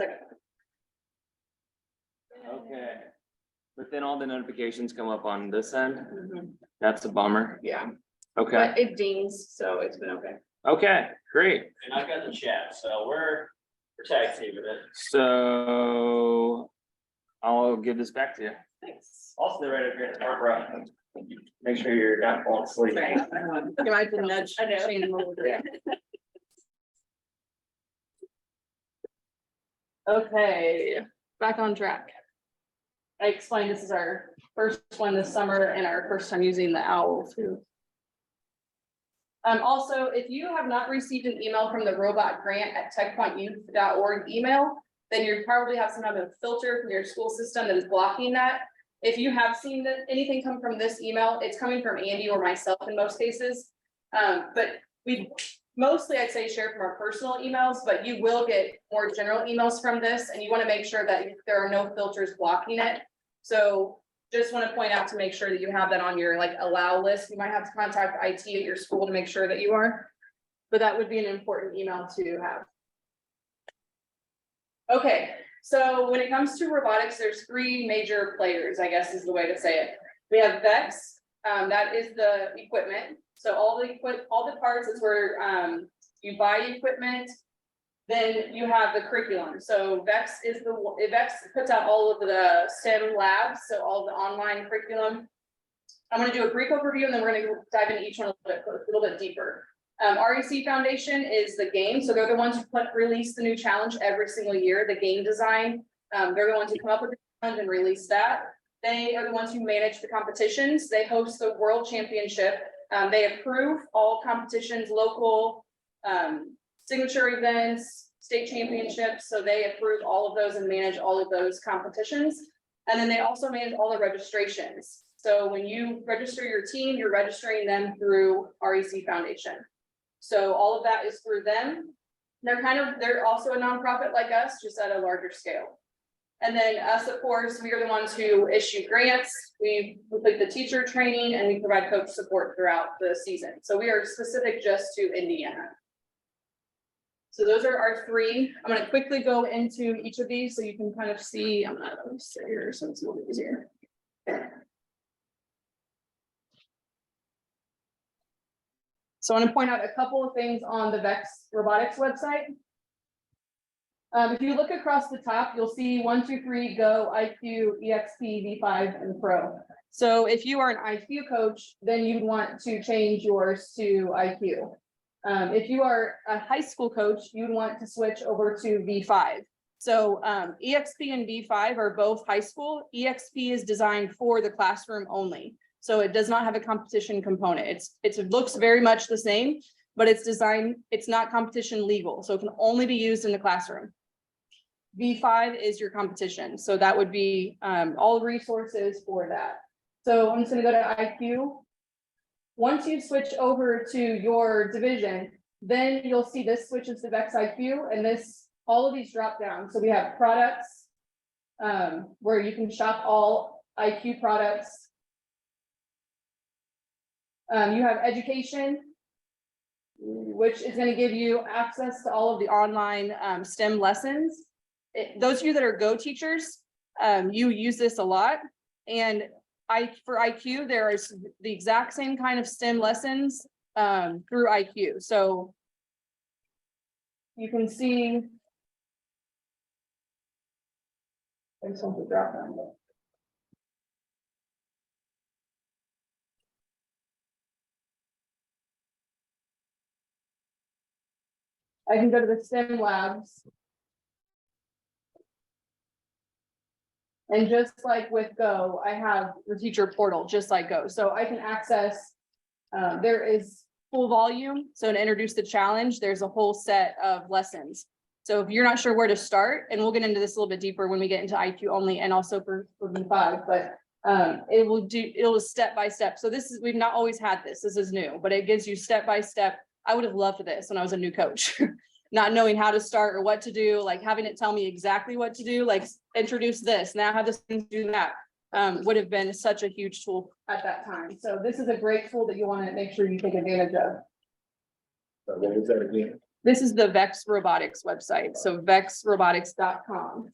Second. Okay. But then all the notifications come up on this end. Mhm. That's a bummer. Yeah, Okay, but it dings, so it's been okay. okay, great. And I've got the chat, so we're tag teaming it. So I'll give this back to you. Thanks. I'll stay right up here, Barbara. Make sure you're not falling asleep. You might have to nudge Shane a little bit. Okay, back on track. I explained this is our first one this summer and our first time using the owl too. Also, if you have not received an email from the robot grant at techpointyouth.org email, then you probably have some type of filter from your school system that is blocking that. If you have seen that anything come from this email, it's coming from Andy or myself in most cases. But we mostly, I'd say, share from our personal emails, but you will get more general emails from this, and you want to make sure that there are no filters blocking it. So just want to point out to make sure that you have that on your like allow list. You might have to contact IT at your school to make sure that you are, but that would be an important email to have. Okay, so when it comes to robotics, there's three major players, I guess is the way to say it. We have VEX, that is the equipment. So all the parts is where you buy equipment. Then you have the curriculum. So VEX puts out all of the STEM labs, so all the online curriculum. I'm going to do a brief overview and then we're going to dive into each one a little bit deeper. REC Foundation is the game. So they're the ones who release the new challenge every single year, the game design. They're the ones who come up with the challenge and release that. They are the ones who manage the competitions. They host the world championship. They approve all competitions, local, signature events, state championships. So they approve all of those and manage all of those competitions. And then they also manage all the registrations. So when you register your team, you're registering them through REC Foundation. So all of that is through them. They're also a nonprofit like us, just at a larger scale. And then us, of course, we are the ones who issue grants. We complete the teacher training and we provide coach support throughout the season. So we are specific just to Indiana. So those are our three. I'm going to quickly go into each of these so you can kind of see. I'm not going to sit here, so it's a little easier. So I want to point out a couple of things on the VEX Robotics website. If you look across the top, you'll see 1, 2, 3, Go, IQ, EXP, V5, and Pro. So if you are an IQ coach, then you'd want to change yours to IQ. If you are a high school coach, you'd want to switch over to V5. So EXP and V5 are both high school. EXP is designed for the classroom only. So it does not have a competition component. It looks very much the same, but it's designed, it's not competition legal. So it can only be used in the classroom. V5 is your competition. So that would be all resources for that. So I'm just gonna go to IQ. Once you switch over to your division, then you'll see this switches to VEX IQ and all of these drop down. So we have products where you can shop all IQ products. You have education, which is going to give you access to all of the online STEM lessons. Those of you that are Go teachers, you use this a lot. And for IQ, there is the exact same kind of STEM lessons through IQ. So you can see. I just want to drop down. I can go to the STEM labs. And just like with Go, I have the teacher portal, just like Go. So I can access, there is full volume. So to introduce the challenge, there's a whole set of lessons. So if you're not sure where to start, and we'll get into this a little bit deeper when we get into IQ only and also for V5, but it will step by step. So we've not always had this is new, but it gives you step by step. I would have loved this when I was a new coach, not knowing how to start or what to do, like having it tell me exactly what to do, like introduce this, now have this thing do that, would have been such a huge tool at that time. So this is a great tool that you want to make sure you take advantage of. So what was that again? This is the Vex Robotics website, so vexrobotics.com.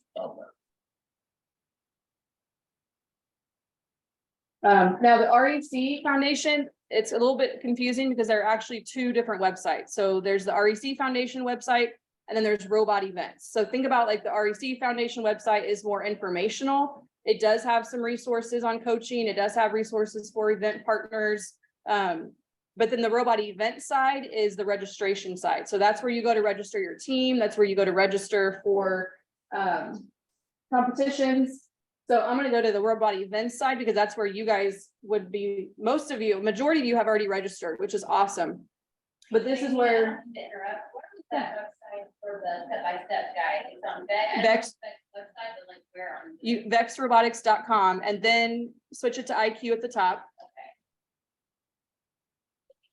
Now the REC Foundation, it's a little bit confusing because there are actually two different websites. So there's the REC Foundation website, and then there's Robot Events. So think about like the REC Foundation website is more informational. It does have some resources on coaching. It does have resources for event partners. But then the Robot Event side is the registration side. So that's where you go to register your team. That's where you go to register for competitions. So I'm gonna go to the Robot Events side because that's where you guys would be, most of you, majority of you have already registered, which is awesome. But this is where. To interrupt, what was that website for the step-by-step guide? It's on Vex. Vex. Website, but like where on? Vexrobotics.com, and then switch it to IQ at the top,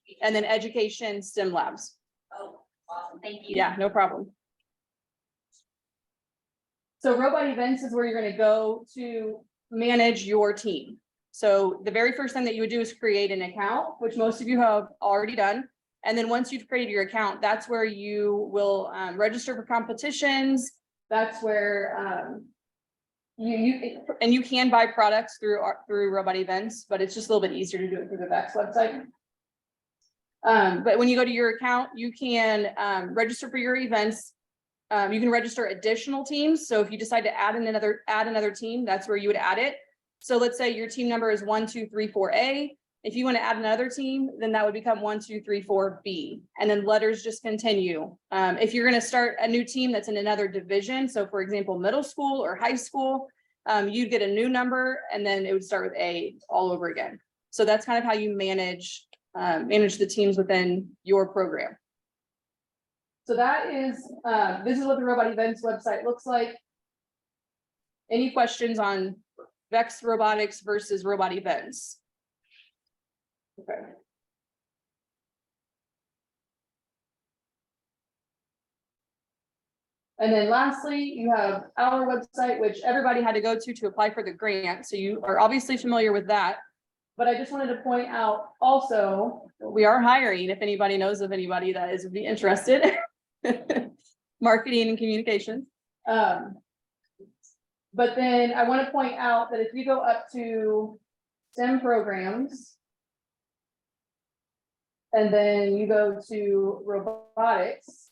Okay. and then education STEM labs. Oh, awesome, thank you. Yeah, no problem. So Robot Events is where you're gonna go to manage your team. So the very first thing that you would do is create an account, which most of you have already done. And then once you've created your account, that's where you will register for competitions. That's where you can buy products through Robot Events, but it's just a little bit easier to do it through the Vex website. But when you go to your account, you can register for your events. You can register additional teams. So if you decide to add another team, that's where you would add it. So let's say your team number is 1, 2, 3, 4A. If you want to add another team, then that would become 1, 2, 3, 4B, and then letters just continue. If you're going to start a new team that's in another division, so for example, middle school or high school, you'd get a new number, and then it would start with A all over again. So that's kind of how you manage the teams within your program. So that is, this is what the Robot Events website looks like. Any questions on Vex Robotics versus Robot Events? Okay. And then lastly, you have our website, which everybody had to go to apply for the grant. So you are obviously familiar with that. But I just wanted to point out also, we are hiring if anybody knows of anybody that is would be interested. Marketing and communications. But then I want to point out that if you go up to STEM programs, and then you go to robotics,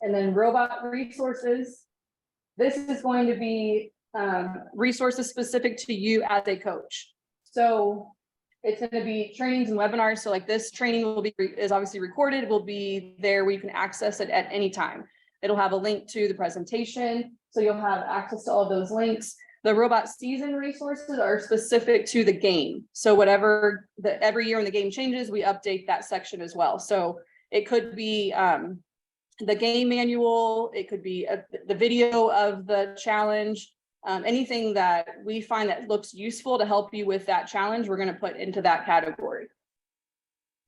and then robot resources, this is going to be resources specific to you as a coach. So it's going to be trainings and webinars. So like this training is obviously recorded. It will be there where you can access it at any time. It'll have a link to the presentation. So you'll have access to all of those links. The robot season resources are specific to the game. So whatever every year when the game changes, we update that section as well. So it could be the game manual. It could be the video of the challenge. Anything that we find that looks useful to help you with that challenge, we're going to put into that category.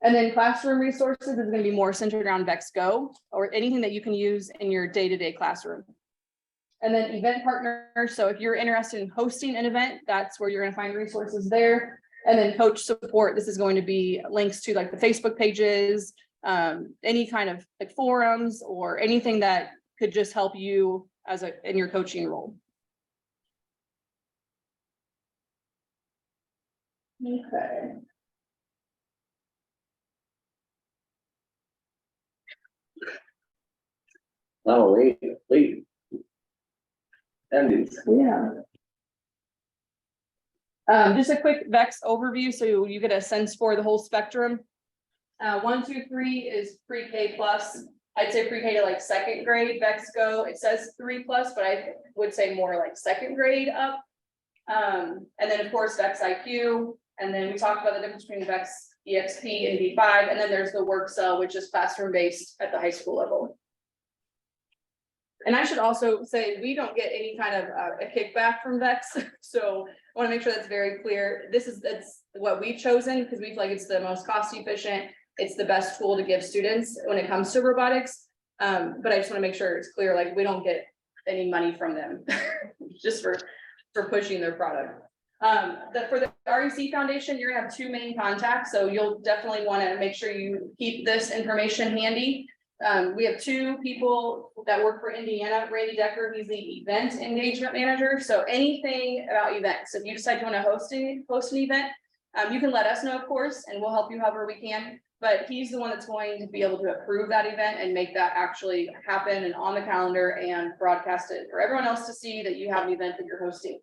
And then classroom resources is going to be more centered around Vex Go or anything that you can use in your day-to-day classroom. And then event partners. So if you're interested in hosting an event, that's where you're going to find resources there. And then coach support. This is going to be links to like the Facebook pages, any kind of like forums or anything that could just help you in your coaching role. Okay. Oh, wait. Yeah. Just a quick Vex overview so you get a sense for the whole spectrum. 1, 2, 3 is pre-K plus. I'd say pre-K to like second grade. Vex Go, it says 3+, but I would say more like second grade up. And then of course Vex IQ. And then we talked about the difference between Vex EXP and V5. And then there's the work cell, which is classroom based at the high school level. And I should also say, we don't get any kind of a kickback from Vex. So I want to make sure that's very clear. That's what we've chosen because we feel like it's the most cost efficient. It's the best tool to give students when it comes to robotics. But I just want to make sure it's clear, like we don't get any money from them just for pushing their product. For the REC Foundation, you're gonna have two main contacts, so you'll definitely wanna make sure you keep this information handy. We have two people that work for Indiana, Randy Decker, he's the event engagement manager, so anything about events, if you decide you wanna host an event, you can let us know, of course, and we'll help you however we can. But he's the one that's going to be able to approve that event and make that actually happen and on the calendar and broadcast it for everyone else to see that you have an event that you're hosting.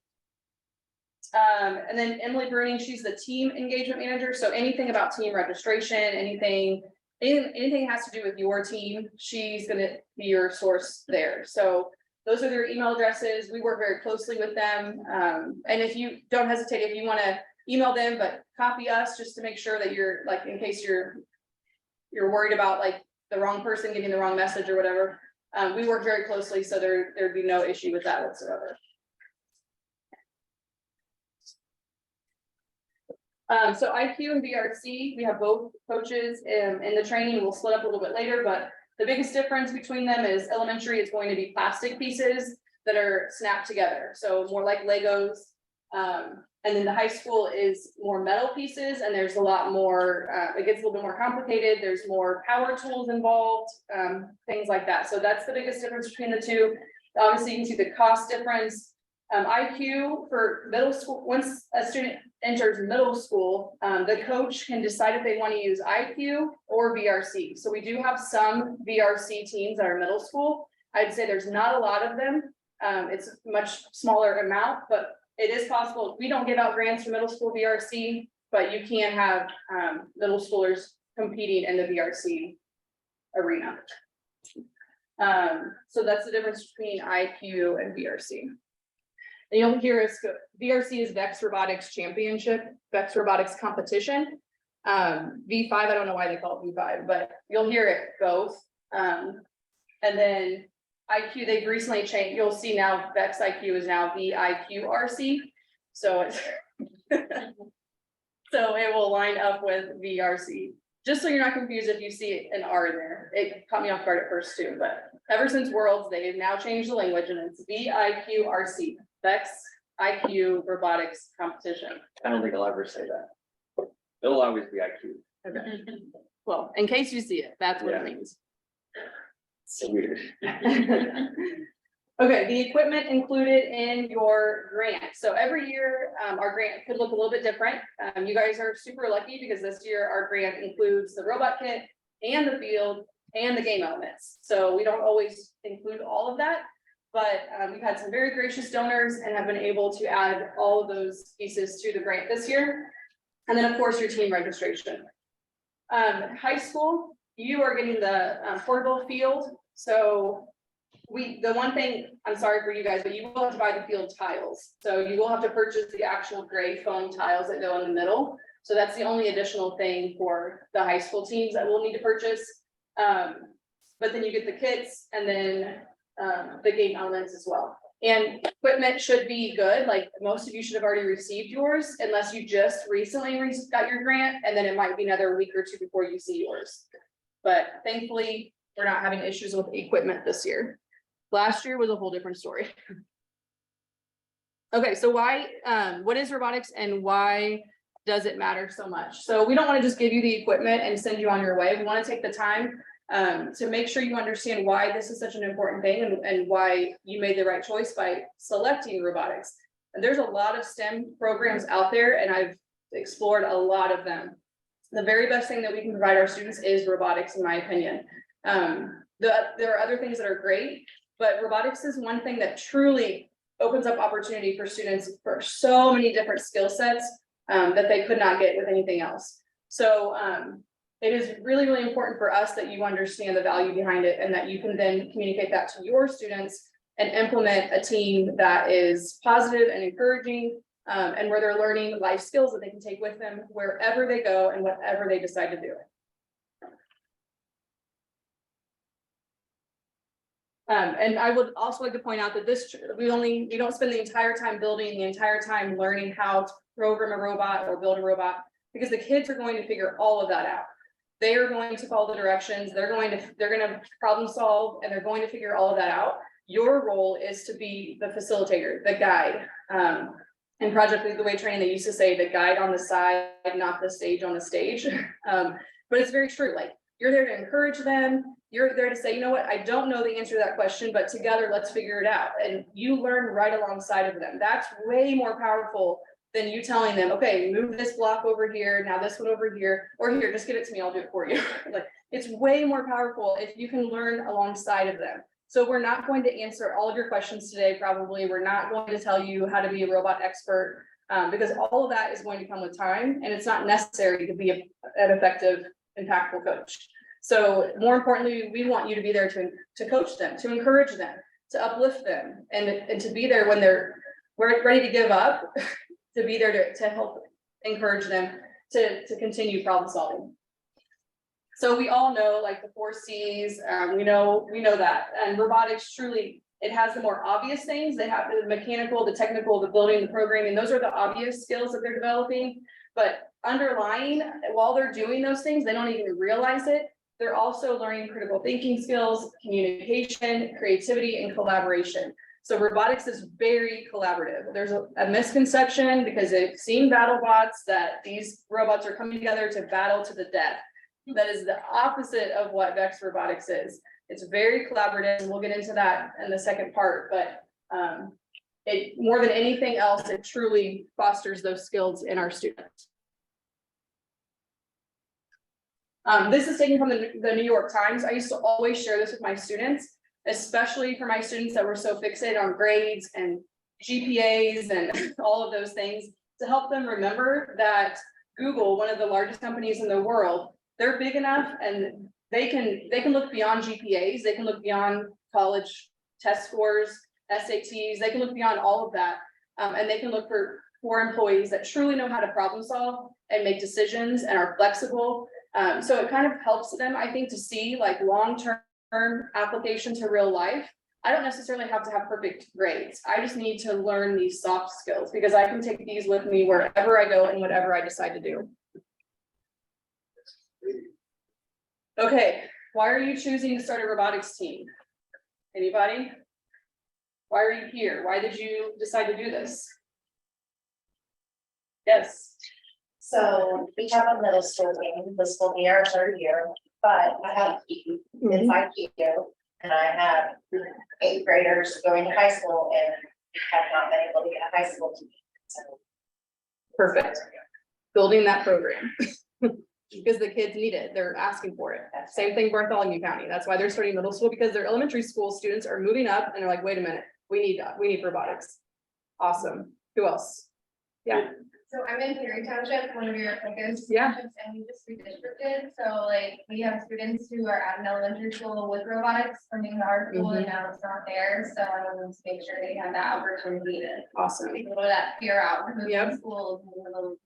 And then Emily Bruning, she's the team engagement manager. So anything about team registration, anything has to do with your team, she's gonna be your source there. So those are their email addresses. We work very closely with them. And if you don't hesitate, if you wanna email them, but copy us just to make sure that you're like, in case you're worried about like the wrong person getting the wrong message or whatever. We work very closely, so there'd be no issue with that whatsoever. So IQ and VRC, we have both coaches in the training. We'll split up a little bit later, but the biggest difference between them is elementary is going to be plastic pieces that are snapped together. So more like Legos. And then the high school is more metal pieces, and there's a lot more, it gets a little bit more complicated. There's more power tools involved, things like that. So that's the biggest difference between the two. Obviously, you can see the cost difference. IQ for middle school, once a student enters middle school, the coach can decide if they want to use IQ or VRC. So we do have some VRC teams that are middle school. I'd say there's not a lot of them. It's a much smaller amount, but it is possible. We don't give out grants for middle school VRC, but you can have middle schoolers competing in the VRC arena. So that's the difference between IQ and VRC. And you'll hear us go, VRC is VEX Robotics Championship, VEX Robotics Competition. V5, I don't know why they call it V5, but you'll hear it both. And then IQ, they've recently changed. You'll see now VEX IQ is now VIQRC. So it's so it will line up with VRC. Just so you're not confused if you see an R there. It caught me off guard at first too, but ever since Worlds, they've now changed the language and it's VIQRC, VEX IQ Robotics Competition. I don't think I'll ever say that. It'll always be IQ. Okay. Well, in case you see it, that's what it means. So weird. Okay, the equipment included in your grant. So every year, our grant could look a little bit different. You guys are super lucky because this year our grant includes the robot kit and the field and the game elements. So we don't always include all of that, but we've had some very gracious donors and have been able to add all of those pieces to the grant this year. And then of course your team registration. High school, you are getting the portable field. So the one thing, I'm sorry for you guys, but you will have to buy the field tiles. So you will have to purchase the actual gray foam tiles that go in the middle. So that's the only additional thing for the high school teams that we'll need to purchase. But then you get the kits and then the game elements as well. And equipment should be good. Like most of you should have already received yours, unless you just recently got your grant, and then it might be another week or two before you see yours. But thankfully, we're not having issues with equipment this year. Last year was a whole different story. Okay, so what is robotics and why does it matter so much? So we don't want to just give you the equipment and send you on your way. We want to take the time to make sure you understand why this is such an important thing and why you made the right choice by selecting robotics. And there's a lot of STEM programs out there, and I've explored a lot of them. The very best thing that we can provide our students is robotics, in my opinion. There are other things that are great, but robotics is one thing that truly opens up opportunity for students for so many different skill sets that they could not get with anything else. So it is really, really important for us that you understand the value behind it and that you can then communicate that to your students and implement a team that is positive and encouraging and where they're learning life skills that they can take with them wherever they go and whatever they decide to do. And I would also like to point out that we don't spend the entire time building, the entire time learning how to program a robot or build a robot, because the kids are going to figure all of that out. They are going to follow the directions, they're going to problem solve, and they're going to figure all of that out. Your role is to be the facilitator, the guide, In Project Lead the Way training, they used to say the guide on the side, not the sage on the stage. But it's very true, like, you're there to encourage them, you're there to say, you know what, I don't know the answer to that question, but together, let's figure it out, and you learn right alongside of them. That's way more powerful than you telling them, okay, move this block over here, now this one over here, or here, just give it to me, I'll do it for you. Like, it's way more powerful if you can learn alongside of them. So we're not going to answer all of your questions today, probably. We're not going to tell you how to be a robot expert, because all of that is going to come with time, and it's not necessary to be an effective, impactful coach. So more importantly, we want you to be there to coach them, to encourage them, to uplift them, and to be there when they're ready to give up, to be there to help encourage them to continue problem solving. So we all know, like, the 4 C's, we know that, and robotics truly, it has the more obvious things. They have the mechanical, the technical, the building, the programming, those are the obvious skills that they're developing. But underlying, while they're doing those things, they don't even realize it. They're also learning critical thinking skills, communication, creativity, and collaboration. So robotics is very collaborative. There's a misconception because they've seen battle bots that these robots are coming together to battle to the death. That is the opposite of what VEX Robotics is. It's very collaborative, and we'll get into that in the second part, but it more than anything else, it truly fosters those skills in our students. This is taken from the New York Times. I used to always share this with my students, especially for my students that were so fixated on grades and GPAs and all of those things, to help them remember that Google, one of the largest companies in the world, they're big enough and they can look beyond GPAs, they can look beyond college test scores, SATs, they can look beyond all of that. And they can look for employees that truly know how to problem solve and make decisions and are flexible. So it kind of helps them, I think, to see like long-term application to real life. I don't necessarily have to have perfect grades. I just need to learn these soft skills because I can take these with me wherever I go and whatever I decide to do. Okay, why are you choosing to start a robotics team? Anybody? Why are you here? Why did you decide to do this? Yes. So we have a middle school team, this will be our 3rd year, but I have inside IQ, and I have 8th graders going to high school and have not been able to get a high school team. So Perfect. Building that program. Because the kids need it, they're asking for it. Same thing Bartholomew County, that's why they're starting middle school, because their elementary school students are moving up and they're like, wait a minute, we need robotics. Awesome. Who else? Yeah. So I'm in Perry Township, one of your focus. Yeah. townships, and we just redistricted, so like, we have students who are at an elementary school with robotics from being our school, and now it's not there, so I wanted to make sure they have that opportunity to. Awesome. Take a little of that fear out, moving Yep. schools. and a little-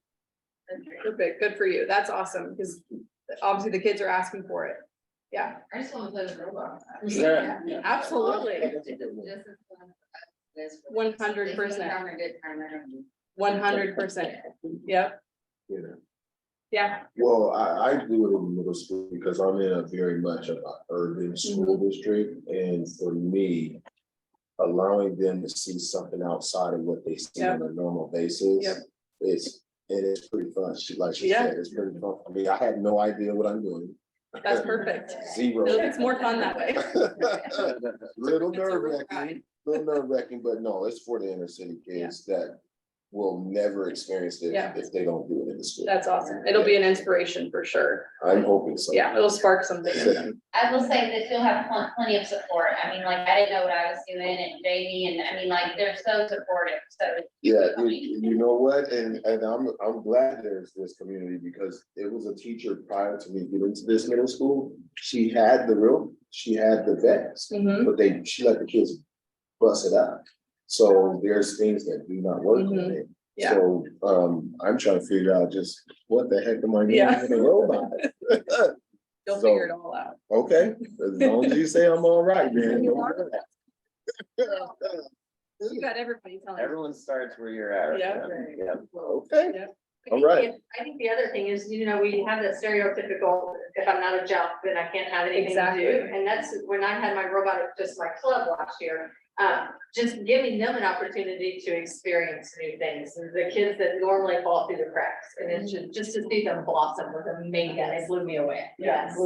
Perfect. Good for you. That's awesome, because obviously the kids are asking for it. Yeah. I just want to play with robots. Yeah. Absolutely. This- 100%. 100%. 100%. Yep. Yeah. Yeah. Well, I do it in the middle school because I'm in a very much of an urban school district, and for me, allowing them to see something outside of what they see on a normal basis, Yep. it's pretty fun. Like she Yeah. said, it's pretty fun for me. I have no idea what I'm doing. That's perfect. Zero. It's more fun that way. Little It's a real nerve ride. wracking, but no, it's for the inner city kids that will never experience it Yeah. if they don't do it in the school. That's awesome. It'll be an inspiration for sure. I'm hoping so. Yeah, it'll spark something in them. I will say that you'll have plenty of support. I mean, like, I didn't know what I was doing, and Jamie, and I mean, like, they're so supportive, so. Yeah, you know what, and I'm glad there's this community, because it was a teacher prior to me getting to this middle school. She had the vets, Mhm. but she let the kids bust it out. So there's things that do not work on it. Yeah. So I'm trying to figure out just what the heck am I doing Yeah. with a robot? You'll So- figure it all out. Okay, as long as you say I'm all right, man. You got everybody telling you. Everyone starts where you're at. Yeah. Yeah. Okay. Yeah. All right. I think the other thing is, you know, we have that stereotypical, if I'm not a jump, then I can't have anything to Exactly. do. And that's when I had my robotic, just my club last year. Just giving them an opportunity to experience new things, the kids that normally fall through the cracks. And it's just to see them blossom was amazing. It blew me away. Yes.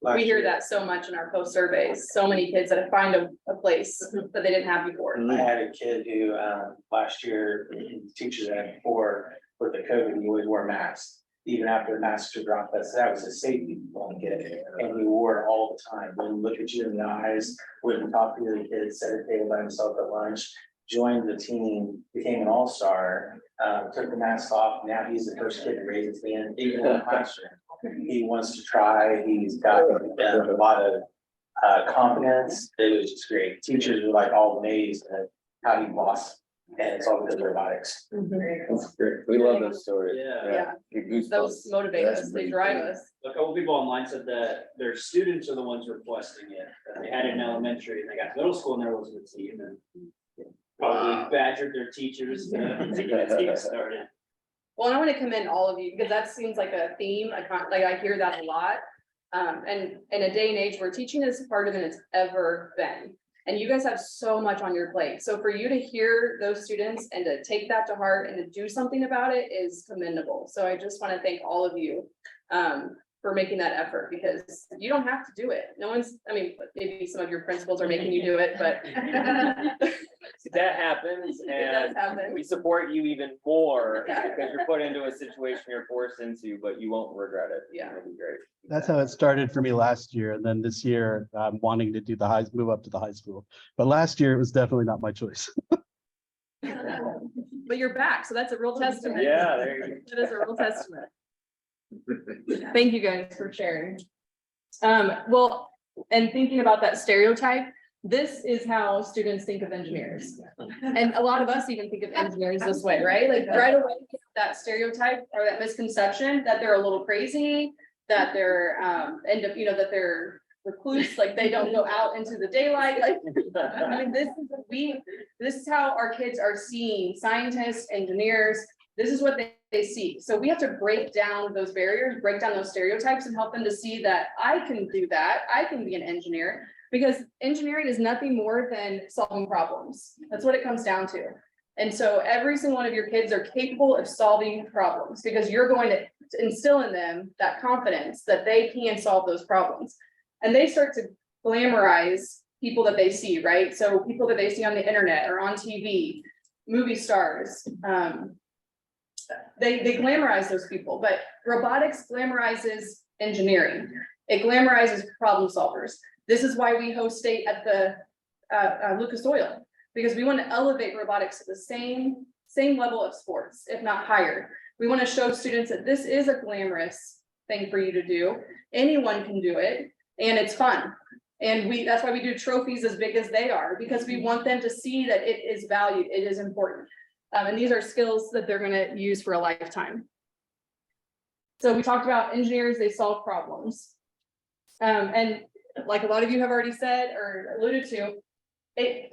Last We hear year, that so much in our post surveys, so many kids that find a place that they didn't have before. I had a kid who, last year, the teachers had before, with the COVID, he always wore masks. Even after the masks were dropped, that was a safety blanket, and he wore it all the time, wouldn't look at you in the eyes, wouldn't talk to the kids, sat at the table by himself at lunch. Joined the team, became an all-star, took the mask off, now he's the first kid to raise his hand, even in the classroom. He wants to try, he's got a lot of confidence, it was just great, teachers were like all amazed at how he lost. And it's all because of robotics. That's great. We love those stories. Yeah, Get goosebumps. those motivate That's us, they really drive cool. us. A couple people online said that their students are the ones requesting it, that they had it in elementary, and they got to middle school and there wasn't a team, and probably badgered their teachers to get a team started. Well, and I want to commend all of you, because that seems like a theme, like I hear that a lot. And in a day and age where teaching is harder than it's ever been. And you guys have so much on your plate. So for you to hear those students and to take that to heart and to do something about it is commendable. So I just want to thank all of you for making that effort, because you don't have to do it. No one's, I mean, maybe some of your principals are making you do it, but That happens, it does and happen. we support you even more Yeah. because you're put into a situation you're forced into, but you won't regret it. Yeah. It'll be great. That's how it started for me last year. And then this year, I'm wanting to do move up to the high school. But last year, it was definitely not my choice. But you're back, so that's a real testament. Yeah, there you That is a real testament. Thank you guys for sharing. Well, and thinking about that stereotype, this is how students think of engineers. And a lot of us even think of engineers this way, right? Like right away, that stereotype or that misconception that they're a little crazy, that they're, that they're recluse, like they don't go out into the daylight, like. I mean, this is how our kids are seeing scientists, engineers, this is what they see. So we have to break down those barriers, break down those stereotypes and help them to see that I can do that, I can be an engineer. Because engineering is nothing more than solving problems. That's what it comes down to. And so every single one of your kids are capable of solving problems because you're going to instill in them that confidence that they can solve those problems. And they start to glamorize people that they see, right? So people that they see on the internet or on TV, movie stars, they glamorize those people, but robotics glamorizes engineering. It glamorizes problem solvers. This is why we host state at the Lucas Oil, because we want to elevate robotics to the same level of sports, if not higher. We want to show students that this is a glamorous thing for you to do. Anyone can do it, and it's fun. And that's why we do trophies as big as they are, because we want them to see that it is valued, it is important. And these are skills that they're going to use for a lifetime. So we talked about engineers, they solve problems. And like a lot of you have already said or alluded to,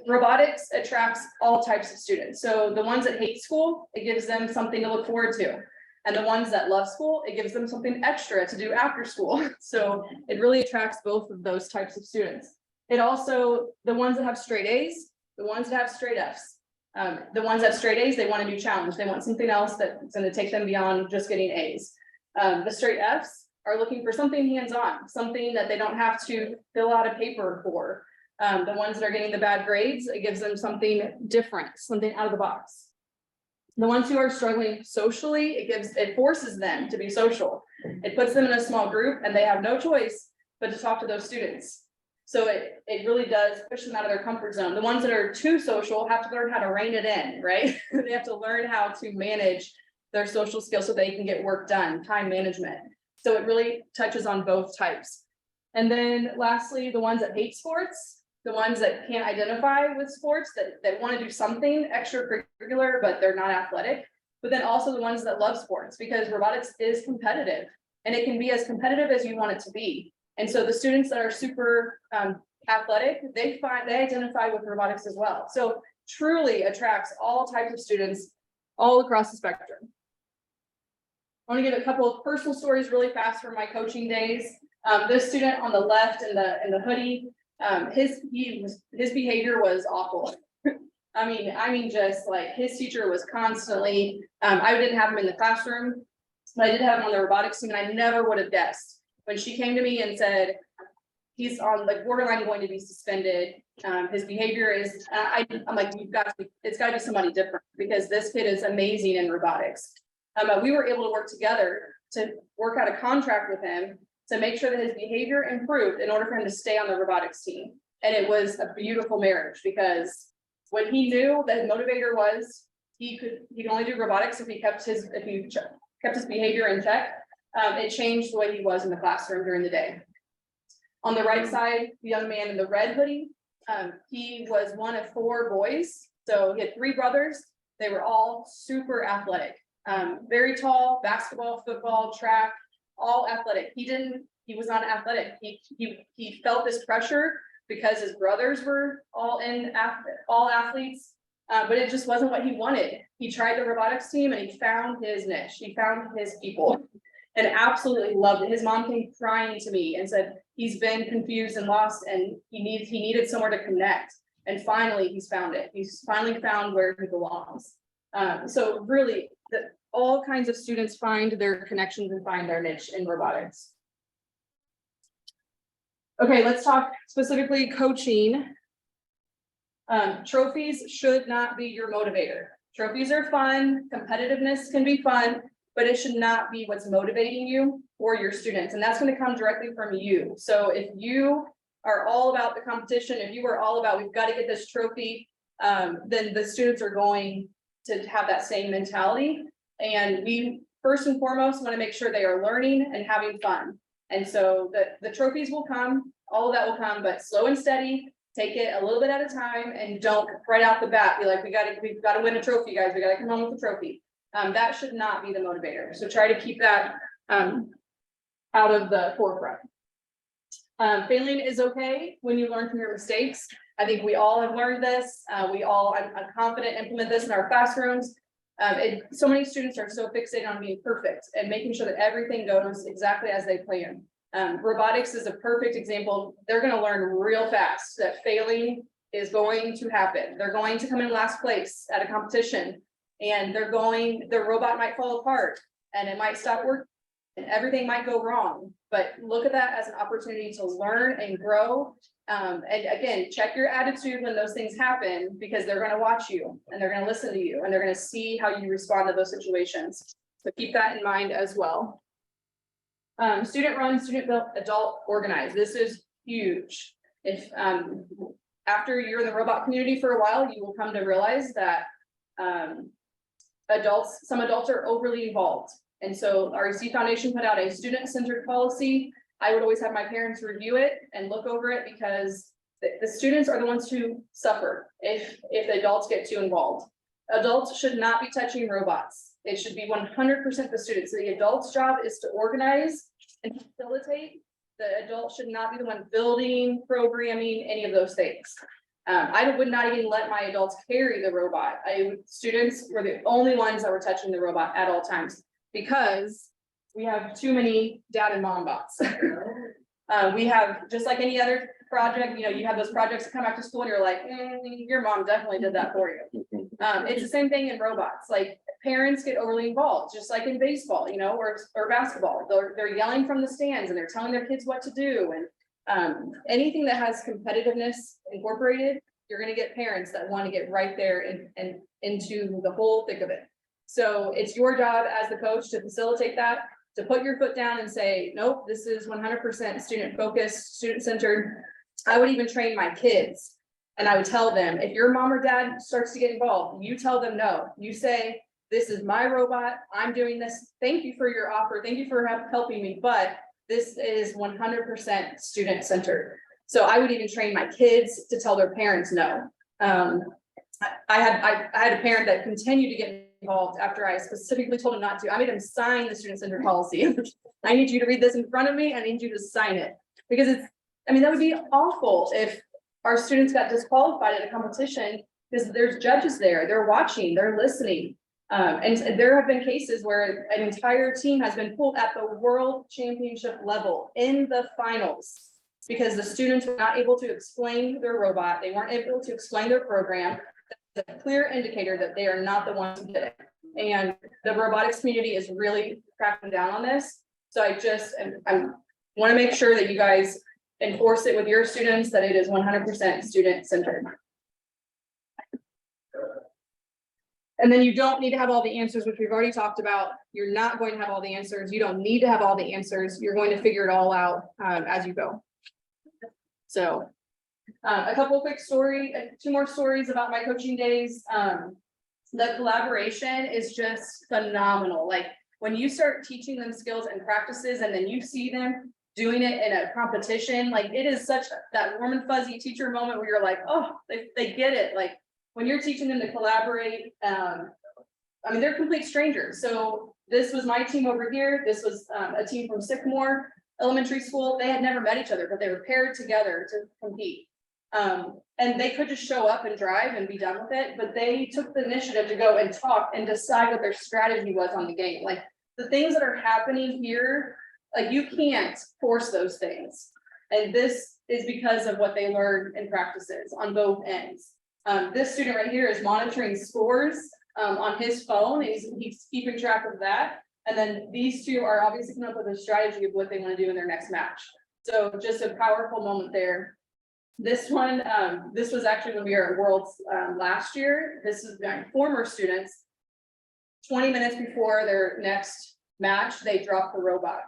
robotics attracts all types of students. So the ones that hate school, it gives them something to look forward to. And the ones that love school, it gives them something extra to do after school. So it really attracts both of those types of students. It also, the ones that have straight A's, the ones that have straight F's. The ones that have straight A's, they want a new challenge. They want something else that's going to take them beyond just getting A's. The straight F's are looking for something hands-on, something that they don't have to fill out a paper for. The ones that are getting the bad grades, it gives them something different, something out of the box. The ones who are struggling socially, it forces them to be social. It puts them in a small group and they have no choice but to talk to those students. So it really does push them out of their comfort zone. The ones that are too social have to learn how to rein it in, right? They have to learn how to manage their social skills so they can get work done, time management. So it really touches on both types. And then lastly, the ones that hate sports, the ones that can't identify with sports, that want to do something extracurricular, but they're not athletic. But then also the ones that love sports, because robotics is competitive and it can be as competitive as you want it to be. And so the students that are super athletic, they identify with robotics as well. So truly attracts all types of students all across the spectrum. I want to give a couple of personal stories really fast from my coaching days. This student on the left in the hoodie, his behavior was awful. I mean, just like his teacher was constantly, I didn't have him in the classroom, but I did have him on the robotics team, and I never would have guessed. When she came to me and said, he's on like borderline going to be suspended, his behavior is, I'm like, it's gotta be somebody different, because this kid is amazing in robotics. But we were able to work together to work out a contract with him to make sure that his behavior improved in order for him to stay on the robotics team. And it was a beautiful marriage, because when he knew that his motivator was, he could only do robotics if he kept his behavior in check, it changed the way he was in the classroom during the day. On the right side, the young man in the red hoodie, he was one of 4 boys. So he had 3 brothers. They were all super athletic, very tall, basketball, football, track, all athletic. He was not athletic. He felt this pressure because his brothers were all athletes, but it just wasn't what he wanted. He tried the robotics team and he found his niche. He found his people and absolutely loved it. His mom came crying to me and said he's been confused and lost, and he needed somewhere to connect. And finally, he's found it. He's finally found where he belongs. So really, all kinds of students find their connections and find their niche in robotics. Okay, let's talk specifically coaching. Trophies should not be your motivator. Trophies are fun, competitiveness can be fun, but it should not be what's motivating you or your students. And that's going to come directly from you. So if you are all about the competition, if you are all about, we've got to get this trophy, then the students are going to have that same mentality. And we first and foremost want to make sure they are learning and having fun. And so the trophies will come, all of that will come, but slow and steady, take it a little bit at a time, and don't right off the bat be like, we've got to win a trophy, guys. We got to come home with a trophy. That should not be the motivator. So try to keep that out of the forefront. Failing is okay when you learn from your mistakes. I think we all have learned this. I'm confident implement this in our classrooms. So many students are so fixated on being perfect and making sure that everything goes exactly as they plan. Robotics is a perfect example. They're going to learn real fast that failing is going to happen. They're going to come in last place at a competition, and their robot might fall apart and it might stop working and everything might go wrong. But look at that as an opportunity to learn and grow. And again, check your attitude when those things happen, because they're going to watch you and they're going to listen to you and they're going to see how you respond to those situations. So keep that in mind as well. Student run, student built, adult organized. This is huge. If after you're in the robot community for a while, you will come to realize that some adults are overly involved. And so REC Foundation put out a student-centered policy. I would always have my parents review it and look over it, because the students are the ones who suffer if the adults get too involved. Adults should not be touching robots. It should be 100% the students. So the adult's job is to organize and facilitate. The adult should not be the one building, programming, any of those things. I would not even let my adults carry the robot. Students were the only ones that were touching the robot at all times, because we have too many dad and mom bots. We have, just like any other project, you have those projects that come after school and you're like, your mom definitely did that for you. It's the same thing in robots. Like, parents get overly involved, just like in baseball, or basketball. They're yelling from the stands and they're telling their kids what to do. And anything that has competitiveness incorporated, you're going to get parents that want to get right there and into the whole thick of it. So it's your job as the coach to facilitate that, to put your foot down and say, nope, this is 100% student focused, student centered. I would even train my kids, and I would tell them, if your mom or dad starts to get involved, you tell them no. You say, this is my robot, I'm doing this. Thank you for your offer. Thank you for helping me, but this is 100% student centered. So I would even train my kids to tell their parents no. I had a parent that continued to get involved after I specifically told him not to. I made him sign the student centered policy. I need you to read this in front of me. I need you to sign it, because that would be awful if our students got disqualified at a competition, because there's judges there, they're watching, they're listening. And there have been cases where an entire team has been pulled at the world championship level in the finals. Because the students were not able to explain their robot, they weren't able to explain their program. It's a clear indicator that they are not the ones who did it. And the robotics community is really cracking down on this. So I want to make sure that you guys enforce it with your students, that it is 100% student centered. And then you don't need to have all the answers, which we've already talked about. You're not going to have all the answers. You don't need to have all the answers. You're going to figure it all out as you go. So a couple of quick two more stories about my coaching days. The collaboration is just phenomenal. Like when you start teaching them skills and practices and then you see them doing it in a competition, like it is such that warm and fuzzy teacher moment where you're like, oh, they get it. Like when you're teaching them to collaborate, I mean, they're complete strangers. So this was my team over here. This was a team from Sycamore Elementary School. They had never met each other, but they were paired together to compete. And they could just show up and drive and be done with it, but they took the initiative to go and talk and decide what their strategy was on the game. Like the things that are happening here, like you can't force those things. And this is because of what they learned in practices on both ends. This student right here is monitoring scores on his phone. He's keeping track of that. And then these two are obviously coming up with a strategy of what they want to do in their next match. So just a powerful moment there. This one, this was actually when we were at Worlds last year. This is my former students. 20 minutes before their next match, they dropped the robot.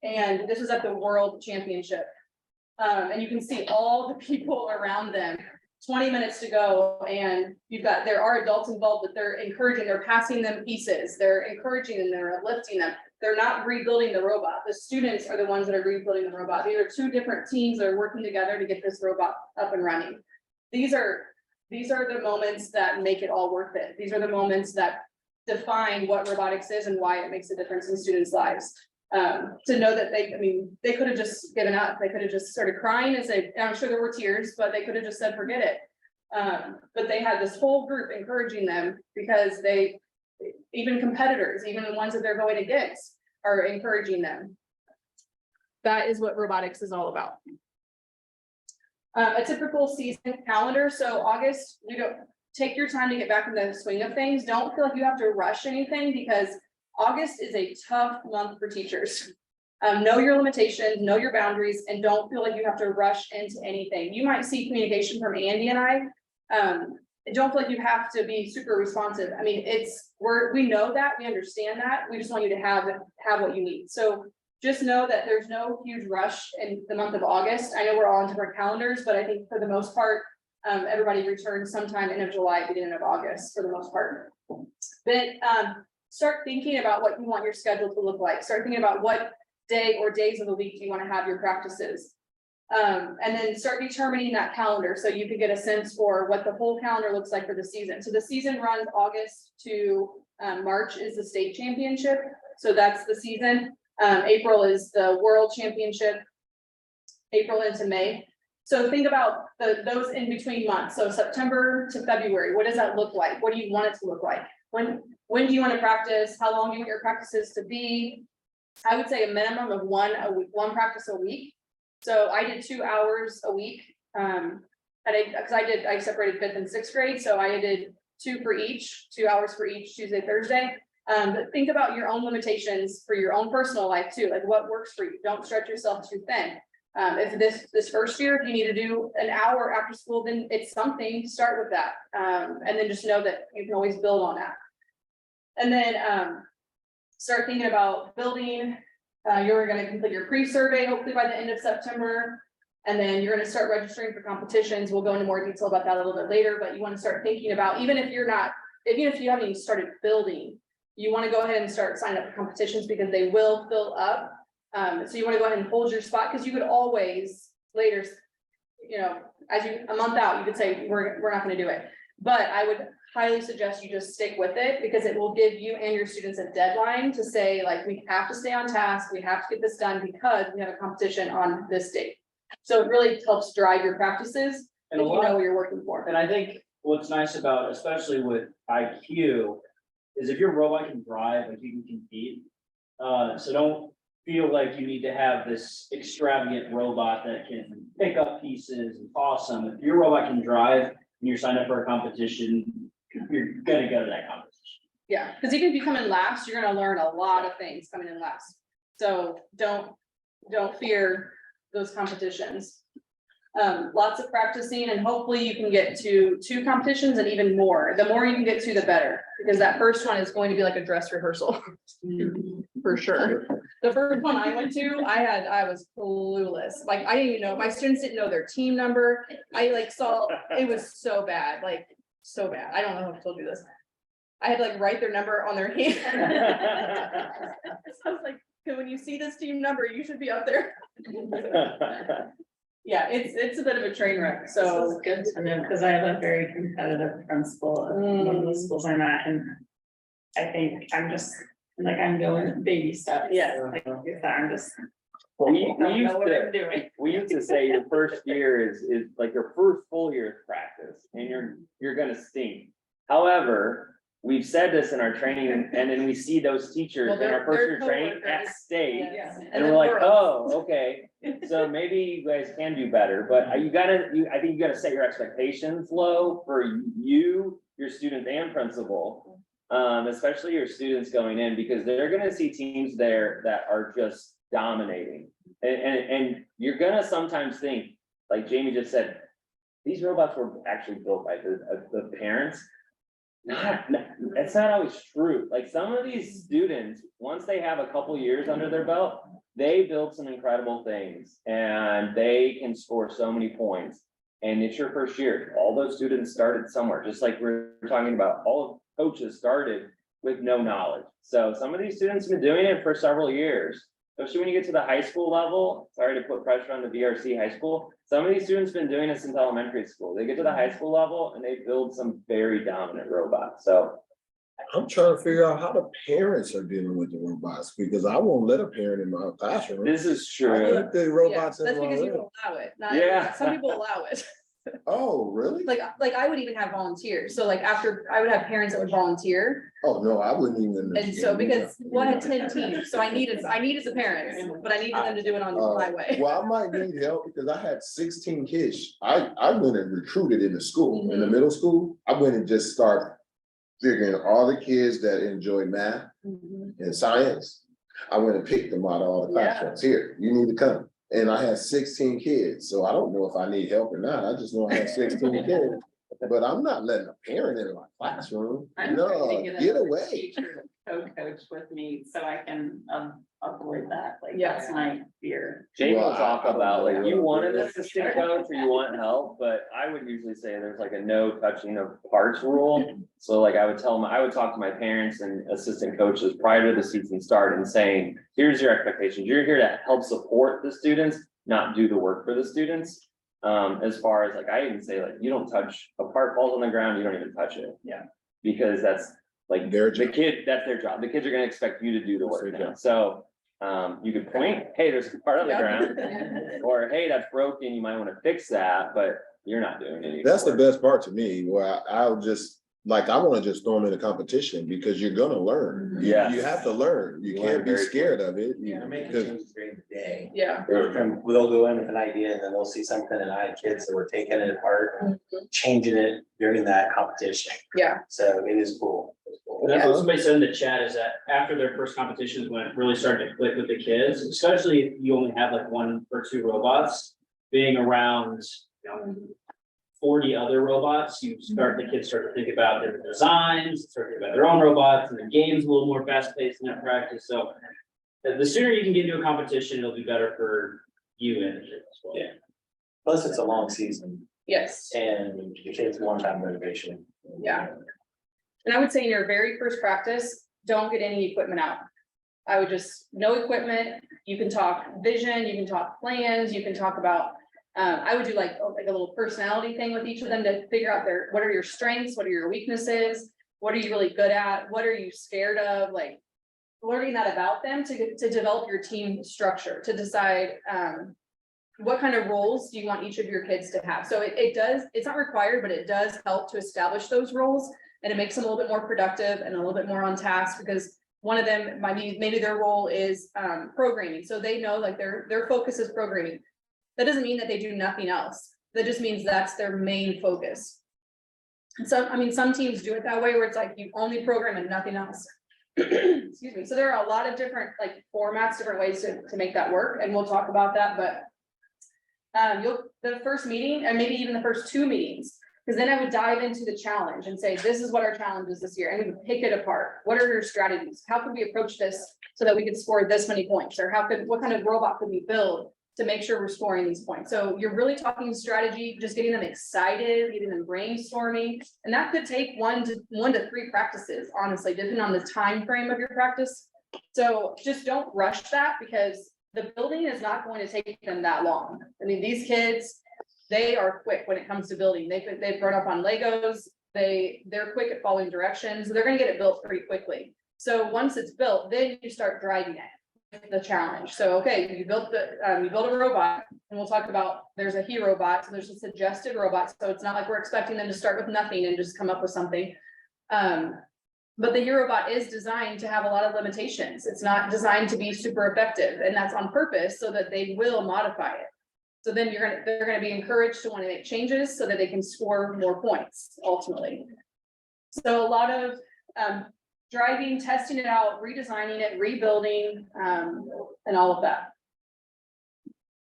And this was at the World Championship. And you can see all the people around them. 20 minutes to go, and there are adults involved, but they're encouraging, they're passing them pieces, they're encouraging them, they're lifting them. They're not rebuilding the robot. The students are the ones that are rebuilding the robot. These are two different teams that are working together to get this robot up and running. These are the moments that make it all worth it. These are the moments that define what robotics is and why it makes a difference in students' lives. To know that they could have just given up. They could have just started crying and said, and I'm sure there were tears, but they could have just said, forget it. But they had this whole group encouraging them because even competitors, even the ones that they're going against are encouraging them. That is what robotics is all about. A typical season calendar. So August, take your time to get back in the swing of things. Don't feel like you have to rush anything because August is a tough month for teachers. Know your limitations, know your boundaries, and don't feel like you have to rush into anything. You might see communication from Andy and I. Don't feel like you have to be super responsive. I mean, we know that, we understand that. We just want you to have what you need. So just know that there's no huge rush in the month of August. I know we're all on different calendars, but I think for the most part, everybody returns sometime end of July, beginning of August for the most part. But start thinking about what you want your schedule to look like. Start thinking about what day or days of the week you want to have your practices. And then start determining that calendar so you can get a sense for what the whole calendar looks like for the season. So the season runs August to March is the state championship. So that's the season. April is the world championship, April into May. So think about those in between months. So September to February, what does that look like? What do you want it to look like? When do you want to practice? How long do you want your practices to be? I would say a minimum of one practice a week. So I did 2 hours a week. I separated 5th and 6th grade. So I did 2 hours for each Tuesday, Thursday. But think about your own limitations for your own personal life too. Like what works for you. Don't stretch yourself too thin. If this first year, if you need to do an hour after school, then it's something, start with that. And then just know that you can always build on that. And then start thinking about building. You're going to complete your pre-survey, hopefully by the end of September. And then you're going to start registering for competitions. We'll go into more detail about that a little bit later, but you want to start thinking about, even if you haven't even started building, you want to go ahead and start signing up for competitions because they will fill up. So you want to go ahead and hold your spot because you could always later, a month out, you could say, we're not going to do it. But I would highly suggest you just stick with it because it will give you and your students a deadline to say, like, we have to stay on task. We have to get this done because we have a competition on this date. So it really helps drive your practices and if you know what you're working for. And I think what's nice about, especially with IQ, is if your robot can drive, like you can compete. So don't feel like you need to have this extravagant robot that can pick up pieces and toss them. If your robot can drive and you're signed up for a competition, you're gonna go to that competition. Yeah, because even if you come in last, you're gonna learn a lot of things coming in last. So don't fear those competitions. Lots of practicing and hopefully you can get to 2 competitions and even more. The more you can get to, the better, because that first one is going to be like a dress rehearsal. For sure. The first one I went to, I was clueless. Like, I didn't even know, my students didn't know their team number. I like saw, it was so bad, like, so bad. I don't know if I told you this. I had to like write their number on their hand. I was like, when you see this team number, you should be up there. Yeah, it's a bit of a train wreck, so. Good to know, because I have a very competitive principal at one of the schools I'm at, and I think I'm just, like, I'm going baby steps. Yeah. Like, I'm just, We I don't used know what to, I'm doing. we used to say your first year is like your first full year of practice and you're gonna stink. However, we've said this in our training and then we see those teachers Well, in our they're first year training at coworkers. state. Yes. And we're like, oh, okay, so maybe you guys can do better, but I think you gotta set your expectations low for you, your students and principal. Especially your students going in, because they're gonna see teams there that are just dominating. And you're gonna sometimes think, like Jamie just said, these robots were actually built by the parents. It's not always true. Like some of these students, once they have a couple years under their belt, they build some incredible things and they can score so many points. And it's your first year. All those students started somewhere, just like we're talking about. All coaches started with no knowledge. So some of these students have been doing it for several years. Especially when you get to the high school level, sorry to put pressure on the VRC high school. Some of these students have been doing this since elementary school. They get to the high school level and they build some very dominant robots. So I'm trying to figure out how the parents are dealing with the robots, because I won't let a parent in my classroom. this is I true. keep the Yeah, robots that's in my because you room. allow it. Not Yeah. some people allow it. Oh, really? Like I would even have volunteers. So like after I would have parents that would volunteer. Oh, no, I wouldn't even. And so because I had 10 teams, so I needed the parents, but I needed them to do it on my way. Well, I might need help because I had 16 kids. I went and recruited in the school, in the middle school. I went and just started figuring all the kids that enjoy math and science. I went and picked them out of all the classrooms. Here, you need to come. And I had 16 kids, so I don't know if I need help or not. I just know I had 16 kids. But I'm not letting a parent in my classroom. I'm No, trying to get a away. teacher to co-coach with me so I can avoid that, like, Yeah. that's my fear. Jamie will Well, talk I don't about like know. you want an assistant coach or you want help, but I would usually say there's like a no touching of parts rule. So like I would talk to my parents and assistant coaches prior to the season start and saying, here's your expectations. You're here to help support the students, not do the work for the students. As far as like, I even say like, you don't touch, a part falls on the ground, you don't even touch it. Yeah. Because that's like Their the job. kid, that's their job. The kids are gonna expect you to do the That's work their now. job. So, you could point, hey, there's a part on the ground. Or, hey, that's broken, you might wanna fix that, but you're not doing any. That's the work. best part to me, where I'll just, like, I wanna just throw them in a competition because you're gonna learn. Yes. You have to learn. You You can't learn be very scared of it. They're making because- changes during the day. Yeah. They'll go in with an idea and then they'll see something and I had kids that were taking it apart and changing it during that competition. Yeah. So it is cool. It's cool. And that's what somebody said in the chat is that after their first competitions, when it really started to click with the kids, especially if you only have like 1 or 2 robots, being around, 40 other robots, the kids start to think about their designs, start to think about their own robots, and the game's a little more fast paced in that practice, so. The sooner you can get into a competition, it'll be better for you and the kids as well. Yeah. Plus, it's a long season Yes. and your kids one-time motivation. Yeah. And I would say in your very first practice, don't get any equipment out. I would just, no equipment, you can talk vision, you can talk plans, you can talk about, I would do like a little personality thing with each of them to figure out what are your strengths, what are your weaknesses, what are you really good at, what are you scared of, like learning that about them to develop your team structure, to decide, what kind of roles do you want each of your kids to have? So it does, it's not required, but it does help to establish those roles. And it makes them a little bit more productive and a little bit more on task, because one of them might be, maybe their role is programming. So they know like their focus is programming. That doesn't mean that they do nothing else. That just means that's their main focus. And so, I mean, some teams do it that way where it's like you only program and nothing else. Excuse me. So there are a lot of different like formats, different ways to make that work. And we'll talk about that, but the first meeting, and maybe even the first two meetings, because then I would dive into the challenge and say, this is what our challenge is this year, and we would pick it apart. What are your strategies? How could we approach this so that we could score this many points? Or what kind of robot could we build to make sure we're scoring these points? So you're really talking strategy, just getting them excited, getting them brainstorming, and that could take one to three practices, honestly, depending on the time frame of your practice. So just don't rush that, because the building is not going to take them that long. I mean, these kids, they are quick when it comes to building. They've grown up on Legos. They're quick at following directions. They're going to get it built pretty quickly. So once it's built, then you start driving it, the challenge. So, okay, you built a robot, and we'll talk about, there's a hero bot. So there's a suggested robot. So it's not like we're expecting them to start with nothing and just come up with something. But the hero bot is designed to have a lot of limitations. It's not designed to be super effective, and that's on purpose so that they will modify it. So then they're gonna be encouraged to want to make changes so that they can score more points ultimately. So a lot of driving, testing it out, redesigning it, rebuilding, and all of that.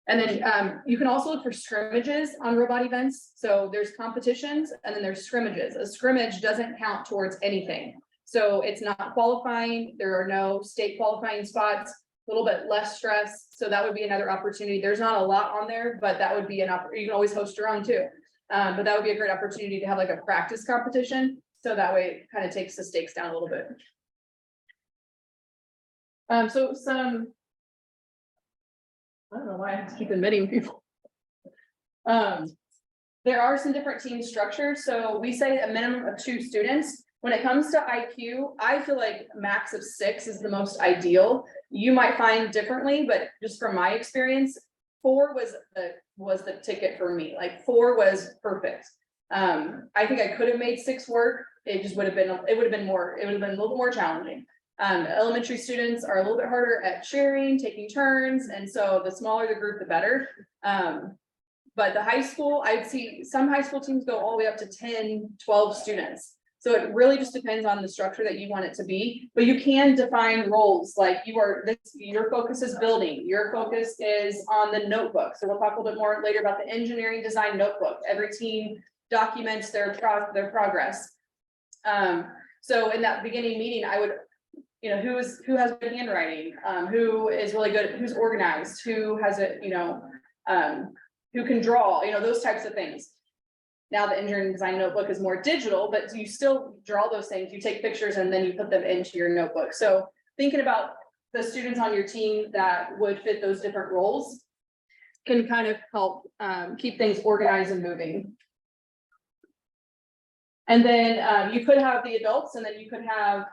And then you can also look for scrimmages on robot events. So there's competitions and then there's scrimmages. A scrimmage doesn't count towards anything. So it's not qualifying. There are no state qualifying spots, a little bit less stress. So that would be another opportunity. There's not a lot on there, but that would be an opportunity. You can always host your own too. But that would be a great opportunity to have like a practice competition. So that way it kind of takes the stakes down a little bit. So some, I don't know why I have to keep admitting people. There are some different team structures. So we say a minimum of 2 students. When it comes to IQ, I feel like max of 6 is the most ideal. You might find differently, but just from my experience, 4 was the ticket for me. Like 4 was perfect. I think I could have made 6 work. It would have been a little more challenging. Elementary students are a little bit harder at sharing, taking turns, and so the smaller the group, the better. But the high school, I'd see some high school teams go all the way up to 10, 12 students. So it really just depends on the structure that you want it to be, but you can define roles like your focus is building, your focus is on the notebook. So we'll talk a little bit more later about the engineering design notebook. Every team documents their progress. So in that beginning meeting, I would, who has good handwriting, who is really good, who's organized, who has it, who can draw, those types of things. Now the engineering design notebook is more digital, but you still draw those things, you take pictures and then you put them into your notebook. So thinking about the students on your team that would fit those different roles can kind of help keep things organized and moving. And then you could have the adults, and then you could have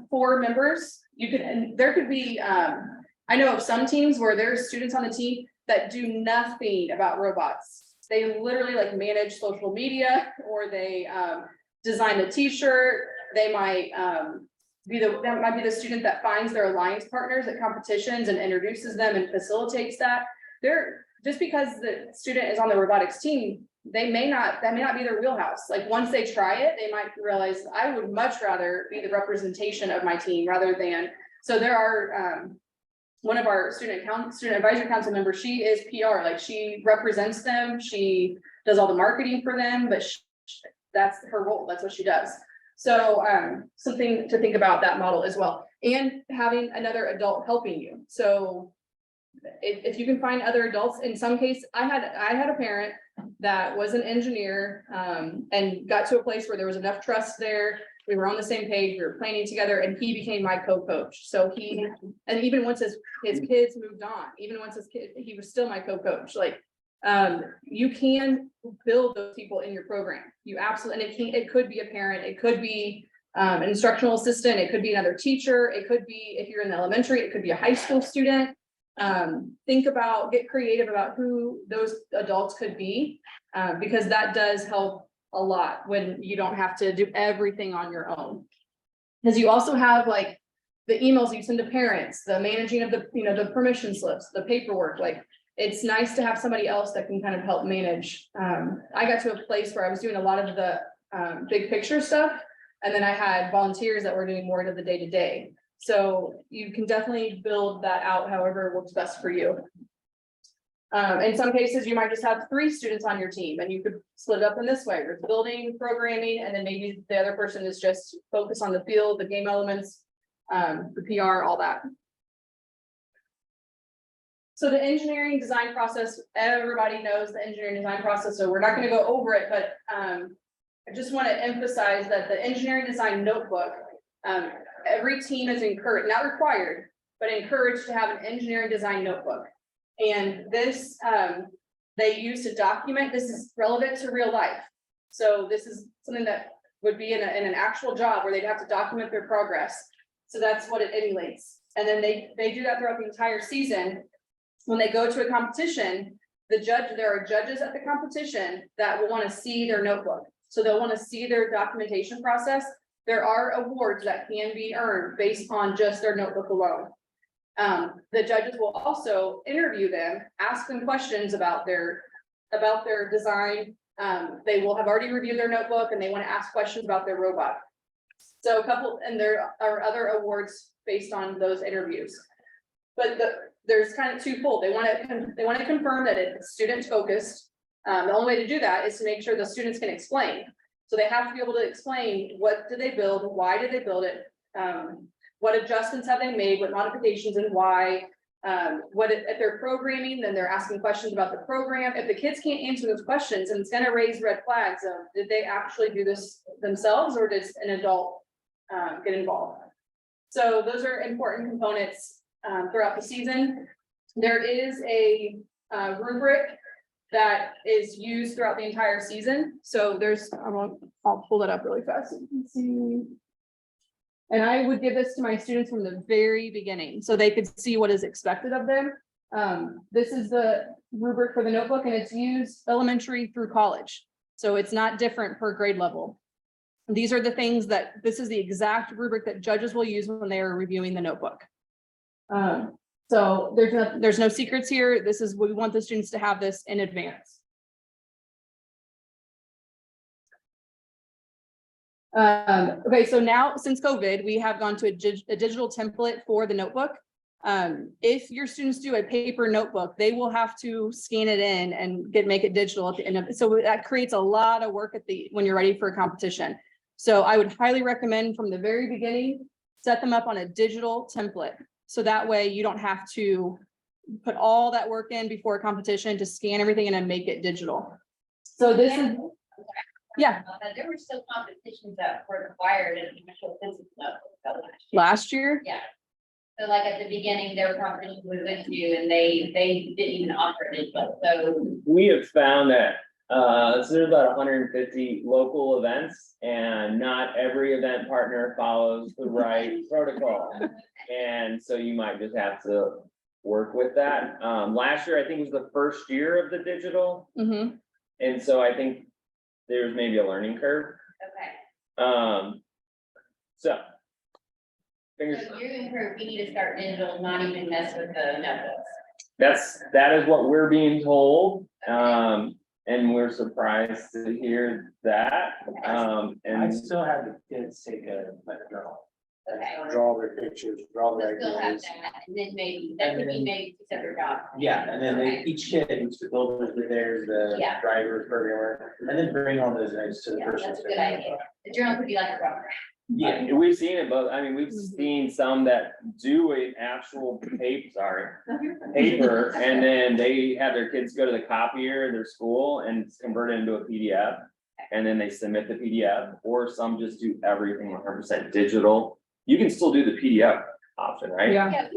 4 members. There could be, I know of some teams where there's students on the team that do nothing about robots. They literally like manage social media, or they design the t-shirt. They might that might be the student that finds their alliance partners at competitions and introduces them and facilitates that. Just because the student is on the robotics team, that may not be their wheelhouse. Like once they try it, they might realize I would much rather be the representation of my team rather than. So there are one of our student advisory council members, she is PR, like she represents them, she does all the marketing for them, but that's her role, that's what she does. So something to think about that model as well, and having another adult helping you. So if you can find other adults, in some case, I had a parent that was an engineer and got to a place where there was enough trust there. We were on the same page, we were planning together, and he became my co-coach. So and even once his kids moved on, he was still my co-coach. Like you can build those people in your program. You absolutely, and it could be a parent, it could be an instructional assistant, it could be another teacher, it could be, if you're in elementary, it could be a high school student. get creative about who those adults could be. Because that does help a lot when you don't have to do everything on your own. Because you also have like the emails you send to parents, the managing of the, the permission slips, the paperwork, like. It's nice to have somebody else that can kind of help manage. I got to a place where I was doing a lot of the big picture stuff. And then I had volunteers that were doing more of the day-to-day. So you can definitely build that out however works best for you. In some cases, you might just have 3 students on your team and you could split it up in this way, with building, programming, and then maybe the other person is just focused on the field, the game elements, the PR, all that. So the engineering design process, everybody knows the engineering design process, so we're not gonna go over it, but I just want to emphasize that the engineering design notebook, every team is encouraged, not required, but encouraged to have an engineering design notebook. And this, they use to document, this is relevant to real life. So this is something that would be in an actual job where they'd have to document their progress. So that's what it emulates. And then they do that throughout the entire season. When they go to a competition, there are judges at the competition that will want to see their notebook. So they'll want to see their documentation process. There are awards that can be earned based on just their notebook alone. The judges will also interview them, ask them questions about their design. They will have already reviewed their notebook and they want to ask questions about their robot. So and there are other awards based on those interviews. But there's kind of twofold. They want to confirm that it's student focused. The only way to do that is to make sure the students can explain. So they have to be able to explain, what did they build? Why did they build it? What adjustments have they made? What modifications and why? If they're programming, then they're asking questions about the program. If the kids can't answer those questions, and it's going to raise red flags of, did they actually do this themselves, or does an adult get involved? So those are important components throughout the season. There is a rubric that is used throughout the entire season. So I'll pull it up really fast so you can see. And I would give this to my students from the very beginning, so they could see what is expected of them. This is the rubric for the notebook, and it's used elementary through college. So it's not different per grade level. These are the things this is the exact rubric that judges will use when they are reviewing the notebook. So there's no secrets here. We want the students to have this in advance. Okay, so now since COVID, we have gone to a digital template for the notebook. If your students do a paper notebook, they will have to scan it in and make it digital at the end of it. So that creates a lot of work when you're ready for a competition. So I would highly recommend from the very beginning, set them up on a digital template. So that way you don't have to put all that work in before a competition to scan everything and then make it digital. So this is, yeah. There were still competitions that were required in initial physics last year. Yeah. So like at the beginning, there were competitions we went to and they didn't even offer it, but so. We have found that so there's about 150 local events, and not every event partner follows the right protocol. And so you might just have to work with that. Last year, I think, was the first year of the digital. Mm-hmm. And so I think there's maybe a learning curve. Okay. So. So you're encouraged, we need to start digital, not even mess with the notebooks. That is what we're being told. And we're surprised to hear that. I And still have the kids take a journal. Okay. Draw their pictures, draw their We'll still have ideas. that, and then that could be maybe two separate jobs. Yeah, and then each kid, each the builder, there's the Yeah. driver, programmer, and then bring all those notes to the Yeah, person. that's a good idea. The journal could be like a rubber. Yeah, we've seen it both. I mean, we've seen some that do an actual paper, and then they have their kids go to the copier in their school and convert it into a PDF. And then they submit the PDF, or some just do everything 100% digital. You can still do the PDF option, right? Yeah. Yeah,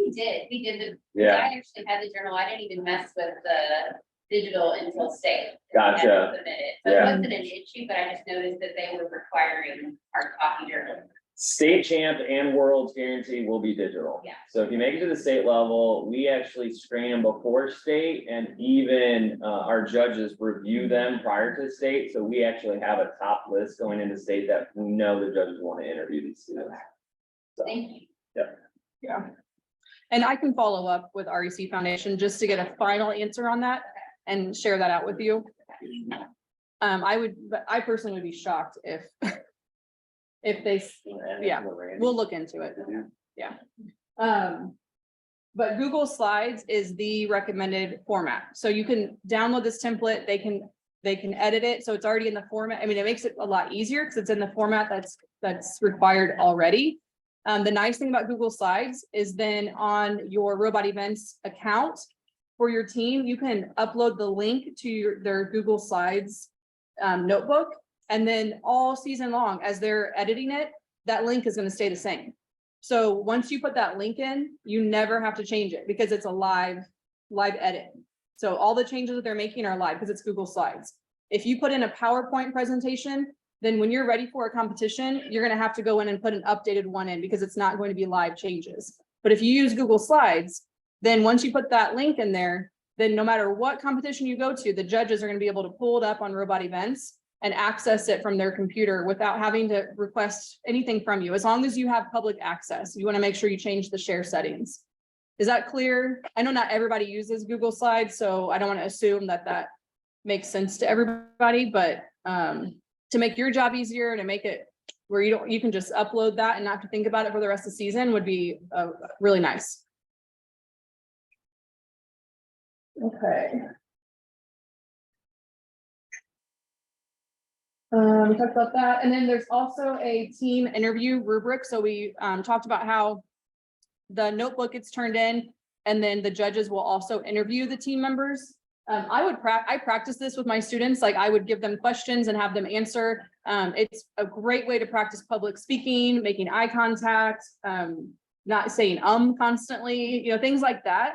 we did Yeah. I actually had the journal, I didn't even mess with the digital until state. Gotcha. So Yeah. it wasn't an issue, but I just noticed that they were requiring hard copy journal. State champ and world's guarantee will be digital. Yeah. So if you make it to the state level, we actually screen them before state, and even our judges review them prior to state. So we actually have a top list going into state that we know the judges want to interview these students. So, Thank you. Yeah. And I can follow up with REC Foundation just to get a final answer on that and share that out with you. But I personally would be shocked if if they, yeah, we'll look into it. Yeah. But Google Slides is the recommended format. So you can download this template, they can edit it. So it's already in the format. I mean, it makes it a lot easier because it's in the format that's required already. The nice thing about Google Slides is then on your Robot Events account for your team, you can upload the link to their Google Slides notebook. And then all season long, as they're editing it, that link is going to stay the same. So once you put that link in, you never have to change it because it's a live edit. So all the changes that they're making are live because it's Google Slides. If you put in a PowerPoint presentation, then when you're ready for a competition, you're going to have to go in and put an updated one in because it's not going to be live changes. But if you use Google Slides, then once you put that link in there, then no matter what competition you go to, the judges are going to be able to pull it up on Robot Events and access it from their computer without having to request anything from you. As long as you have public access, you want to make sure you change the share settings. Is that clear? I know not everybody uses Google Slides, so I don't want to assume that makes sense to everybody, but to make your job easier, to make it where you can just upload that and not have to think about it for the rest of the season would be really nice. Okay. We talked about that. And then there's also a team interview rubric. So we talked about how the notebook gets turned in and then the judges will also interview the team members. I practice this with my students. Like I would give them questions and have them answer. It's a great way to practice public speaking, making eye contact, not saying constantly, things like that.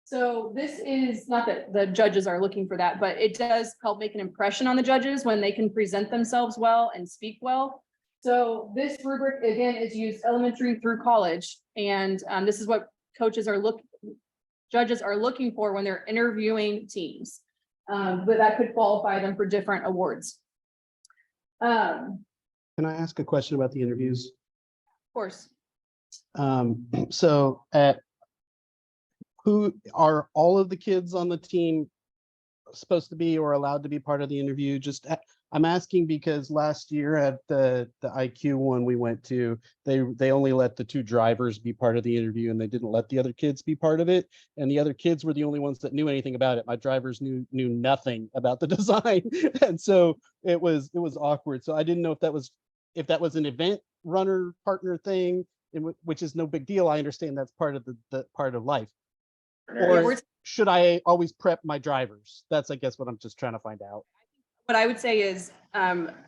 So this is not that the judges are looking for that, but it does help make an impression on the judges when they can present themselves well and speak well. So this rubric again is used elementary through college. And this is what judges are looking for when they're interviewing teams. But that could qualify them for different awards. Can I ask a question about the interviews? Of course. So who are all of the kids on the team supposed to be or allowed to be part of the interview? I'm asking because last year at the IQ one we went to, they only let the 2 drivers be part of the interview and they didn't let the other kids be part of it. And the other kids were the only ones that knew anything about it. My drivers knew nothing about the design. And so it was awkward. So I didn't know if that was an event runner partner thing, which is no big deal. I understand that's part of the part of life. Or should I always prep my drivers? That's, I guess, what I'm just trying to find out. What I would say is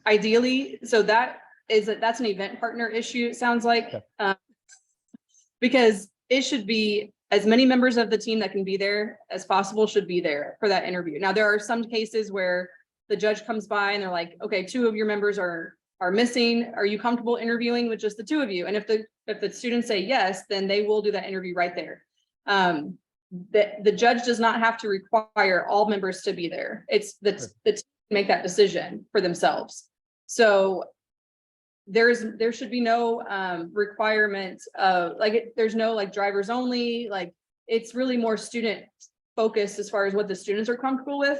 ideally, so that's an event partner issue, it sounds like. Okay. Because it should be as many members of the team that can be there as possible should be there for that interview. Now, there are some cases where the judge comes by and they're like, okay, 2 of your members are missing. Are you comfortable interviewing with just the 2 of you? And if the students say yes, then they will do that interview right there. The judge does not have to require all members to be there. It's the team make that decision for themselves. So there should be no requirement of there's no drivers only, it's really more student focused as far as what the students are comfortable with.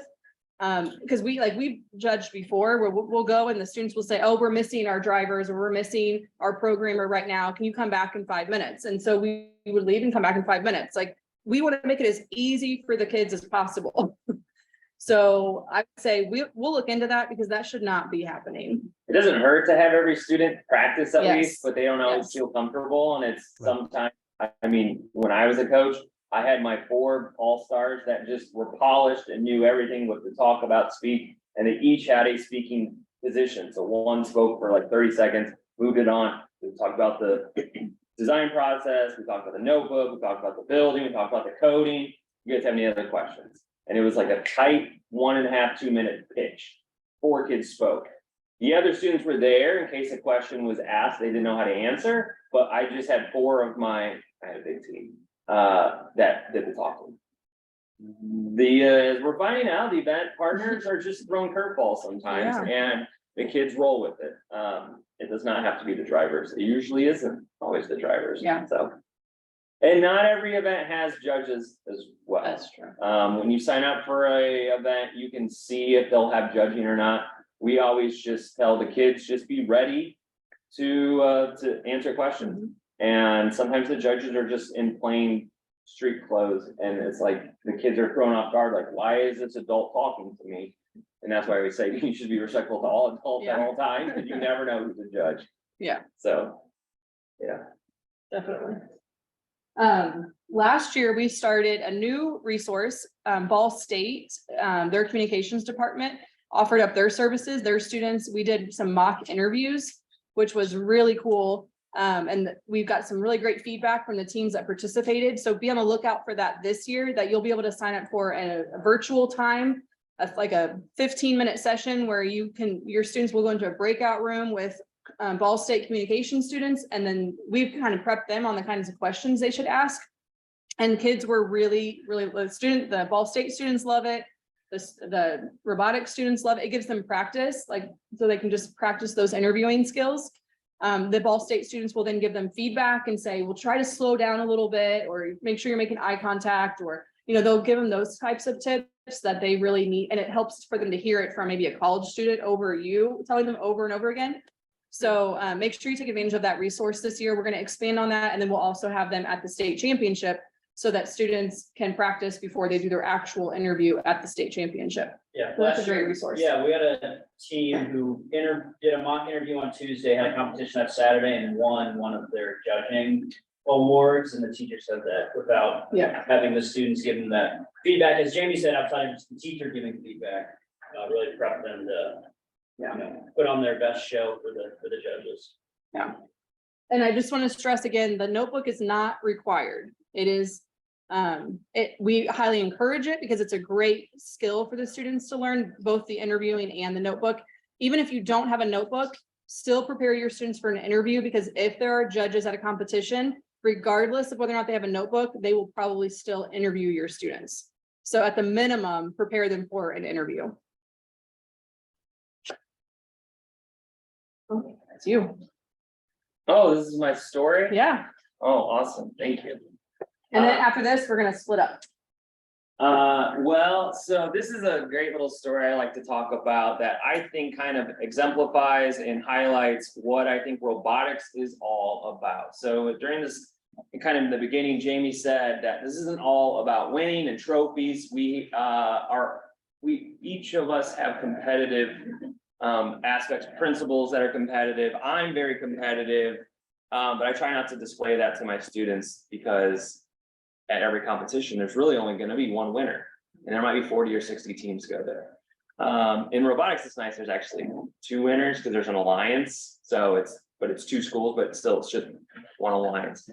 Because we've judged before where we'll go and the students will say, oh, we're missing our drivers or we're missing our programmer right now. Can you come back in 5 minutes? And so we would leave and come back in 5 minutes. We want to make it as easy for the kids as possible. So I would say we'll look into that because that should not be happening. It doesn't hurt to have every student practice at Yes. least, but they don't always Yes. feel comfortable. And it's Right. sometimes, I mean, when I was a coach, I had my 4 all-stars that just were polished and knew everything what to talk about, speak, and they each had a speaking position. So one spoke for 30 seconds, moved it on. We talked about the design process, we talked about the notebook, we talked about the building, we talked about the coding. You guys have any other questions? And it was a tight 1.5, 2 minute pitch. 4 kids spoke. The other students were there in case a question was asked, they didn't know how to answer, but I just had I had a big team, that did the talking. We're finding out the event partners are just throwing curveballs sometimes, and the kids roll with it. It does not have to be the drivers. It usually isn't always the drivers. Yeah. So. And not every event has judges as well. That's true. When you sign up for a event, you can see if they'll have judging or not. We always just tell the kids, just be ready to answer questions. And sometimes the judges are just in plain street clothes, and it's like the kids are thrown off guard, like, why is this adult talking to me? And that's why we say you should be respectful to all adults at all times, because you never know who's a judge. Yeah. So, yeah. Definitely. Last year, we started a new resource, Ball State, their communications department offered up their services, their students. We did some mock interviews, which was really cool. And we've got some really great feedback from the teams that participated. So be on the lookout for that this year, that you'll be able to sign up for a virtual time, like a 15-minute session where your students will go into a breakout room with Ball State communication students, and then we've kind of prepped them on the kinds of questions they should ask. And kids were really, the Ball State students love it. The robotics students love it. It gives them practice, like, so they can just practice those interviewing skills. The Ball State students will then give them feedback and say, well, try to slow down a little bit, or make sure you're making eye contact, or, they'll give them those types of tips that they really need. And it helps for them to hear it from maybe a college student over you telling them over and over again. So make sure you take advantage of that resource this year. We're going to expand on that. And then we'll also have them at the state championship so that students can practice before they do their actual interview at the state championship. Yeah. So that's a last great year- resource. Yeah, we had a team who did a mock interview on Tuesday, had a competition that Saturday, and won one of their judging awards. And the teacher said that without having the students give them that feedback, as Jamie said, outside of just the teacher giving feedback, really prep them to put on their best show for the judges. Yeah. And I just want to stress again, the notebook is not required. It is, we highly encourage it because it's a great skill for the students to learn, both the interviewing and the notebook. Even if you don't have a notebook, still prepare your students for an interview, because if there are judges at a competition, regardless of whether or not they have a notebook, they will probably still interview your students. So at the minimum, prepare them for an interview. Oh, that's you. Oh, this is my story? Yeah. Oh, awesome. Thank you. And then after this, we're gonna split up. Well, so this is a great little story I like to talk about that I think kind of exemplifies and highlights what I think robotics is all about. So during this, kind of in the beginning, Jamie said that this isn't all about winning and trophies. We each of us have competitive aspects, principles that are competitive. I'm very competitive, but I try not to display that to my students, because at every competition, there's really only going to be one winner, and there might be 40 or 60 teams go there. In robotics, it's nice. There's actually 2 winners because there's an alliance. So it's 2 schools, but still it's just one alliance.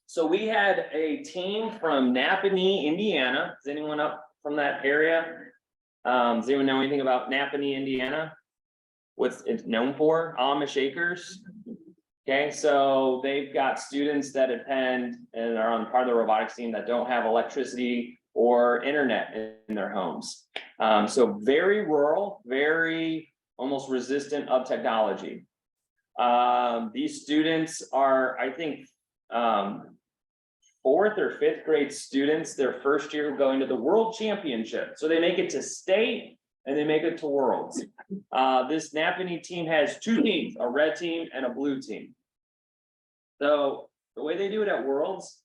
So we had a team from Napanee, Indiana. Is anyone up from that area? Does anyone know anything about Napanee, Indiana? What's it known for? Amish Shakers. Okay, so they've got students that attend and are on part of the robotics team that don't have electricity or internet in their homes. So very rural, very almost resistant of technology. These students are, I think, 4th or 5th grade students, their first year going to the world championship. So they make it to state and they make it to worlds. This Napanee team has 2 teams, a red team and a blue team. So the way they do it at worlds,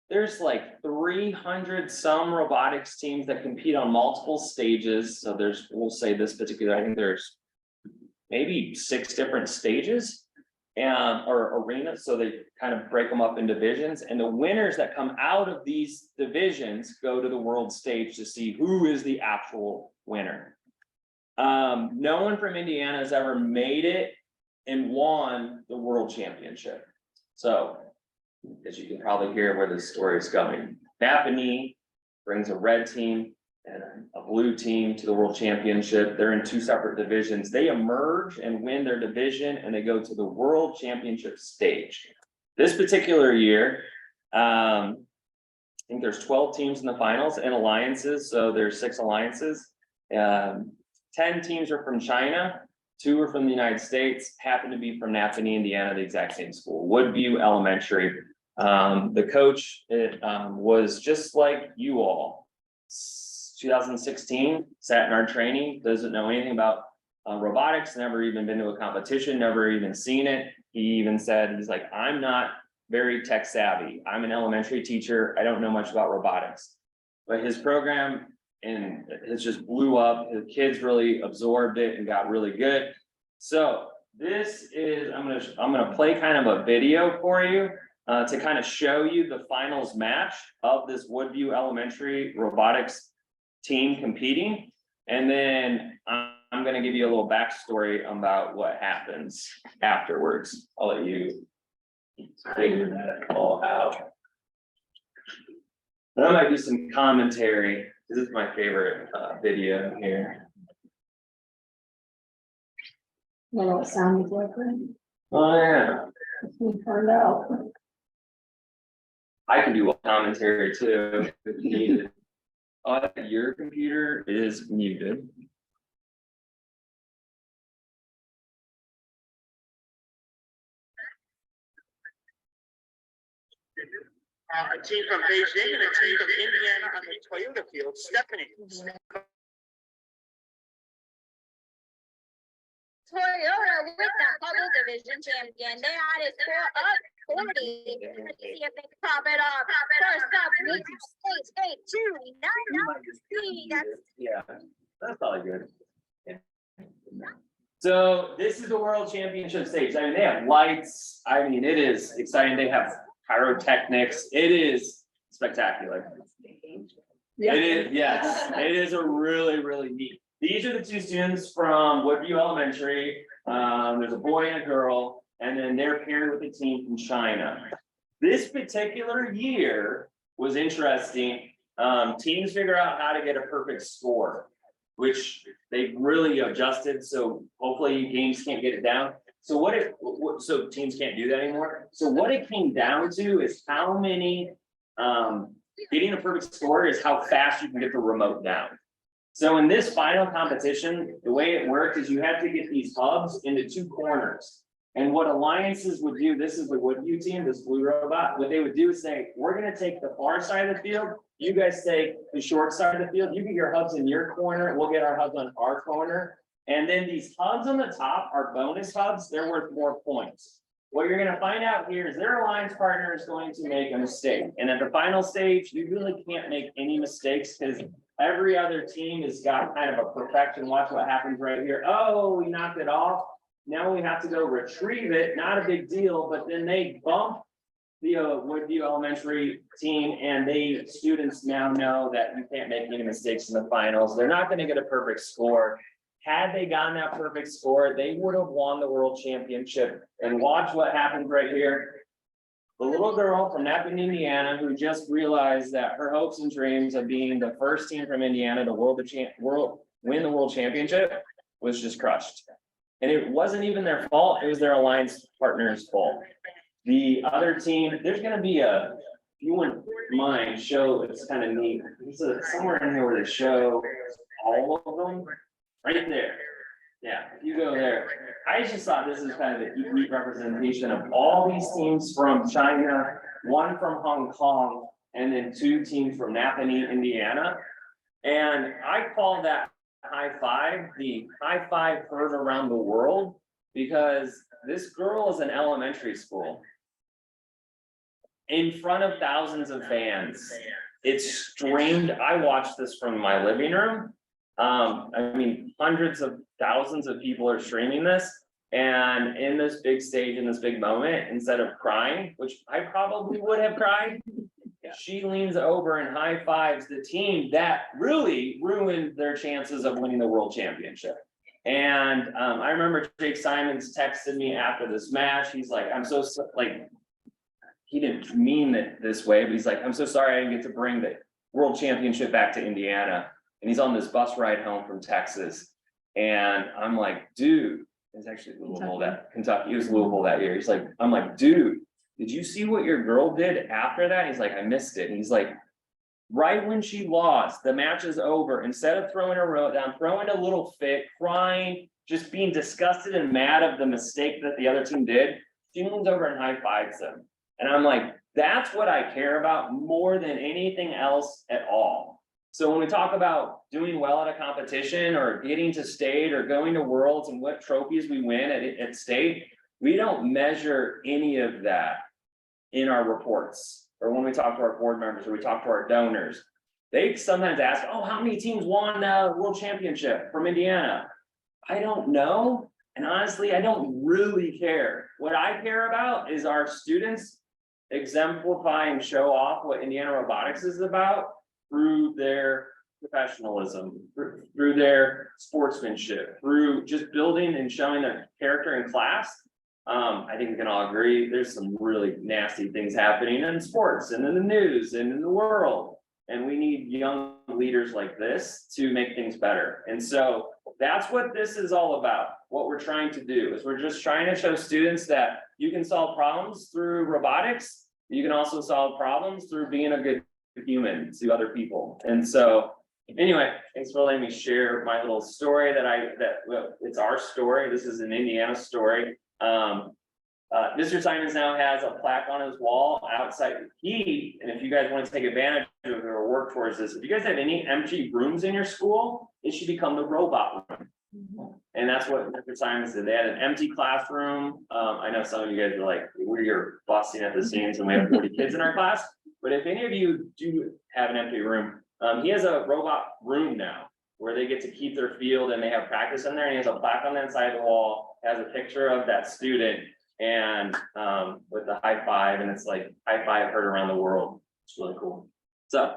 there's like 300 some robotics teams that compete on multiple stages. So we'll say this particular, I think there's maybe 6 different stages or arenas. So they kind of break them up in divisions, and the winners that come out of these divisions go to the world stage to see who is the actual winner. No one from Indiana has ever made it and won the world championship. So, as you can probably hear where this story is going, Napanee brings a red team and a blue team to the world championship. They're in two separate divisions. They emerge and win their division and they go to the world championship stage. This particular year, I think there's 12 teams in the finals and alliances, so there's 6 alliances. 10 teams are from China, 2 are from the United States, happen to be from Napanee, Indiana, the exact same school, Woodview Elementary. The coach, was just like you all. 2016, sat in our training, doesn't know anything about robotics, never even been to a competition, never even seen it. He even said, he's like, I'm not very tech savvy. I'm an elementary teacher. I don't know much about robotics. But his program and it just blew up. The kids really absorbed it and got really good. So this is, I'm gonna play kind of a video for you to kind of show you the finals match of this Woodview Elementary robotics team competing. And then I'm gonna give you a little backstory about what happens afterwards. I'll let you figure that all out. And I might do some commentary. This is my favorite video here. Well, it sounds like it. Oh yeah, We found out. I can do a commentary too if needed. Your computer is muted. A team from Beijing and a team from Indiana on the Toyota field. Stephanie. Toyota with the Hubble Division champion. They had a score of 40. Let's see if they can pop it up. First up, we have state 299. That's Yeah, that's probably good. Yeah. So this is the world championship stage. I mean, they have lights. I mean, it is exciting. They have pyrotechnics. It is spectacular. Yeah. It is, yes, it is a really, really neat. These are the 2 students from Woodview Elementary. There's a boy and a girl, and then they're paired with a team from China. This particular year was interesting. Teams figure out how to get a perfect score, which they've really adjusted. So hopefully games can't get it down. So so teams can't do that anymore. So what it came down to is how many, getting a perfect score is how fast you can get the remote down. So in this final competition, the way it worked is you had to get these hubs into 2 corners. And what alliances would do, this is the Woodview team, this blue robot, what they would do is say, we're gonna take the far side of the field, you guys take the short side of the field, you get your hubs in your corner, we'll get our hubs on our corner. And then these hubs on the top are bonus hubs, they're worth more points. What you're gonna find out here is their alliance partner is going to make a mistake. And at the final stage, you really can't make any mistakes because every other team has got kind of a perfection. Watch what happens right here. Oh, we knocked it off. Now we have to go retrieve it. Not a big deal, but then they bump the Woodview Elementary team and students now know that you can't make any mistakes in the finals. They're not gonna get a perfect score. Had they gotten that perfect score, they would have won the world championship. And watch what happens right here. The little girl from Napanee, Indiana, who just realized that her hopes and dreams of being the first team from Indiana to win the world championship was just crushed. And it wasn't even their fault, it was their alliance partner's fault. The other team, there's gonna be if you wouldn't mind, show, it's kind of neat. This is somewhere in here where they show all of them, right there. Yeah, if you go there, I just thought this is kind of a neat representation of all these teams from China, 1 from Hong Kong, and then 2 teams from Napanee, Indiana. And I call that high five, the high five heard around the world, because this girl is in elementary school in front of thousands of fans. It's streamed. I watched this from my living room. I mean, hundreds of thousands of people are streaming this, and in this big stage, in this big moment, instead of crying, which I probably would have cried, she leans over and high fives the team that really ruined their chances of winning the world championship. And I remember Jake Simons texted me after this match. He's like, I'm so like, he didn't mean it this way, but he's like, I'm so sorry I didn't get to bring the world championship back to Indiana. and he's on this bus ride home from Texas. And I'm like, dude, it's actually Louisville that Kentucky, it was Louisville that year. He's like, I'm like, dude, did you see what your girl did after that? He's like, I missed it. And he's like, right when she lost, the match is over. Instead of throwing her remote down, throwing a little fit, crying, just being disgusted and mad of the mistake that the other team did, she leans over and high fives them. And I'm like, that's what I care about more than anything else at all. So when we talk about doing well at a competition or getting to state or going to worlds and what trophies we win at state, we don't measure any of that in our reports or when we talk to our board members or we talk to our donors. They sometimes ask, oh, how many teams won a world championship from Indiana? I don't know. And honestly, I don't really care. What I care about is our students exemplify and show off what Indiana Robotics is about through their professionalism, through their sportsmanship, through just building and showing their character in class. I think we can all agree there's some really nasty things happening in sports and in the news and in the world. And we need young leaders like this to make things better. And so that's what this is all about. What we're trying to do is we're just trying to show students that you can solve problems through robotics. You can also solve problems through being a good human to other people. And so anyway, thanks for letting me share my little story well, it's our story. This is an Indiana story. Mr. Simons now has a plaque on his wall outside. And if you guys want to take advantage of it or work towards this, if you guys have any empty rooms in your school, it should become the robot room. And that's what Mr. Simons did. They had an empty classroom. I know some of you guys are like, we're busting at the seams and we have 40 kids in our class. But if any of you do have an empty room, he has a robot room now where they get to keep their field and they have practice in there. And he has a plaque on the inside of the wall, has a picture of that student and with the high five, and it's like high five heard around the world. It's really cool. So,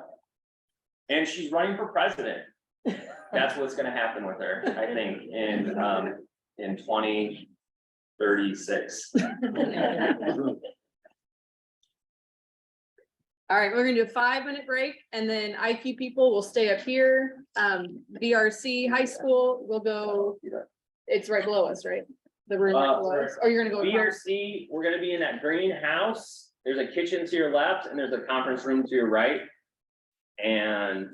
and she's running for president. That's what's going to happen with her, I think, in 2036. All right, we're gonna do a 5-minute break and then IQ people will stay up here. VRC high school will go, it's right below us, right? The room right below us, or you're gonna go. VRC, we're gonna be in that greenhouse. There's a kitchen to your left and there's a conference room to your right. And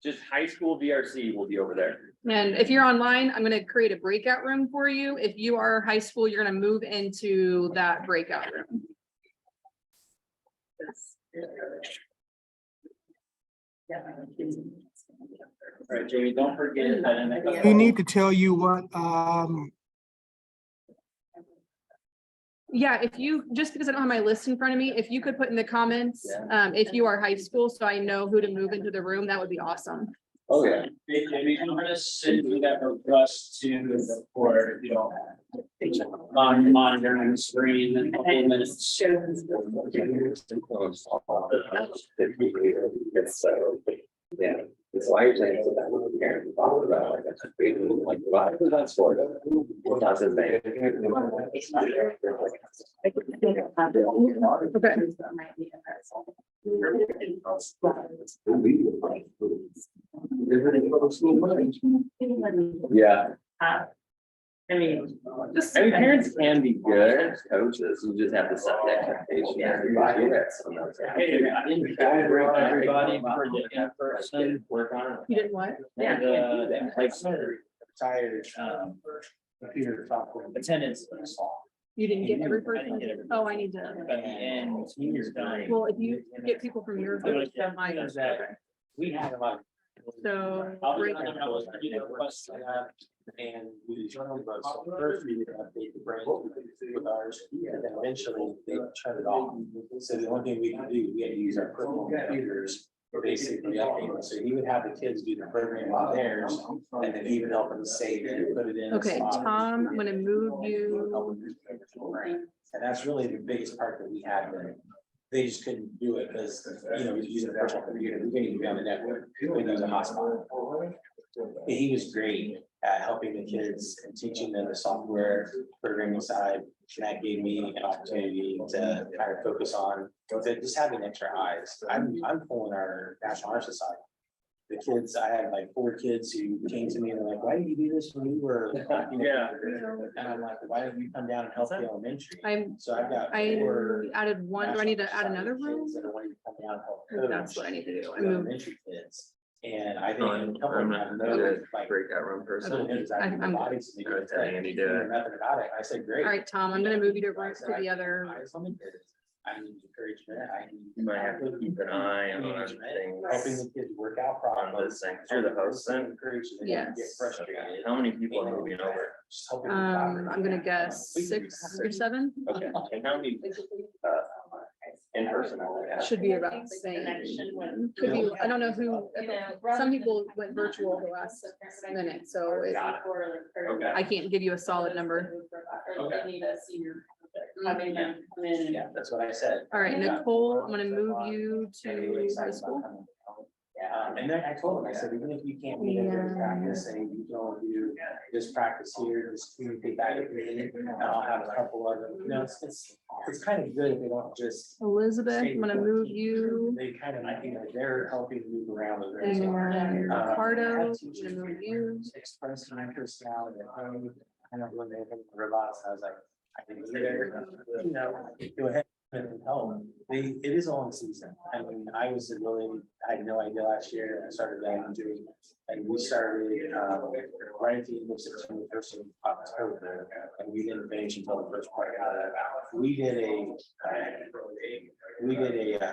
just high school VRC will be over there. And if you're online, I'm gonna create a breakout room for you. If you are high school, you're gonna move into that breakout room. All right, Jamie, don't forget that. You need to tell you what, Yeah, if you, just because I don't have my list in front of me, if you could put in the comments, if you are high school, so I know who to move into the room, that would be awesome. Oh, yeah. Hey, Jamie, I'm gonna send you that request to the board, you know, on monitoring the screen in a couple of minutes. Yeah, it's why you're saying that we're parents talk about like that's like why that's for it. That's his name. Yeah. I mean, Parents can be good as coaches, you just have to set the expectation. Hey, I didn't everybody for the in-person Work on it. You did what? and like Tired, computer software. attendance. You didn't get every I didn't person? get every Oh, I need to. At the end, seniors dying. Well, if you get people from your group, then I. We had them on. So. I'll break- just, I was, you know, request, And we journaled about, so first we did update the brand with ours, and then eventually they turned it off. So the only thing we could do, we had to use our personal computers for basically updating. So he would have the kids do the programming on theirs, and then he would help them save it, and put it in. a Okay, spot. Tom, I'm gonna move you. And that's really the biggest part that we had there. They just couldn't do it because, you know, we using a personal computer, we couldn't even be on the network, we couldn't use a hotspot. But he was great at helping the kids and teaching them the software programming side. And that gave me an opportunity to kind of focus on, just having extra eyes. I'm pulling our National Honor Society. the kids, I had like 4 kids who came to me and they're like, why did you do this when we were? Yeah. And I'm like, why don't you come down and help the elementary? I'm, So I've got I 4. added one, do I need to add national another room? kids that are wanting to come down and help That's what I need to do. I the moved. elementary kids. And I think Oh, a couple of them have noted, like, breakout room person. some of them design I'm- robotics and they I was telling Andy to do it. nothing about it. I said, great. All right, Tom, I'm gonna move you to I said, the other. I need encouragement, I need. You might have to keep an eye on engagement, things. Helping the kids work out On problems. this thing, 'cause you're the host then. Encourage them to Yes. get frustrated. How many people are moving over? Just helping them I'm gonna collaborate. guess 6 or 7. Okay, and how many, in person? Should be about the same. Could be, I don't know who, some people went virtual the last minute, so it- Okay. I can't give you a solid number. Yeah, that's what I said. All right, Nicole, I'm gonna move you And they were to excited high about school. coming home. And then I told them, I said, even if you can't be there to practice, and you don't do this practice here, just communicate back with me, and I'll have a couple of them, you know, it's kind of good if they don't just. Elizabeth, I'm gonna move you. They kind of, you know, they're helping move around. the And room. Ricardo, I had I'm teachers gonna move who you. expressed my personality at home, I don't when they have robots, I was like, I can be there, you know, go ahead and help. It is all in season. I mean, I had no idea last year. I started that in June. And we started, right at the end of September, 1st of October, and we didn't finish until the first part. We did a.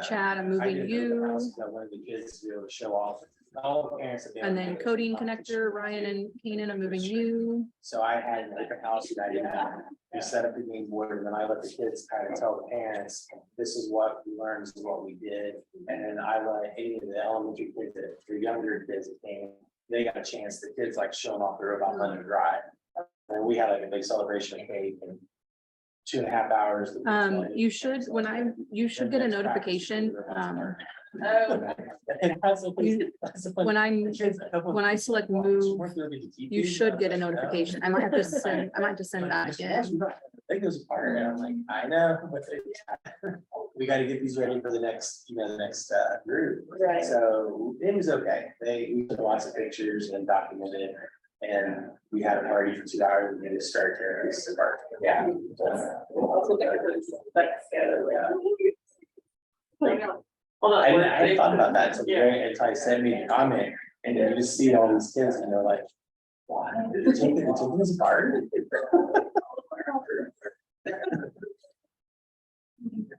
Chad, I'm I moving did you. one of the kids to be able to show off. All the parents that they- And then coding connector, Ryan and Keenan, I'm moving you. So I had an open house that I didn't have. We set up the game board and then I let the kids kind of tell the parents, this is what we learned, this is what we did. And then I let any of the elementary kids, the younger kids that came, they got a chance, the kids like showing off the robot letting drive. And we had like a big celebration of cake and 2.5 hours. You should, you should get a notification, when I select move, you should get a notification. I might have to send that again. It goes apart, and I'm like, I know, but we gotta get these ready for the next, group. Right. So it was okay. We took lots of pictures and documented it, and we had a party for 2 hours and we just started tearing pieces apart. Yeah. I hadn't thought about that until I sent me a comment, and then you just see all these kids and they're like, why did they take this apart?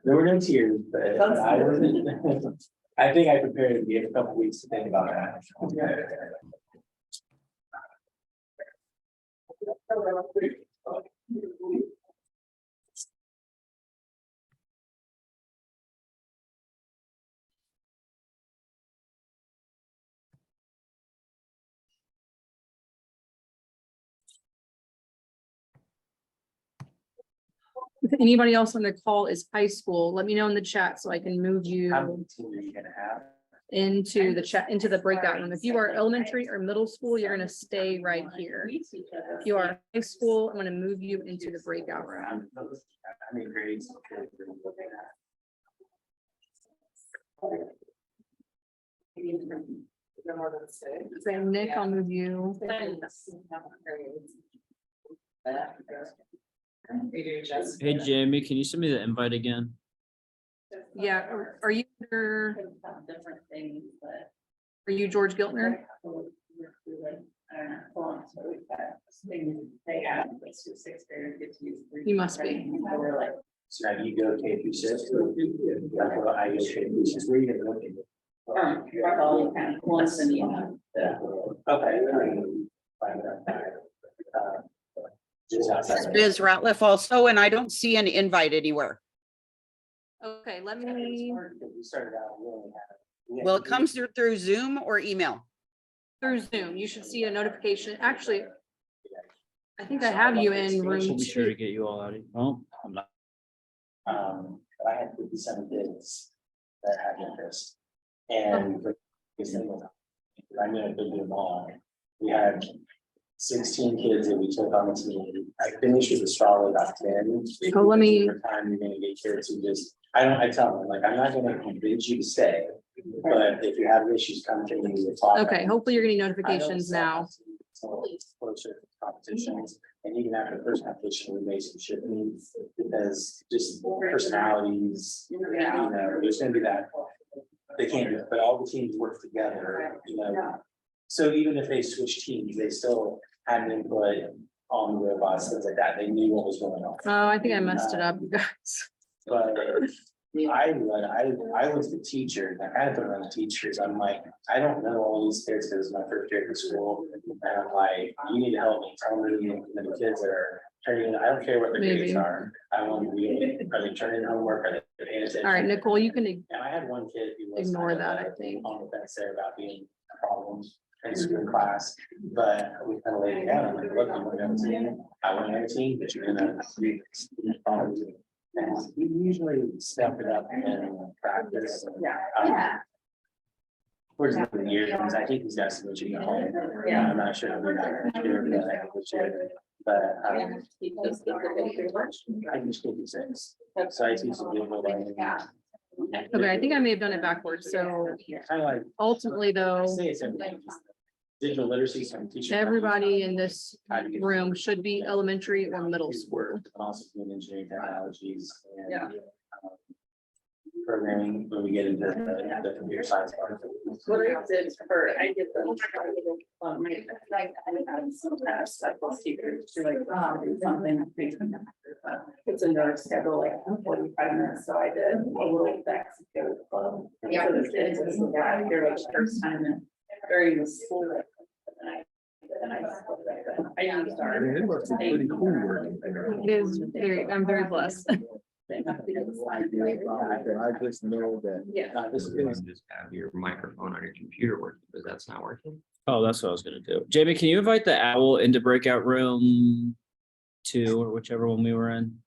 There were no tears, but I wasn't. I think I prepared to give a couple weeks to think about that. If anybody else on the call is high school, let me know in the chat so I can move How many you teams are you gonna have? into the chat, into the breakout room. If you are elementary or middle school, you're gonna stay right here. If you are high school, I'm gonna move you into the breakout room. I mean, grades. So Nick, I'll move you. Hey Jamie, can you send me the invite again? Yeah, are you, are you George Giltner? You must be. So now you go K through 6. I go K through 6. Where are you gonna look at? Okay. Just outside. Biz Ratliff also, and I don't see an invite anywhere. Okay, let me, We started out, we only had. Well, it comes through Zoom or email. through Zoom, you should see a notification. Actually, I think I have you in room We'll be sure to 2. get you all out of here. Oh, I'm not. But I had 57 kids that had interest. And I'm gonna do them all. We had 16 kids that we took on the team. I finished with a strong about 10. Oh, let me- Over time, you're gonna get kids who just, I tell them, like, I'm not gonna convince you to stay. But if you have issues, come to me. we'll talk. Okay, hopefully you're getting I know notifications some now. Closer to competitions, and even after the first competition, we made some shift moves, because just personalities, you know, there's gonna be that. They can't do it, but all the teams work together, you know. So even if they switch teams, they still had an input on the robots, things like that, they knew what was going on. Oh, I think I messed it up, you guys. But I went to the teachers, I kind of put it on the teachers, I'm like, I don't know all these kids, because it's my first year at the school. And I'm like, you need to help me, tell me, the kids that are turning in, I don't care what their grades Maybe. are. I want to be, are they turning in homework, are they paying attention? All right, Nicole, you can And I had one kid who was. ignore kind that, of I think. On the fence there about being problems in school class, but we kind of laid it down, I'm like, look, I'm gonna team, I want to have a team, but you're gonna. And we usually step it up in practice. Yeah. Towards the end of the year, because I think he's got some coaching at home. Yeah, I'm not sure. But I just think it's six. So I teach some people like. Okay, I think I may have done it backwards, so Kind of like, ultimately I though, say it's everything. Digital literacy, some teaching. everybody in this room should be elementary or middle school. Also doing engineering technologies and. Yeah. Programming, when we get into the computer science part of it. I get them. Like, I have some tasks, like, those teachers, to like, something. It's a notice schedule, like 45 minutes, so I did a little back. Yeah, for the kids, this is why they're like first time in during the school. I am sorry. It must be pretty cool working there. It is very, I'm very blessed. I just know that. Yeah. This is. Just have your microphone on your computer working, because that's not working. Oh, that's what I was gonna do. Jamie, can you invite the owl into breakout room 2 or whichever one we were in?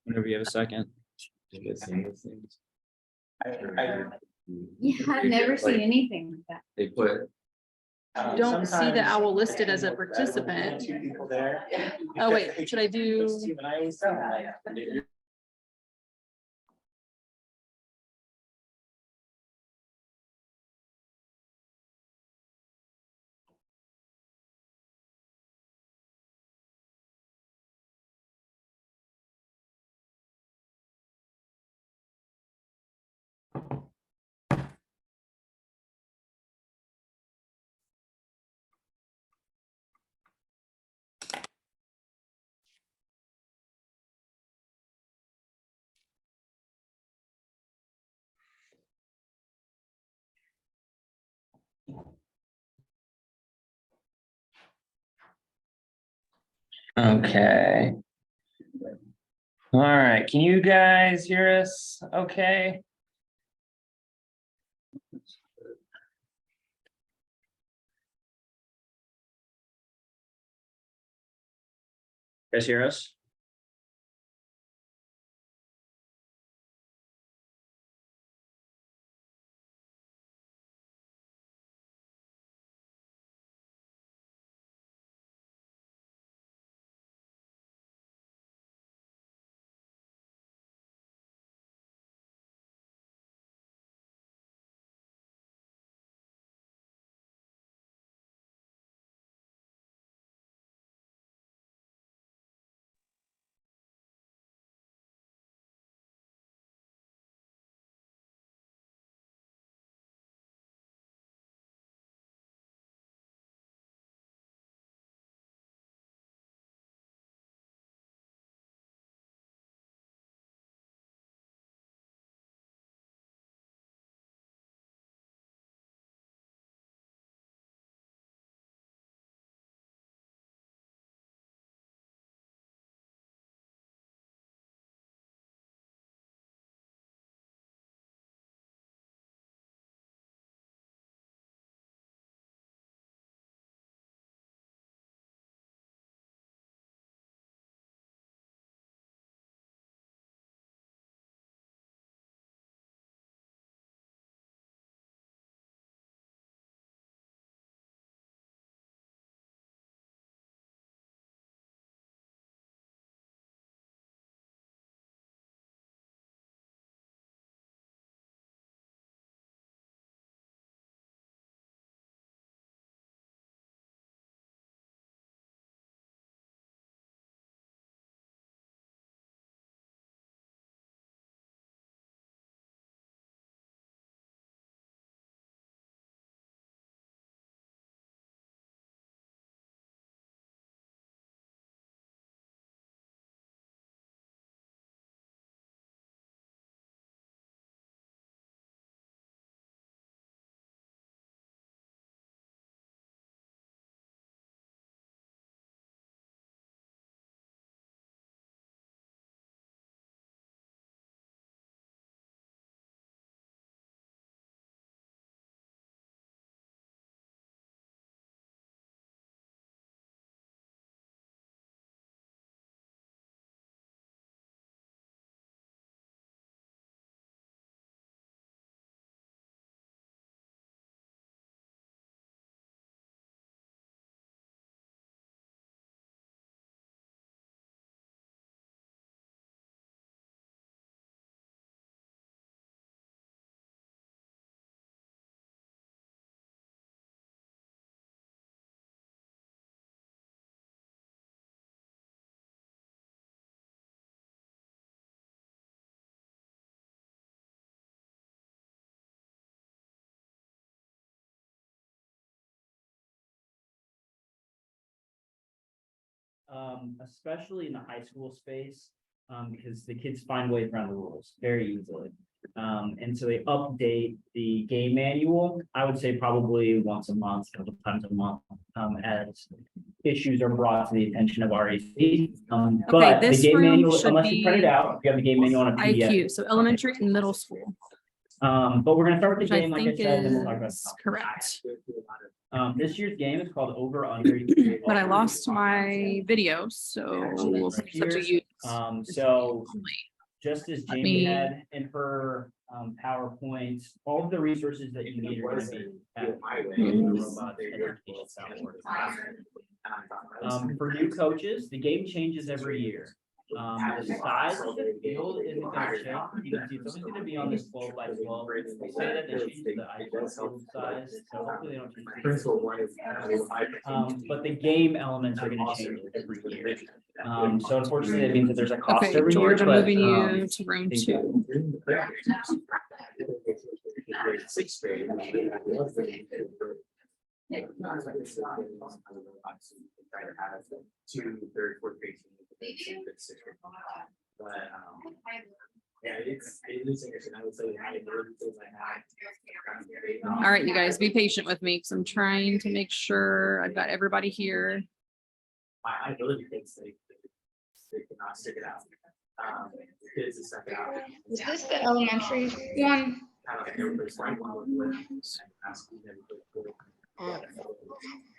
Whenever you have a second. Yeah, I've never seen anything like that. They put, Don't see the owl listed as a participant. Two people there. Oh, wait, should I do? And I always tell them, like, Okay. All right, can you guys hear us? Okay. Guys hear us? especially in the high school space, because the kids find ways around the rules very easily. And so they update the game manual, I would say probably once a month, a couple times a month, as issues are brought to the attention of RAC. But the this game room manual, should unless you print it be out, you have the game manual on a PDF. IQ, so elementary and middle school, But we're gonna start with which the I game, like I think said, and then we'll talk about. is correct. This year's game is called Over Under. But I lost my video, so it's up to you. So just as Let Jamie me- had in her PowerPoint, all of the resources that you need are gonna be at the Robotics Education Soundboard. For new coaches, the game changes every year. The size of the field isn't gonna change. You can see it's always gonna be on this 12x12. They say that they changed the IQ field size, so hopefully they don't change. But the game elements are gonna change every year. So unfortunately, that means that there's a cost Okay, every year, George, I'm but, moving you to room 2. Yeah, it is interesting. I would say. All right, you guys, be patient with me because I'm trying to make sure I've got everybody here. I really think they cannot stick it out. Kids to stuck it out. Is this the elementary one? Kind of like everybody's like one with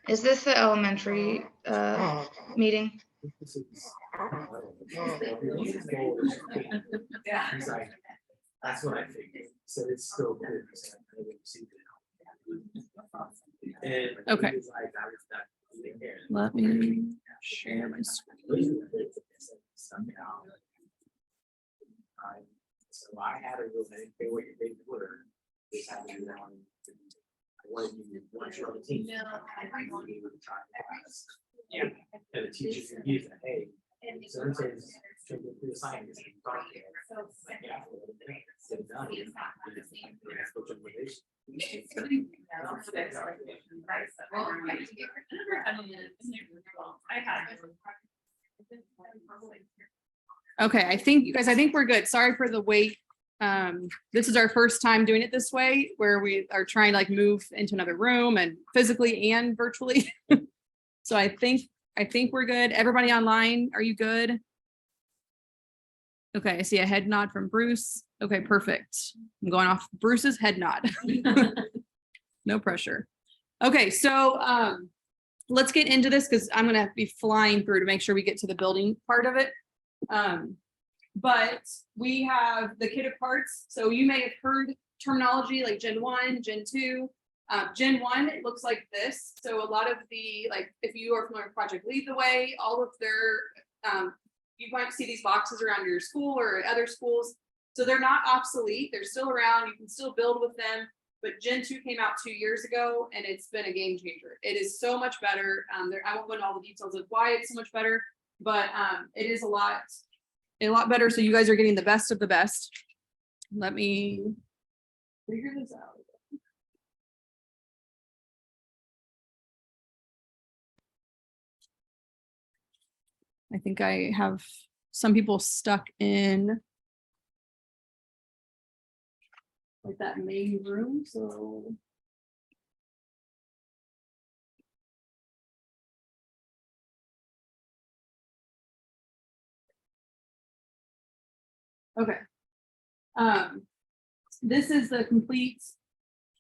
Is this the elementary meeting? He's like, that's what I figured. So it's still good. And Okay. he was like, that was that. Let me share my screen. So I had a real name, pay what your big word. This happened to them. Once you're on the team. Yeah, and the teacher can use that, hey. So it says, through the science. Yeah. Sit down. Okay, I think, you guys, I think we're good. Sorry for the wait. This is our first time doing it this way, where we are trying to like move into another room and physically and virtually. So I think we're good. Everybody online, are you good? Okay, I see a head nod from Bruce. Okay, perfect. I'm going off Bruce's head nod. No pressure. Okay, so let's get into this because I'm gonna be flying through to make sure we get to the building part of it. But we have the kit of parts. So you may have heard terminology like Gen 1, Gen 2. Gen 1, it looks like this. So a lot of the, like, if you are familiar with Project Lead the Way, all of their, you might see these boxes around your school or other schools. So they're not obsolete. They're still around. You can still build with them. But Gen 2 came out 2 years ago and it's been a game changer. It is so much better. I won't go into all the details of why it's so much better, but it is a lot better. So you guys are getting the best of the best. Let me figure this out. I think I have some people stuck in like that main room, so. Okay. This is the complete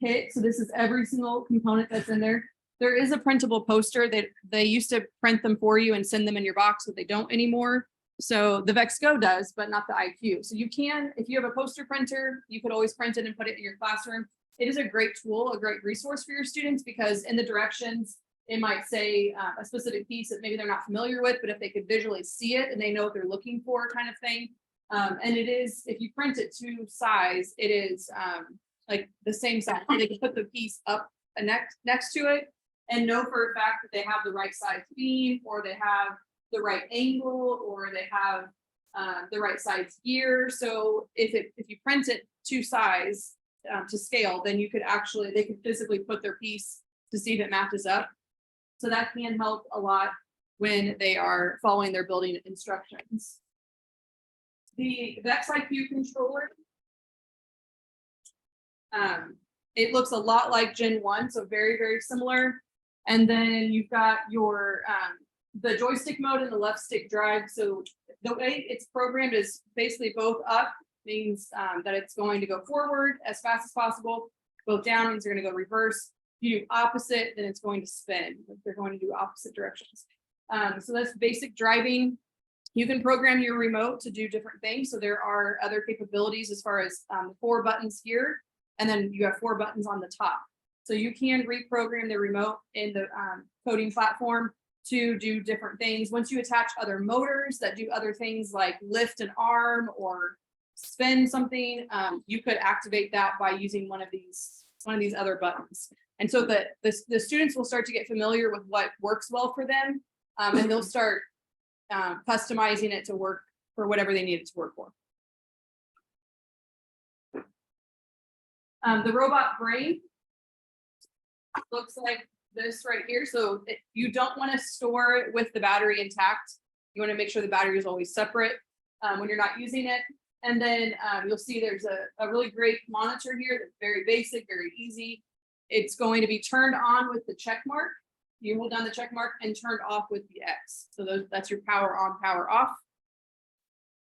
kit. So this is every single component that's in there. There is a printable poster that they used to print them for you and send them in your box, but they don't anymore. So the Vex Go does, but not the IQ. So you can, if you have a poster printer, you could always print it and put it in your classroom. It is a great tool, a great resource for your students because in the directions, it might say a specific piece that maybe they're not familiar with, but if they could visually see it and they know what they're looking for kind of thing. And it is, if you print it to size, it is like the same size. They can put the piece up next to it and know for a fact that they have the right size beam or they have the right angle or they have the right size gear. So if you print it to size to scale, then you could actually, they could physically put their piece to see if it matches up. So that can help a lot. when they are following their building instructions. The Vex IQ controller. It looks a lot like Gen 1, so very, very similar. And then you've got your the joystick mode and the left stick drive. So the way it's programmed is basically both up means that it's going to go forward as fast as possible. Both down means you're going to go reverse. If you do opposite, then it's going to spin. They're going to do opposite directions. So that's basic driving. You can program your remote to do different things. So there are other capabilities as far as 4 buttons here, and then you have 4 buttons on the top. So you can reprogram the remote in the coding platform to do different things. Once you attach other motors that do other things like lift an arm or spin something, you could activate that by using one of these other buttons. And so the students will start to get familiar with what works well for them, and they'll start customizing it to work for whatever they need it to work for. The robot brain looks like this right here. So you don't want to store it with the battery intact. You want to make sure the battery is always separate when you're not using it. And then you'll see there's a really great monitor here that's very basic, very easy. It's going to be turned on with the check mark. You hold down the check mark and turned off with the X. So that's your power on, power off.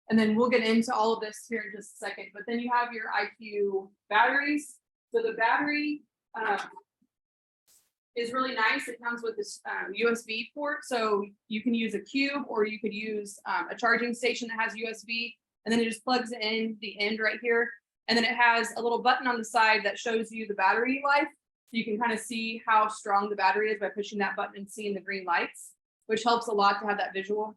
And then we'll get into all of this here in just a second. But then you have your IQ batteries. So the battery is really nice. It comes with this USB port. So you can use a cube, or you could use a charging station that has USB. And then it just plugs in the end right here. And then it has a little button on the side that shows you the battery life. So you can kind of see how strong the battery is by pushing that button and seeing the green lights, which helps a lot to have that visual.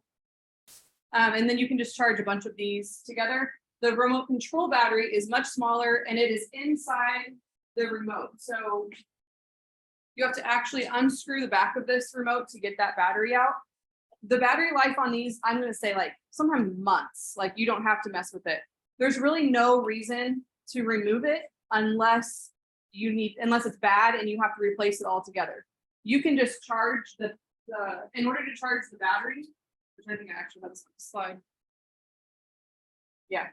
And then you can just charge a bunch of these together. The remote control battery is much smaller, and it is inside the remote. So you have to actually unscrew the back of this remote to get that battery out. The battery life on these, I'm going to say like sometimes months, like you don't have to mess with it. There's really no reason to remove it unless it's bad and you have to replace it altogether. You can just charge in order to charge the battery, which I think I actually have a slide. Yeah.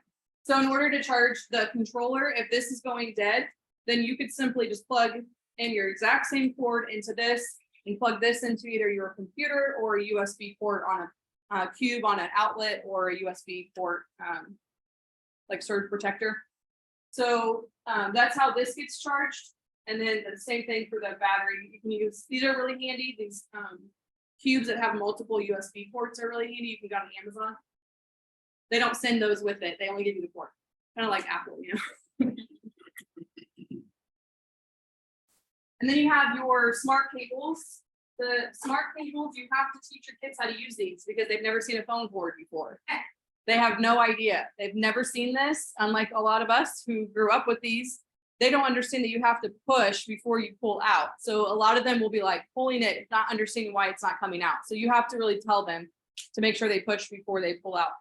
So in order to charge the controller, if this is going dead, then you could simply just plug in your exact same cord into this and plug this into either your computer or a USB port on a cube on an outlet, or a USB port like surge protector. So that's how this gets charged. And then the same thing for the battery. You can use, these are really handy. These cubes that have multiple USB ports are really handy. You can go on Amazon. They don't send those with it. They only give you the port. Kind of like Apple, you know. And then you have your smart cables. The smart cables, you have to teach your kids how to use these because they've never seen a phone cord before. They have no idea. They've never seen this. Unlike a lot of us who grew up with these, they don't understand that you have to push before you pull out. So a lot of them will be like pulling it, not understanding why it's not coming out. So you have to really tell them to make sure they push before they pull out.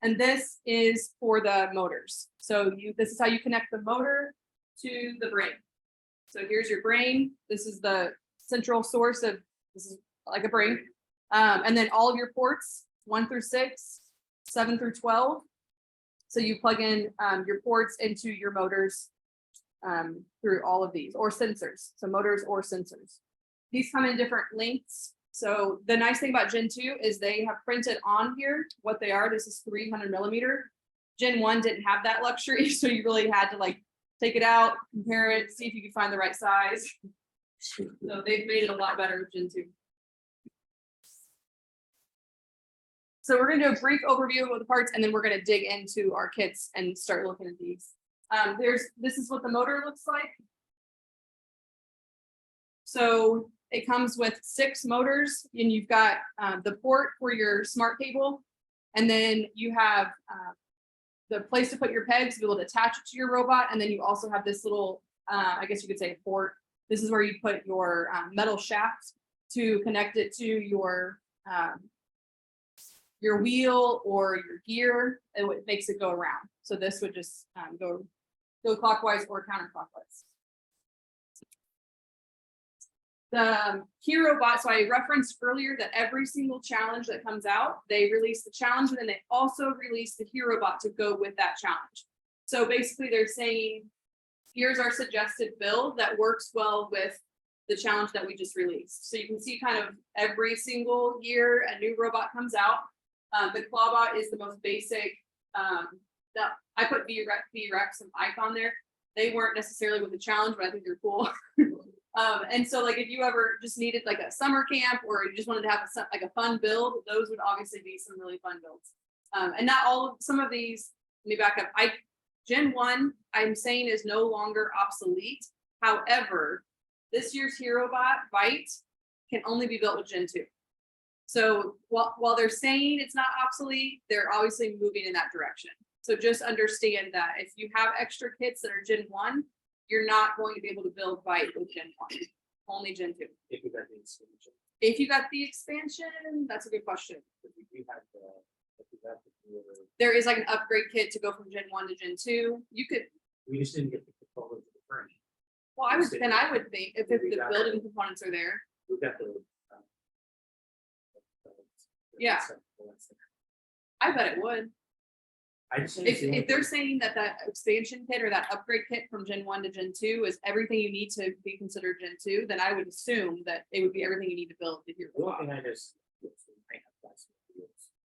And this is for the motors. So this is how you connect the motor to the brain. So here's your brain. This is the central source of, this is like a brain. And then all of your ports, 1 through 6, 7 through 12. So you plug in your ports into your motors through all of these, or sensors. So motors or sensors. These come in different lengths. So the nice thing about Gen 2 is they have printed on here what they are. This is 300 millimeter. Gen 1 didn't have that luxury. So you really had to like take it out, compare it, see if you could find the right size. So they've made it a lot better with Gen 2. So we're going to do a brief overview of the parts, and then we're going to dig into our kits and start looking at these. This is what the motor looks like. So it comes with 6 motors, and you've got the port for your smart cable, and then you have the place to put your pegs to be able to attach it to your robot, and then you also have this little, I guess you could say a port. This is where you put your metal shaft to connect it to your wheel or your gear, and it makes it go around. So this would just go clockwise or counterclockwise. The hero bot, so I referenced earlier that every single challenge that comes out, they release the challenge and then they also release the hero bot to go with that challenge. So basically they're saying, here's our suggested build that works well with the challenge that we just released. So you can see kind of every single year a new robot comes out. The Clawbot is the most basic. That I put VREX and icon there. They weren't necessarily with the challenge, but I think they're cool. And so like if you ever just needed like a summer camp or you just wanted to have like a fun build, those would obviously be some really fun builds. And not all of some of these, let me back up. Gen 1, I'm saying is no longer obsolete. However, this year's hero bot Bite can only be built with Gen 2. So while they're saying it's not obsolete, they're obviously moving in that direction. So just understand that if you have extra kits that are Gen 1, you're not going to be able to build Bite with Gen 1, only Gen 2. If you got the expansion. If you got the expansion, that's a good question. There is like an upgrade kit to go from Gen 1 to Gen 2. You could. We just didn't get the controller to the frame. Well, I would think if the building components are there. We got the. Yeah. I bet it would. If If they're saying that that expansion kit or that upgrade kit from Gen 1 to Gen 2 is everything you need to be considered Gen 2, then I would assume that it would be everything you need to build to hear. The one thing I just.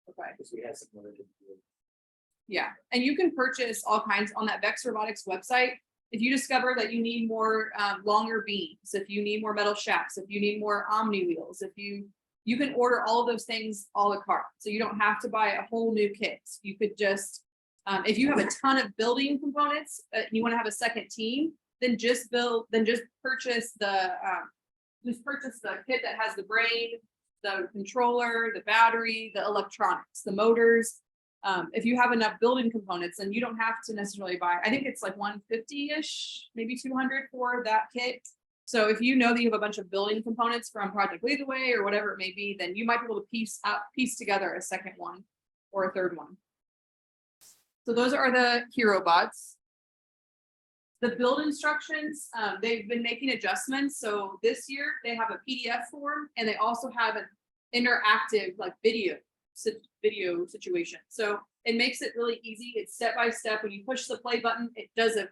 Okay. Because we had some other. Yeah, and you can purchase all kinds on that Vex Robotics website. If you discover that you need more longer beams, if you need more metal shafts, if you need more Omni wheels, if you can order all of those things a la carte. So you don't have to buy a whole new kit. You could just, if you have a ton of building components, and you want to have a second team, then just purchase the kit that has the brain, the controller, the battery, the electronics, the motors. If you have enough building components, then you don't have to necessarily buy, I think it's like 150-ish, maybe 200 for that kit. So if you know that you have a bunch of building components from Project Lead the Way or whatever it may be, then you might be able to piece together a second one or a third one. So those are the hero bots. The build instructions, they've been making adjustments. So this year they have a PDF form and they also have an interactive like video situation. So it makes it really easy. It's step by step. When you push the play button, it does an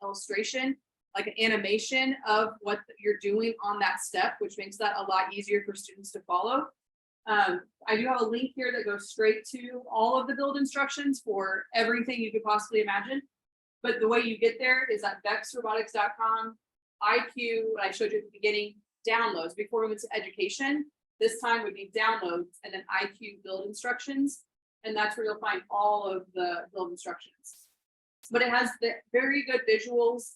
illustration, like an animation of what you're doing on that step, which makes that a lot easier for students to follow. I do have a link here that goes straight to all of the build instructions for everything you could possibly imagine. But the way you get there is at vexrobotics.com, IQ, I showed you at the beginning, downloads. Before we went to education, this time would be downloads and then IQ build instructions. And that's where you'll find all of the build instructions. But it has the very good visuals.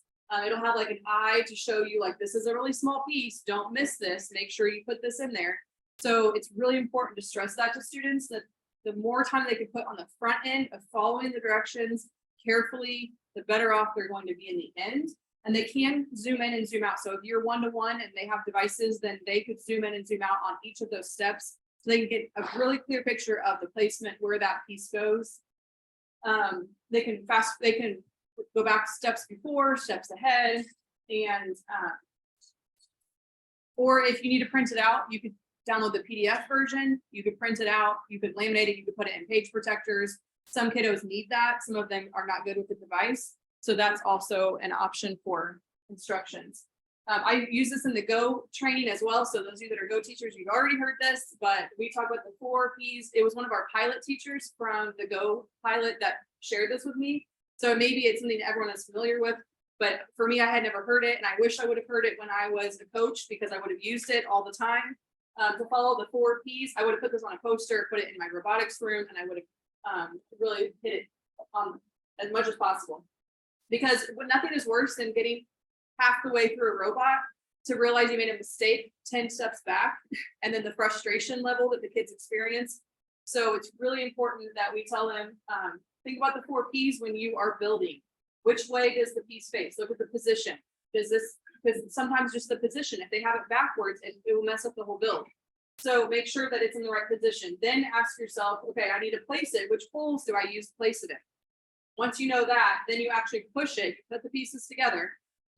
It'll have like an eye to show you like, this is a really small piece. Don't miss this. Make sure you put this in there. So it's really important to stress that to students that the more time they can put on the front end of following the directions carefully, the better off they're going to be in the end. And they can zoom in and zoom out. So if you're one-to-one and they have devices, then they could zoom in and zoom out on each of those steps. So they can get a really clear picture of the placement where that piece goes. They can go back steps before, steps ahead. And, or if you need to print it out, you could download the PDF version. You could print it out. You could laminate it. You could put it in page protectors. Some kiddos need that. Some of them are not good with the device. So that's also an option for instructions. I use this in the Go training as well. So those of you that are Go teachers, you've already heard this, but we talk about the 4 Ps. It was one of our pilot teachers from the Go pilot that shared this with me. So maybe it's something everyone is familiar with, but for me, I had never heard it. And I wish I would have heard it when I was a coach because I would have used it all the time. To follow the 4 Ps, I would have put this on a poster, put it in my robotics room, and I would have really hit it on as much as possible. Because nothing is worse than getting half the way through a robot to realize you made a mistake 10 steps back, and then the frustration level that the kids experience. So it's really important that we tell them, think about the 4 Ps when you are building. Which way does the piece face? Look at the position. Because sometimes just the position, if they have it backwards, it will mess up the whole build. So make sure that it's in the right position. Then ask yourself, okay, I need to place it. Which holes do I use to place it in? Once you know that, then you actually push it, put the pieces together.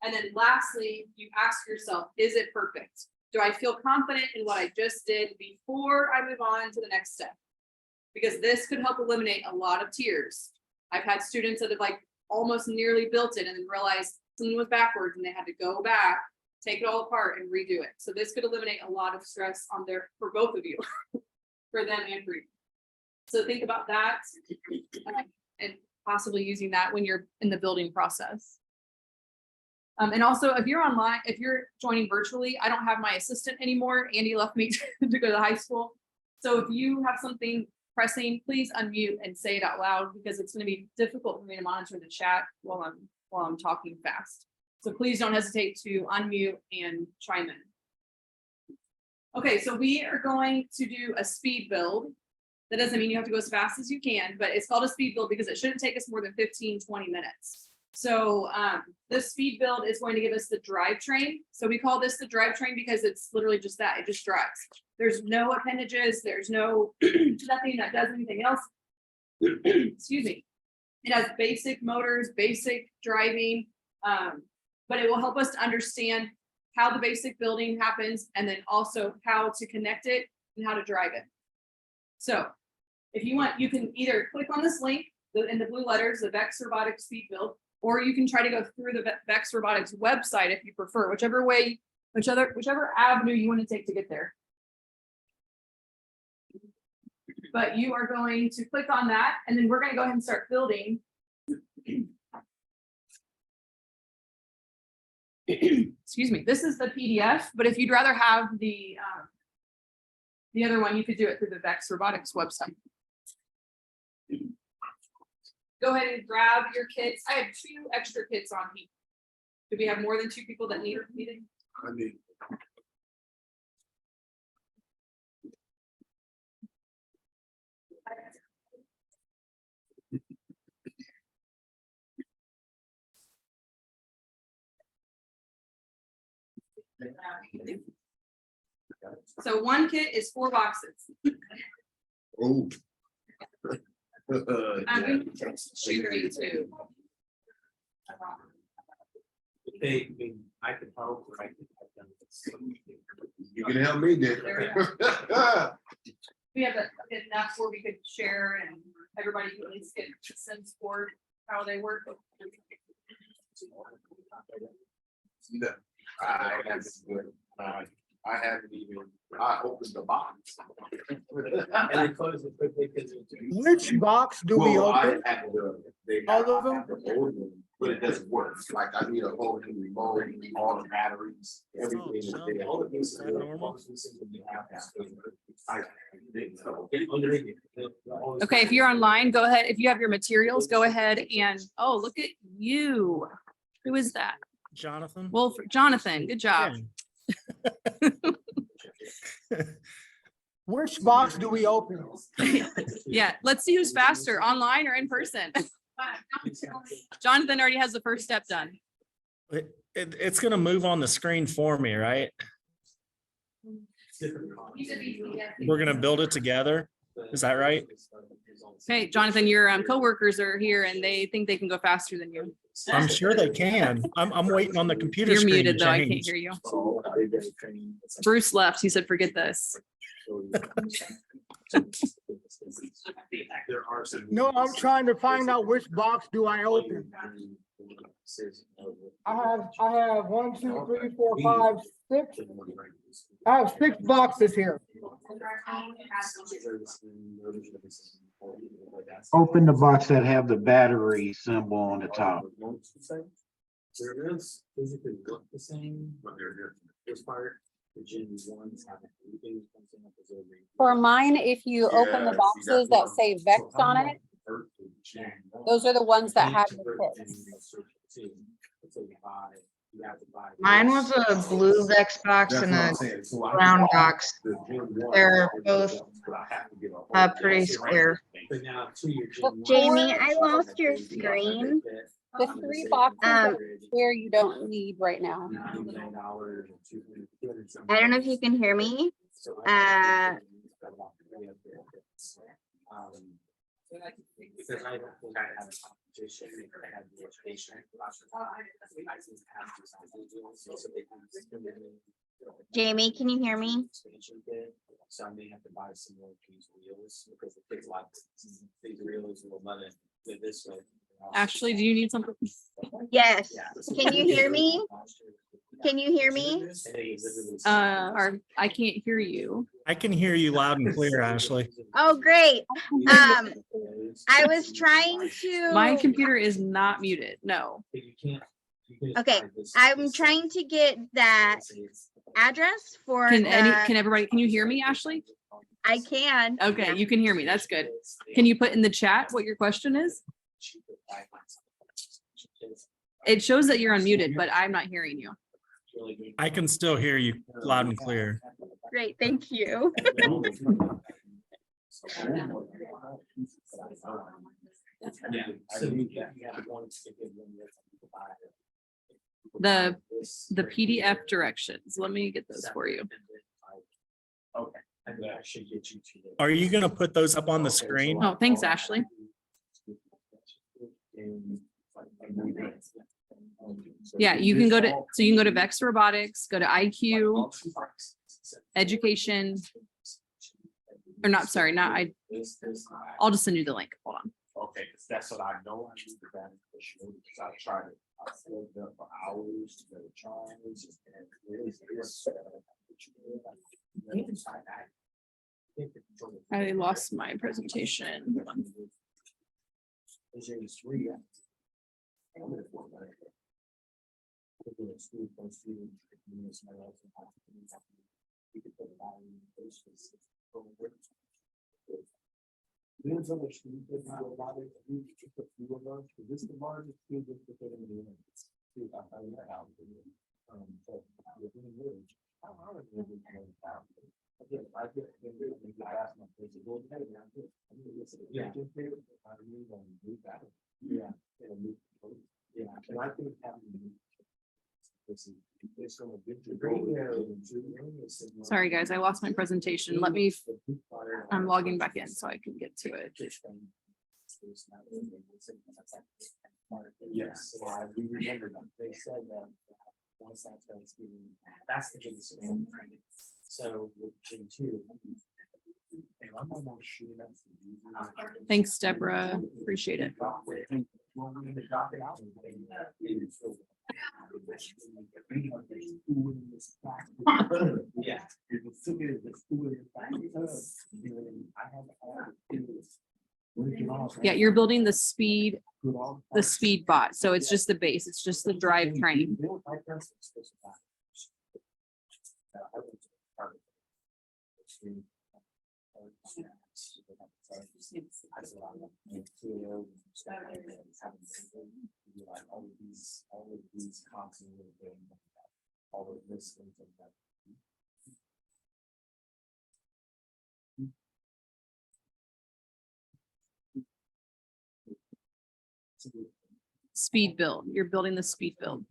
And then lastly, you ask yourself, is it perfect? Do I feel confident in what I just did before I move on to the next step? Because this could help eliminate a lot of tears. I've had students that have like almost nearly built it and then realized something was backwards and they had to go back, take it all apart and redo it. So this could eliminate a lot of stress on for both of you, for them and for you. So think about that and possibly using that when you're in the building process. And also if you're online, if you're joining virtually, I don't have my assistant anymore. Andy left me to go to high school. So if you have something pressing, please unmute and say it out loud because it's going to be difficult for me to monitor the chat while I'm talking fast. So please don't hesitate to unmute and chime in. Okay, so we are going to do a speed build. That doesn't mean you have to go as fast as you can, but it's called a speed build because it shouldn't take us more than 15-20 minutes. So this speed build is going to give us the drivetrain. So we call this the drivetrain because it's literally just that, it just drives. There's no appendages, there's no nothing that does anything else. Excuse me. It has basic motors, basic driving, but it will help us to understand how the basic building happens and then also how to connect it and how to drive it. So if you want, you can either click on this link in the blue letters, the Vex Robotics Speed Build, or you can try to go through the Vex Robotics website if you prefer, whichever avenue you want to take to get there. But you are going to click on that, and then we're going to go ahead and start building. Excuse me, this is the PDF, but if you'd rather have the other one, you could do it through the Vex Robotics website. Go ahead and grab your kits. I have 2 extra kits on me. Do we have more than 2 people that need it? I need. So 1 kit is 4 boxes. Oh. I'm going to share you too. I can help. You can help me then. We have enough where we could share and everybody can at least get a sense for how they work. I haven't even, I opened the box. And I closed it quickly because. Which box do we Well, I open? had they All got of them? the old one, but it doesn't work. Like I need a whole new remote, all the batteries, everything is there. All the pieces are normal. Okay, if you're online, go ahead. If you have your materials, go ahead and, oh, look at you. Who is that? Jonathan. Wolf, Jonathan, good job. Which box do we open? Yeah, let's see who's faster, online or in person. Jonathan already has the first step done. It's gonna move on the screen for me, right? We're gonna build it together. Is that right? Okay, Jonathan, your coworkers are here and they think they can go faster than you. I'm sure they can. I'm waiting on the computer You're screen muted to though, I can't change. hear you. Bruce left, he said, forget this. No, I'm trying to find out which box do I open. I have 1, 2, 3, 4, 5, 6. I have 6 boxes here. Open the box that have the battery symbol on the top. There is physically look the same, but they're different. This part, the Gen 1s have everything. For mine, if you open the boxes that say Vex on it, those are the ones that have the kits. Mine was a blue Vex box and a brown box. They're both pretty square. Jamie, I lost your screen. The 3 boxes where you don't need right now. I don't know if you can hear me. Because I don't think I have a competition, I have the education. Jamie, can you hear me? So I may have to buy some more piece wheels because the kids like these wheels will run it this way. Ashley, do you need something? Yes. Can you hear me? Can you hear me? Or I can't hear you. I can hear you loud and clear, Ashley. Oh, great. I was trying to. My computer is not muted. No. Okay, I'm trying to get that address for Can the, everybody, can you hear me, Ashley? I can. Okay, you can hear me. That's good. Can you put in the chat what your question is? It shows that you're unmuted, but I'm not hearing you. I can still hear you loud and clear. Great, thank you. The PDF directions. Let me get those for you. Okay. I should get you to Are you gonna put those up on the screen? Oh, thanks, Ashley. Yeah, you can go to, so you can go to Vex Robotics, go to IQ, education. Or not, sorry, not I. I'll just send you the link. Hold on. Okay, because that's what I know. I need the benefit because I tried it. I stayed there for hours to go to charge and really this. I lost my presentation. This is the largest school district in the United States. Sorry, guys, I lost my presentation. Let me, I'm logging back in so I can get to it. Yes, we remember them. They said that once that's Thanksgiving, that's the biggest thing. So with June 2. And I'm almost sure that's. Thanks, Deborah. Appreciate it. Yeah, you're building the speed bot. So it's just the base. It's just the drive train. Speed build. You're building the speed build.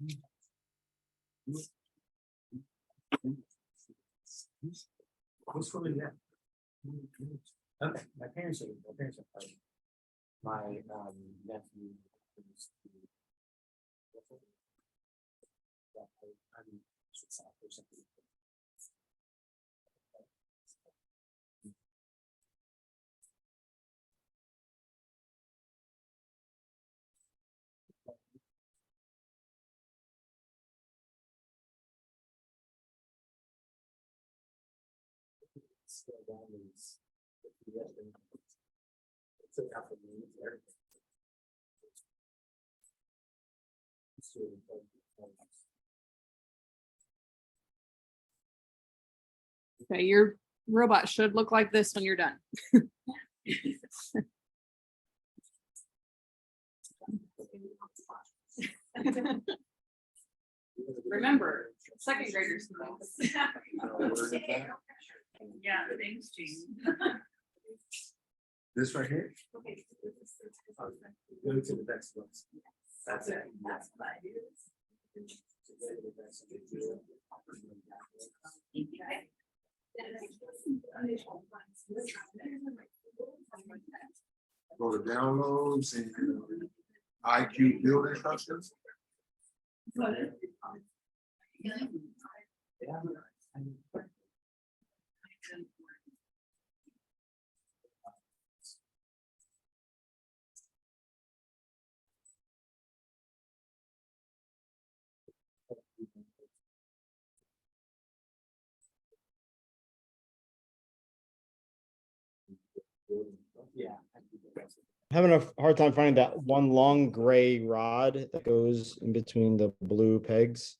Okay, my parents are my nephew. Okay, your robot should look like this when you're done. Remember, second graders. Yeah, thanks, Jean. This right here? Go to the next one. That's it. That's what I do. Go to downloads and IQ build instructions. Yeah. Having a hard time finding that one long gray rod that goes in between the blue pegs.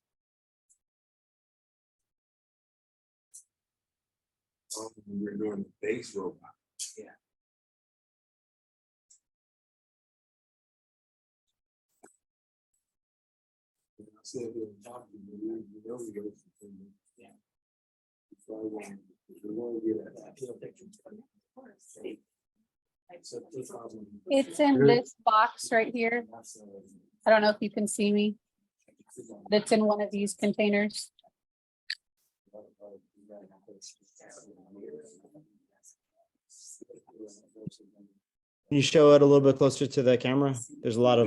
We're doing the base robot. Yeah. It's in this box right here. I don't know if you can see me. That's in one of these containers. Can you show it a little bit closer to the camera? There's a lot of.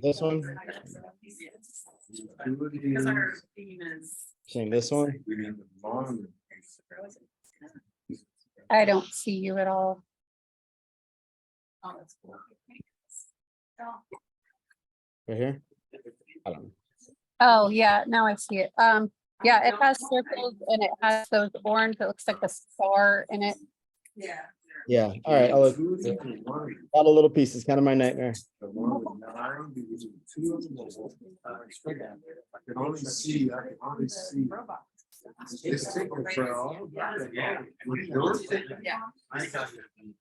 This one? Because our theme is. Saying this one? I don't see you at all. Oh, that's cool. Right here? I don't know. Oh, yeah, now I see it. Yeah, it has circles and it has those orange, it looks like a star in it. Yeah. Yeah, all right, I'll look. A lot of little pieces, kind of my nightmare. I can only see. It's taken for all. Yeah.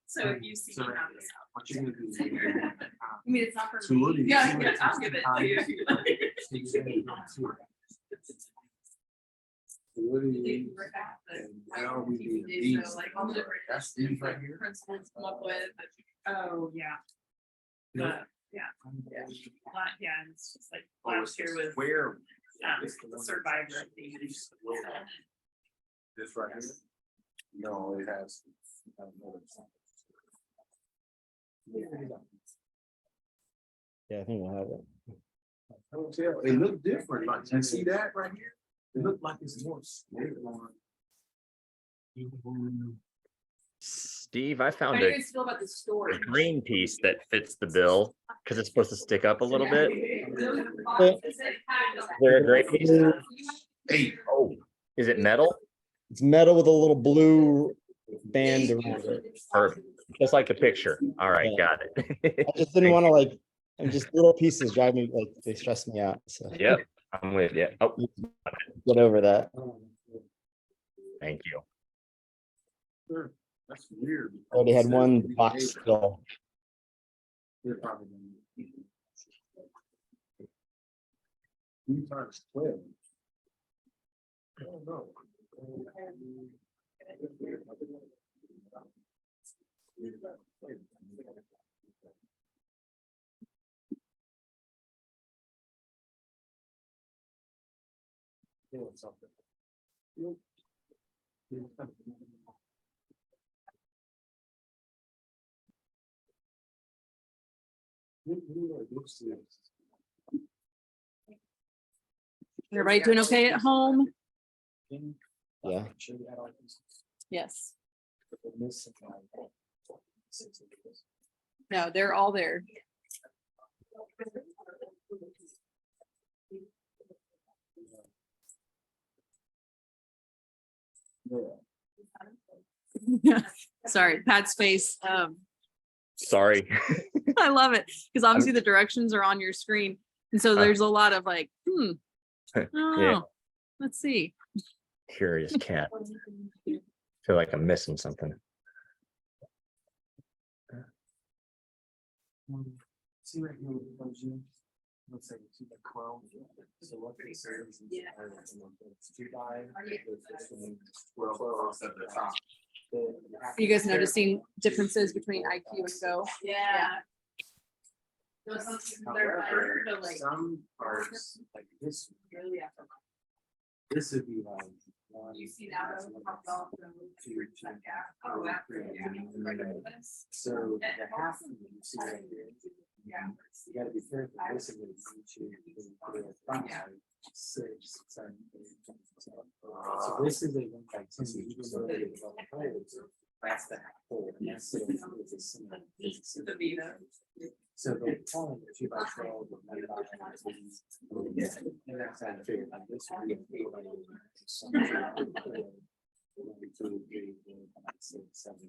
So if you see me have this out. I mean, it's not for me. Yeah, I'll give it to you if you like. And now we need these. So, like, all the different That's these right here. principles come up with. Oh, yeah. But, yeah. Yeah, and it's just like last year was Where? Survivor theme. This right here? No, it has. Yeah, I think I have it. I don't tell, it looked different, like, you see that right here? It looked like it's more. Steve, I How found do you a guys feel about the story? green piece that fits the bill because it's supposed to stick up a little bit. Is there a gray piece? Hey, oh, is it metal? It's metal with a little blue band around it. Perfect. Just like the picture. All right, got it. I just didn't want to like, and just little pieces drive me, like, they stress me out, so. Yep, I'm with you. Oh, Get over that. thank you. That's weird. Already had one box still. They're probably gonna- 2 times 12. I don't know. Doing something. Everybody doing okay at home? Yeah. Yes. No, they're all there. Sorry, Pat's face. Sorry. I love it because obviously the directions are on your screen. And so there's a lot of like, I don't Yeah. know. Let's see. Curious cat. Feel like I'm missing something. See right here with the function. Looks like it's a Chrome. So what they say is. Are you guys noticing differences between IQ and Go? Yeah. However, some parts like this. This would be like. You see that? So the half of them, you see right here, Yeah. You gotta be careful. Listen to six, seven, eight, so this is a 1 by 10. Even though they have holes, that's the half hole, and that's it. It's a single. The Vita. So they're calling it 2 by 12. And that's how I figured out this one. 1, 2, 3, 4, 5, 6, 7, 8.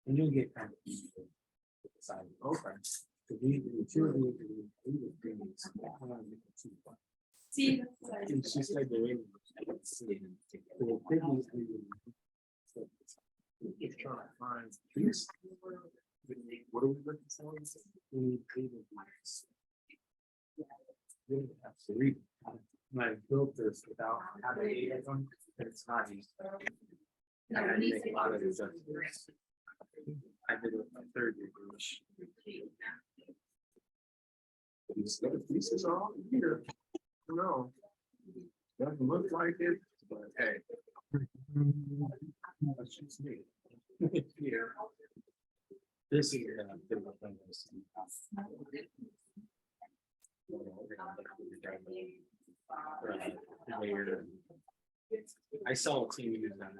And you'll get kind of easy with the side of the open. So these are the two of these things. See. And she said they're in. So the thing is, just trying to find these. What are we looking for? We need cable wires. You have to read. When I built this without having data on, it's not easy. I had to make a lot of adjustments. I did it with my third year. These pieces are all here. No. Doesn't look like it, but hey. That's just me. Here. This is different thing. I saw a team use that.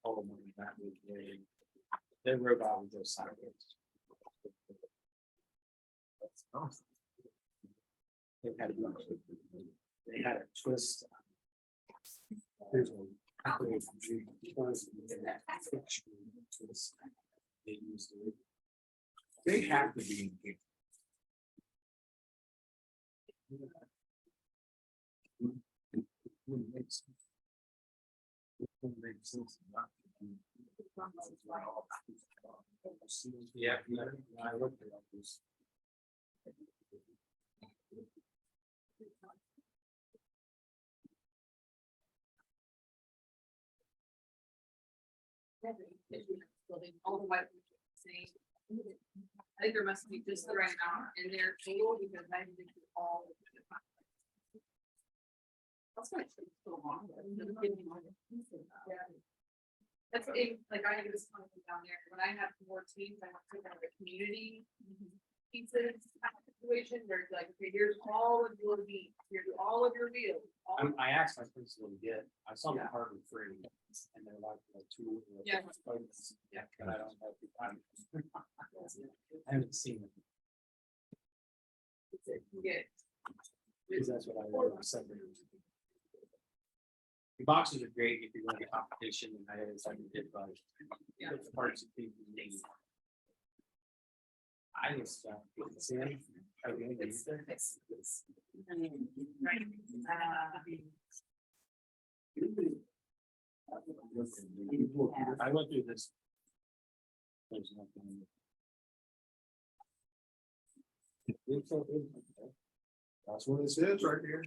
All that was really. Their robot would go sideways. That's awesome. They had a twist. There's a twist. They used it. They have to be in here. Wouldn't make sense. Wouldn't make sense not to be. Yeah, I looked at this. All the white. I think there must be just the right amount in there total because I think all. That's why it takes so long. That's like I have this something down there, when I have more teams, I have to have a community pieces situation where it's like, okay, here's all of your beats, here's all of your wheels. I asked my principal to get, I saw the Harvard free, and they're like 2. Yeah. Yeah, but I don't know if I haven't seen it. Yeah. Because that's what I wrote. The boxes are great if you're going to competition, and I always like to did but it's parts of people need. I just see them. I went through this. There's nothing. That's what it says right here.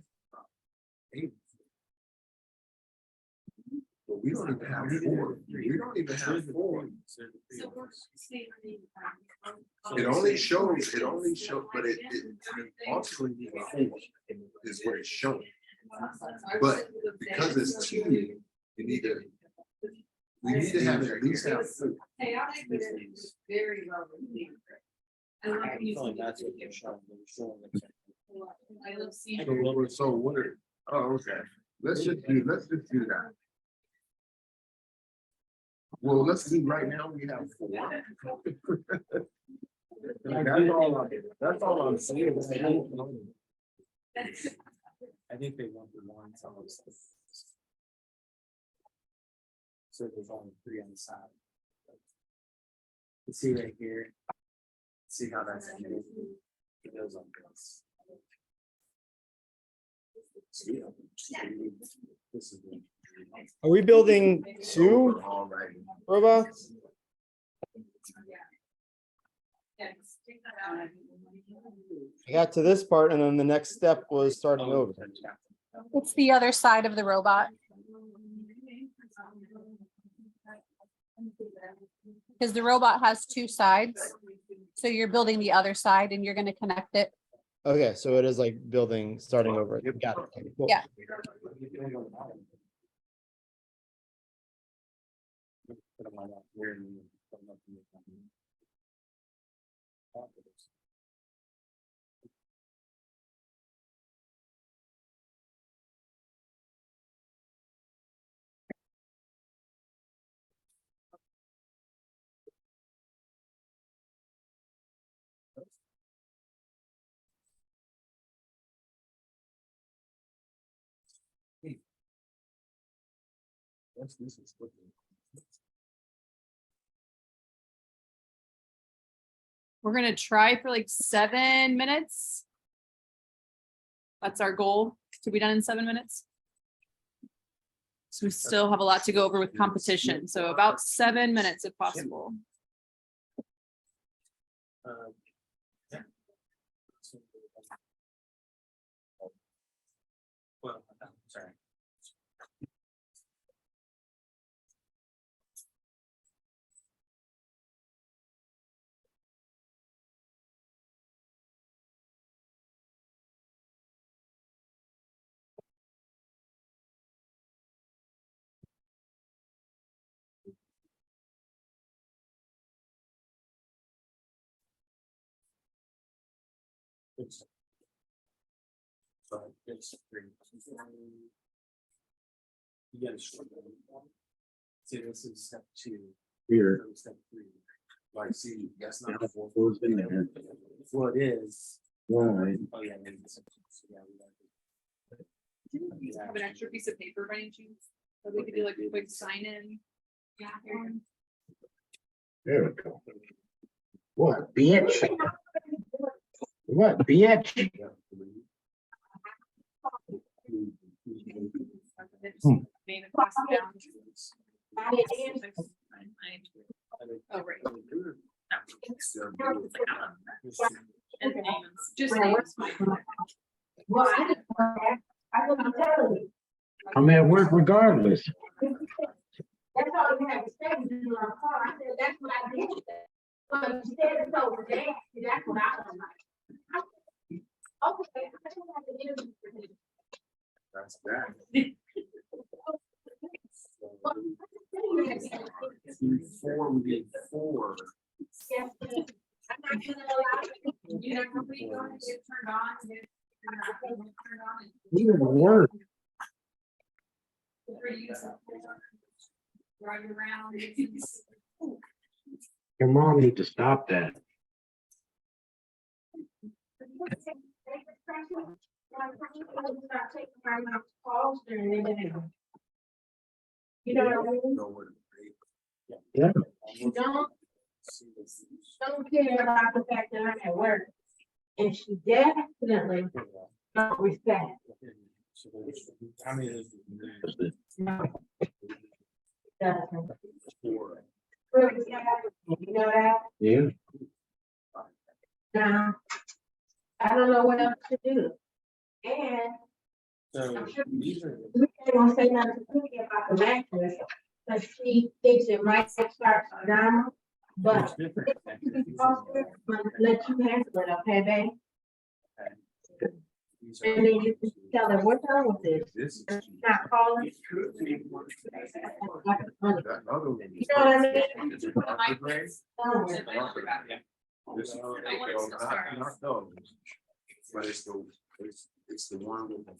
But we don't even have 4. We don't even have 4. It only shows, but it ultimately is what it's showing. But because it's teeny, we need to have at least have 4. Very well. That's what they're showing. I love seeing. So what are, oh, okay. Let's just do that. Well, let's do right now, we have 4. That's all I'm saying. I think they want the one. So there's only 3 on the side. You see right here. See how that's. It goes on this. This is. Are we building 2 robots? I got to this part and then the next step was starting over. It's the other side of the robot. Because the robot has 2 sides. So you're building the other side and you're going to connect it. Okay, so it is like building, starting over. Got it. Cool. Yeah. We're gonna try for like 7 minutes. That's our goal, to be done in 7 minutes. So we still have a lot to go over with competition, so about 7 minutes if possible. Well, sorry. You gotta short one. See, this is step 2. Here. Step 3. Like, see, that's not. Yeah, what goes in there. Well, it is. Right. Oh, yeah. Maybe it's- yeah, we Have an extra piece of paper by any chance? So we could do like a quick sign in. Yeah. There we go. What, bitch? What, bitch? Name and pass it down. Oh, right. And names, just names. I'm at work regardless. That's all you have to say. You do our car. I said, that's what I did. Well, you said it's over there. That's what I was like. Okay. I don't have to do it. That's that. Form before. Yes, please. I'm not gonna allow You know, we go and get turned on, get turned on. Even work. Drive around. Your mom need to stop that. You know what I mean? Yeah. You don't care about the fact that I'm at work. And she definitely don't respect. How many is it? No. Doesn't. Really, yeah, you know that? Yeah. Now, I don't know what else to do. And So I'm sure these are. we ain't gonna say nothing to Cookie about the mattress, but she thinks it might start down. But let you handle it, okay, babe? And then you can tell her what's wrong with this. Not calling. You know what I mean? But it's the one with the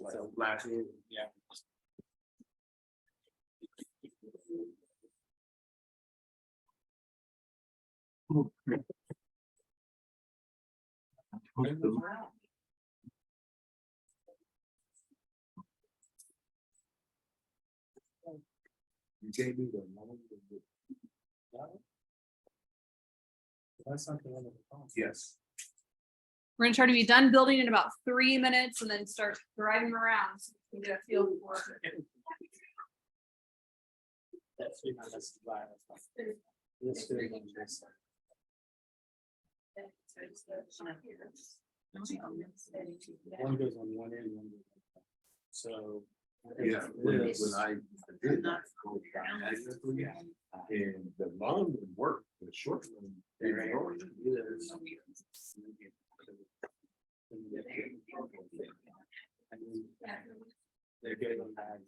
like black head. Yeah. You gave me the number. That's something on the phone. Yes. We're gonna try to be done building in about 3 minutes and then start driving around so we can get a feel for it. That's Let's do it on this side. One goes on one end, one goes on the other. So. Yeah, when This- I did that. And the long would work, the short one. didn't work. They're good on that.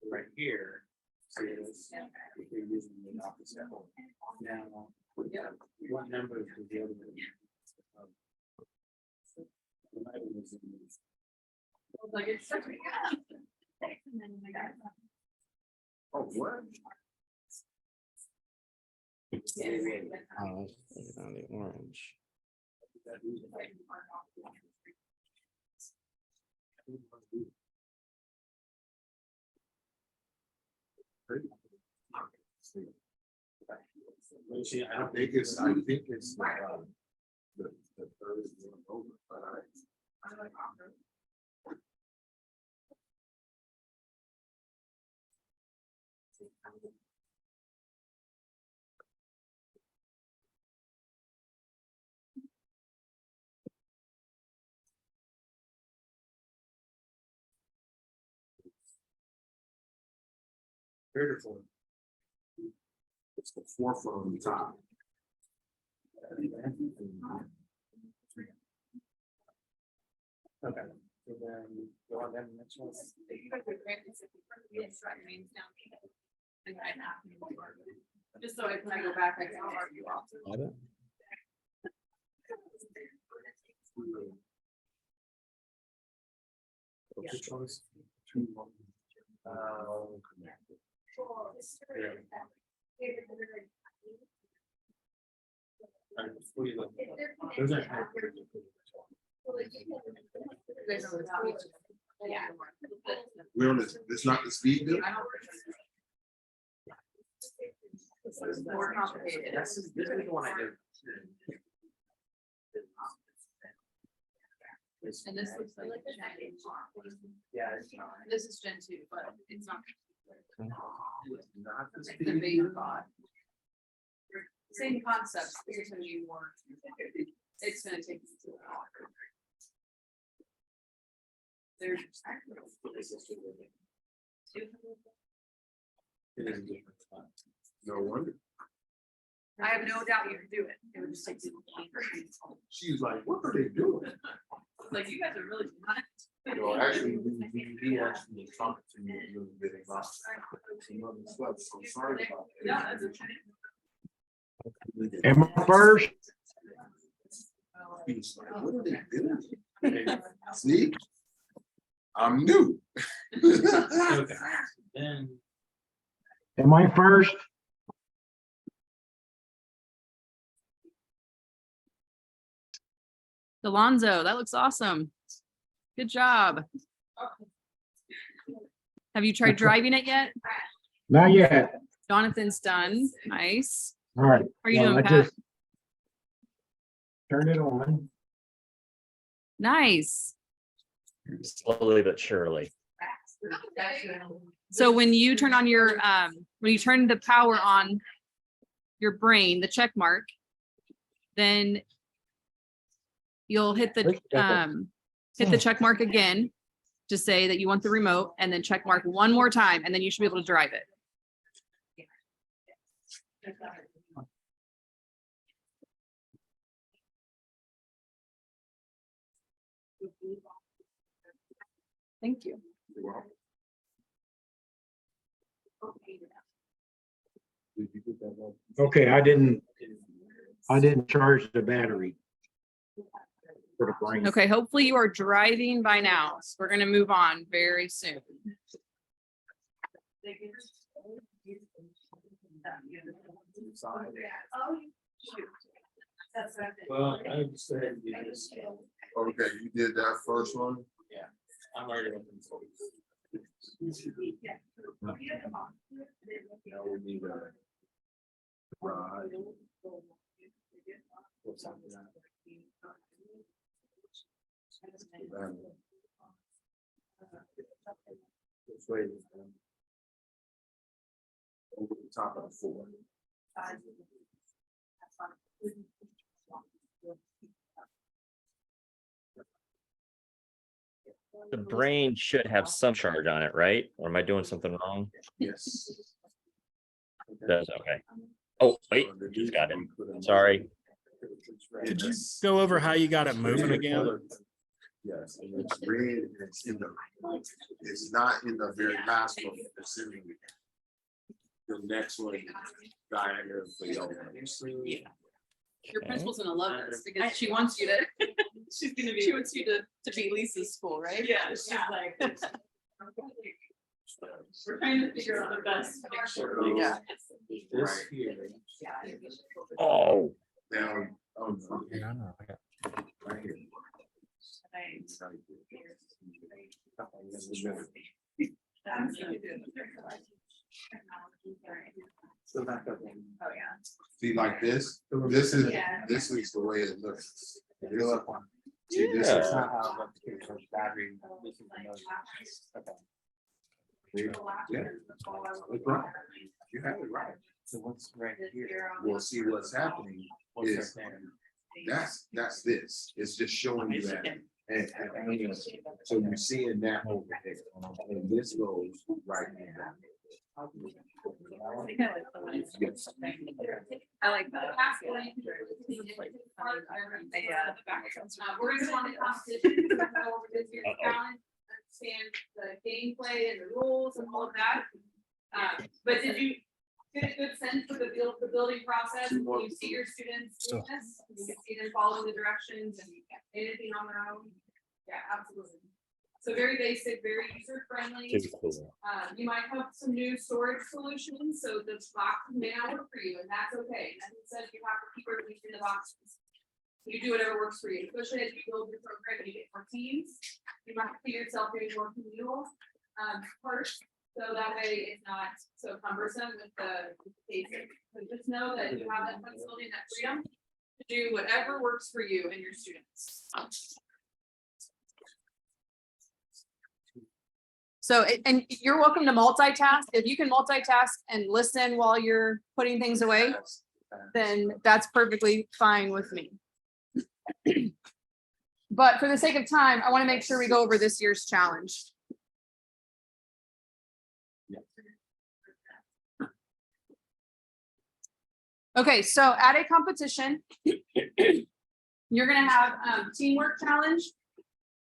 Right here. See this? If you're using the opposite hole. Now, what number is the other one? Like it's such a. Oh, what? Oh, let's put it on the orange. I think it's the third one over, but beautiful. It's the fourth on the top. Okay. So then go on then next one. Just so I can go back, I can argue off. Which one's we're on this, it's not the speed bill? This is more complicated. This is the one I did. And this looks like Yeah. this is Gen 2, but it's not. Not the It's the speed. beta bot. Same concepts, here's gonna be more. It's gonna take you to a while. There's. It is a different spot. No wonder. I have no doubt you can do it. It would just take you longer. She's like, what are they doing? Like, you guys are really not. No, actually, he actually talked to me a little bit about some other stuff, so I'm sorry about No, that. that's okay. Am I first? He's like, what are they doing? See? I'm new. Okay. Then. Am I first? Alonzo, that looks awesome. Good job. Have you tried driving it yet? Not yet. Jonathan's done. Nice. All right. How are you Well, doing, I Pat? just turn it on. Nice. Slowly but surely. So when you turn on your, when you turn the power on your brain, the check mark, then you'll hit the, check mark again to say that you want the remote, and then check mark one more time, and then you should be able to drive it. Thank you. Okay, I didn't charge the battery. For the brain. Okay, hopefully you are driving by now. So we're gonna move on very soon. Well, I just go ahead and do this. Okay, you did that first one? Yeah, I'm already open. Now we need a ride. What's up with that? It's waiting. Over the top of the floor. The brain should have some charge on it, right? Or am I doing something wrong? Yes. It does, okay. Oh, wait, just got it. Sorry. Could you go over how you got it moving again? Yes, and it's red, and it's in the, it's not in the very last one, it's in the next one, diameter of the yellow. Yeah. Your principal's gonna love this because she wants you to, she wants you to be Lisa's school, right? Yeah, she's like. We're trying to figure out the best picture. Yeah. This here. Oh. Now, Yeah, I know. I got- right here. So back up. Oh, yeah. See, like this Yeah. this is the way it looks. Real up on. See, Yeah. this is Not how the battery. This is another- okay. Yeah. That's right. You have it right. So what's right here? We'll see what's happening is that's this. It's just showing you that. And so you're seeing that over there. And this goes right here. Yes. I like that. We're gonna want the competition, we're gonna go over this year's challenge, understand the gameplay and the rules and all of that. But did you get a good sense of the building process? Can you see your students doing this? You can see them following the directions and anything on their own? Yeah, absolutely. So very basic, very user friendly. You might have some new storage solutions, so the box may not work for you, and that's okay. Nothing says you have to keep everything in the boxes. You do whatever works for you, especially as you build your program and you get more teams. You might see yourself doing more communal first, so that way it's not so cumbersome with the basic. But just know that you have that flexibility and that freedom to do whatever works for you and your students. So, and you're welcome to multitask. If you can multitask and listen while you're putting things away, then that's perfectly fine with me. But for the sake of time, I want to make sure we go over this year's challenge. Okay, so at a competition, you're gonna have teamwork challenge,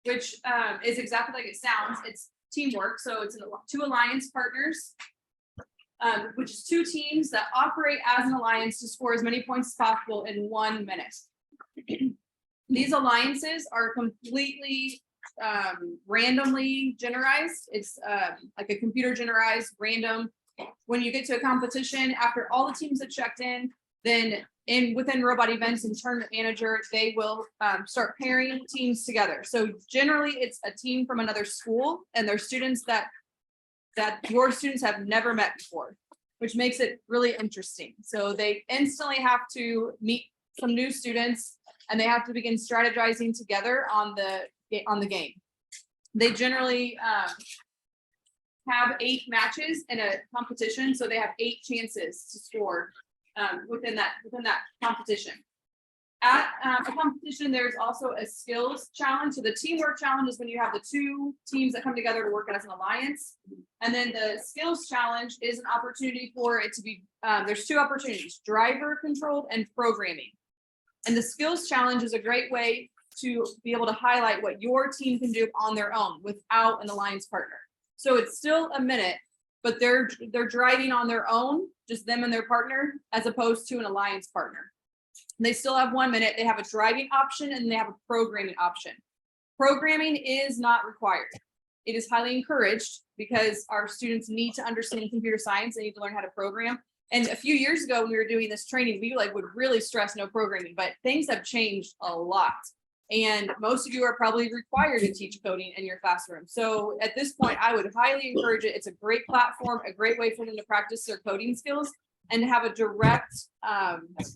which is exactly like it sounds. It's teamwork, so it's 2 alliance partners, which is 2 teams that operate as an alliance to score as many points as possible in 1 minute. These alliances are completely randomly generized. It's like a computer generalized random. When you get to a competition, after all the teams have checked in, then within Robot Events and Tournament Manager, they will start pairing teams together. So generally, it's a team from another school, and they're students that your students have never met before, which makes it really interesting. So they instantly have to meet some new students, and they have to begin strategizing together on the game. They generally have 8 matches in a competition, so they have 8 chances to score within that competition. At a competition, there's also a skills challenge. So the teamwork challenge is when you have the 2 teams that come together to work as an alliance. And then the skills challenge is an opportunity for it to be, there's 2 opportunities, driver controlled and programming. And the skills challenge is a great way to be able to highlight what your team can do on their own without an alliance partner. So it's still a minute, but they're driving on their own, just them and their partner, as opposed to an alliance partner. They still have 1 minute. They have a driving option and they have a programming option. Programming is not required. It is highly encouraged because our students need to understand computer science. They need to learn how to program. And a few years ago, when we were doing this training, we would really stress no programming, but things have changed a lot. And most of you are probably required to teach coding in your classroom. So at this point, I would highly encourage it. It's a great platform, a great way for them to practice their coding skills and have a direct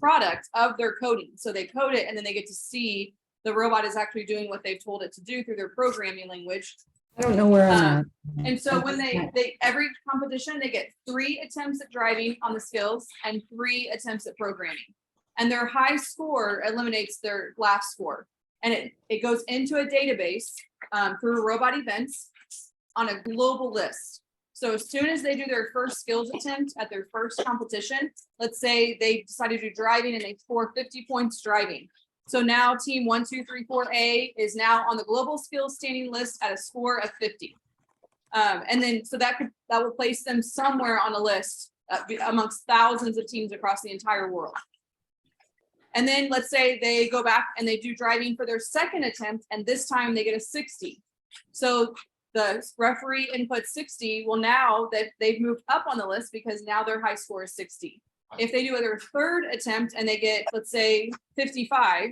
product of their coding. So they code it and then they get to see the robot is actually doing what they've told it to do through their programming language. I don't know where I'm at. And so when they every competition, they get 3 attempts at driving on the skills and 3 attempts at programming. And their high score eliminates their last score. And it goes into a database through Robot Events on a global list. So as soon as they do their first skills attempt at their first competition, let's say they decided to do driving and they score 50 points driving. So now team 1, 2, 3, 4A is now on the global skills standing list at a score of 50. And then so that will place them somewhere on a list amongst thousands of teams across the entire world. And then let's say they go back and they do driving for their second attempt, and this time they get a 60. So the referee input 60. Well, now that they've moved up on the list because now their high score is 60. If they do their third attempt and they get, let's say, 55,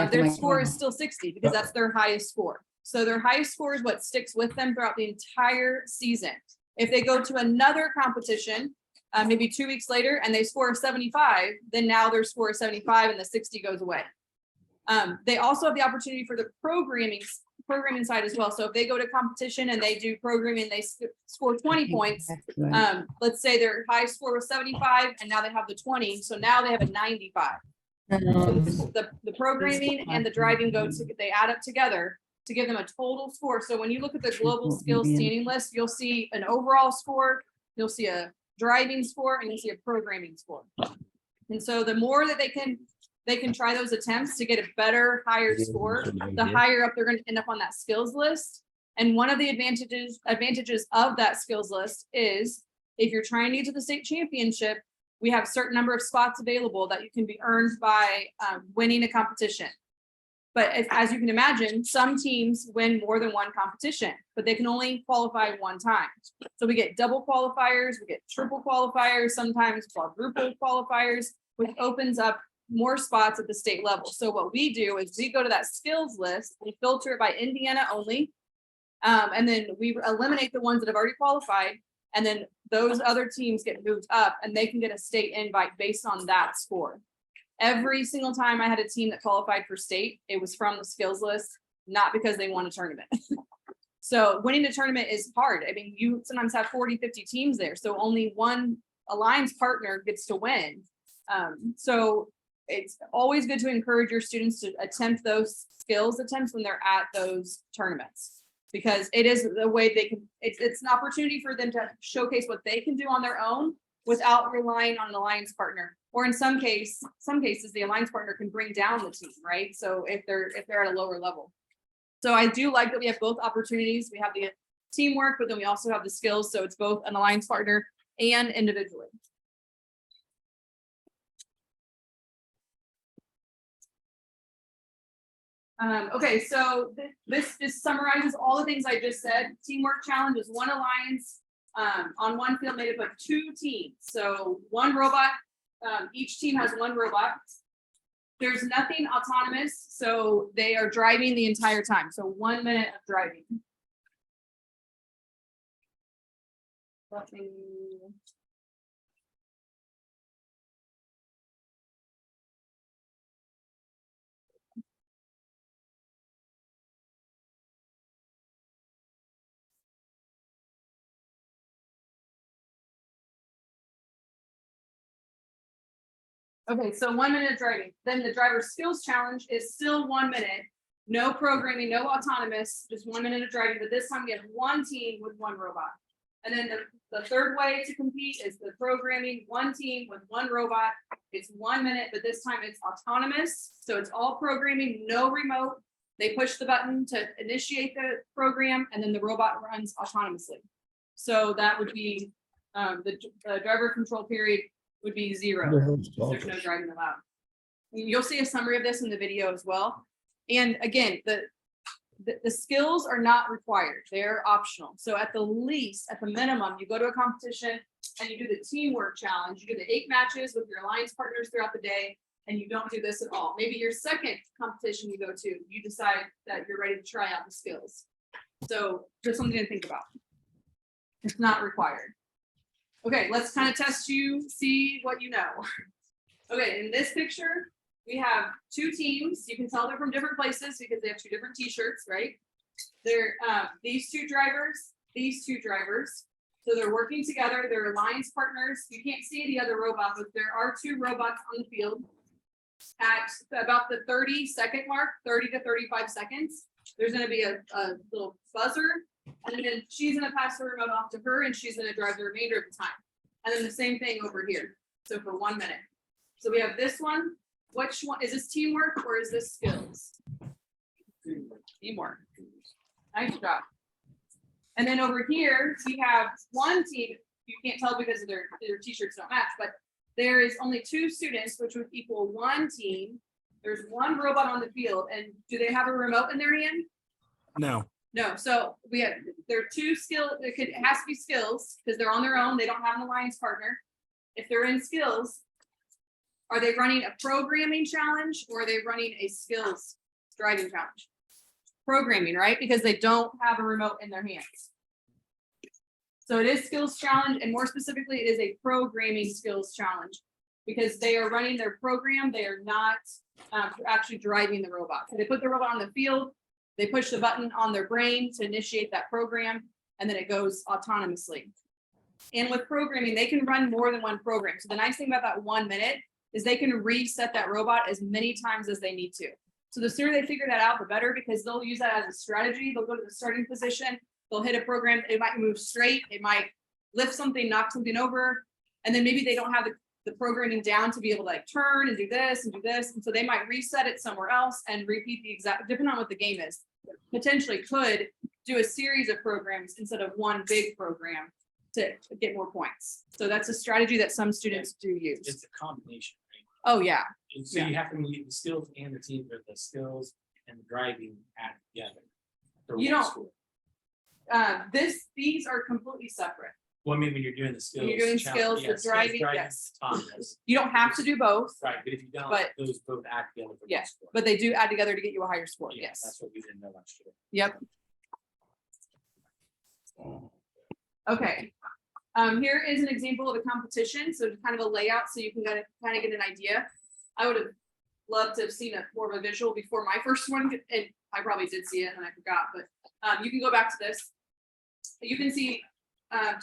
their score is still 60 because that's their highest score. So their highest score is what sticks with them throughout the entire season. If they go to another competition maybe 2 weeks later and they score a 75, then now their score is 75 and the 60 goes away. They also have the opportunity for the programming side as well. So if they go to competition and they do programming, they score 20 points. Let's say their high score was 75 and now they have the 20. So now they have a 95. The programming and the driving they add up together to give them a total score. So when you look at the global skills standing list, you'll see an overall score, you'll see a driving score, and you'll see a programming score. And so the more that they can try those attempts to get a better, higher score, the higher up they're going to end up on that skills list. And one of the advantages of that skills list is if you're trying to get to the state championship, we have a certain number of spots available that you can be earned by winning a competition. But as you can imagine, some teams win more than one competition, but they can only qualify one time. So we get double qualifiers, we get triple qualifiers, sometimes quadruple qualifiers, which opens up more spots at the state level. So what we do is we go to that skills list, we filter it by Indiana only, and then we eliminate the ones that have already qualified, and then those other teams get moved up and they can get a state invite based on that score. Every single time I had a team that qualified for state, it was from the skills list, not because they won a tournament. So winning a tournament is hard. I mean, you sometimes have 40, 50 teams there. So only one alliance partner gets to win. So it's always good to encourage your students to attempt those skills attempts when they're at those tournaments, because it is the way they can, it's an opportunity for them to showcase what they can do on their own without relying on an alliance partner. Or in some cases, the alliance partner can bring down the team, right? So if they're at a lower level. So I do like that we have both opportunities. We have the teamwork, but then we also have the skills. So it's both an alliance partner and individually. Okay, so this just summarizes all the things I just said. Teamwork challenge is one alliance on one field made up of 2 teams. So one robot, each team has one robot. There's nothing autonomous, so they are driving the entire time. So 1 minute of driving. Okay, so 1 minute of driving. Then the driver skills challenge is still 1 minute. No programming, no autonomous, just 1 minute of driving. But this time we have one team with one robot. And then the third way to compete is the programming, one team with one robot. It's 1 minute, but this time it's autonomous. So it's all programming, no remote. They push the button to initiate the program, and then the robot runs autonomously. So that would be the driver control period would be 0. There's no driving allowed. You'll see a summary of this in the video as well. And again, the skills are not required. They're optional. So at the least, at the minimum, you go to a competition and you do the teamwork challenge. You do the 8 matches with your alliance partners throughout the day, and you don't do this at all. Maybe your second competition you go to, you decide that you're ready to try out the skills. So just something to think about. It's not required. Okay, let's kind of test you, see what you know. Okay, in this picture, we have 2 teams. You can tell they're from different places because they have 2 different t-shirts, right? They're these two drivers. So they're working together. They're alliance partners. You can't see the other robot, but there are 2 robots on the field. At about the 30-second mark, 30 to 35 seconds, there's going to be a little buzzer. And then she's going to pass the remote off to her, and she's going to drive the remainder of the time. And then the same thing over here. So for 1 minute. So we have this one. Which one is this, teamwork or is this skills? Teamwork. Nice job. And then over here we have one team. You can't tell because of their t-shirts don't match, but there is only 2 students, which would equal 1 team. There's 1 robot on the field, and do they have a remote in their hand? No. No, so there are 2 skills. It has to be skills because they're on their own. They don't have an alliance partner. If they're in skills, are they running a programming challenge or are they running a skills driving challenge? Programming, right? Because they don't have a remote in their hands. So it is skills challenge, and more specifically, it is a programming skills challenge. Because they are running their program, they are not actually driving the robot. So they put the robot on the field, they push the button on their brain to initiate that program, and then it goes autonomously. And with programming, they can run more than one program. So the nice thing about that 1 minute is they can reset that robot as many times as they need to. So the sooner they figure that out, the better, because they'll use that as a strategy. They'll go to the starting position, they'll hit a program, it might move straight, it might lift something, knock something over, and then maybe they don't have the programming down to be able to like turn and do this and do this. And so they might reset it somewhere else and repeat the exact, depending on what the game is, potentially could do a series of programs instead of one big program to get more points. So that's a strategy that some students do use. It's a combination, right? Oh, yeah. And so you have to meet the skills and the team, but the skills and the driving act together. for You one don't- school. These are completely separate. Well, I mean, when you're doing the skills. When you're doing challenge, skills, yeah, the driving, yes. autonomous. You don't have to do both, Right, but if you don't, But- those both act together. for one yes, score. but they do add together to get you a higher score, Yeah, yes. that's what we didn't know last year. Yep. Okay, here is an example of a competition, so kind of a layout, so you can kind of get an idea. I would have loved to have seen a more of a visual before my first one, and I probably did see it and I forgot, but you can go back to this. You can see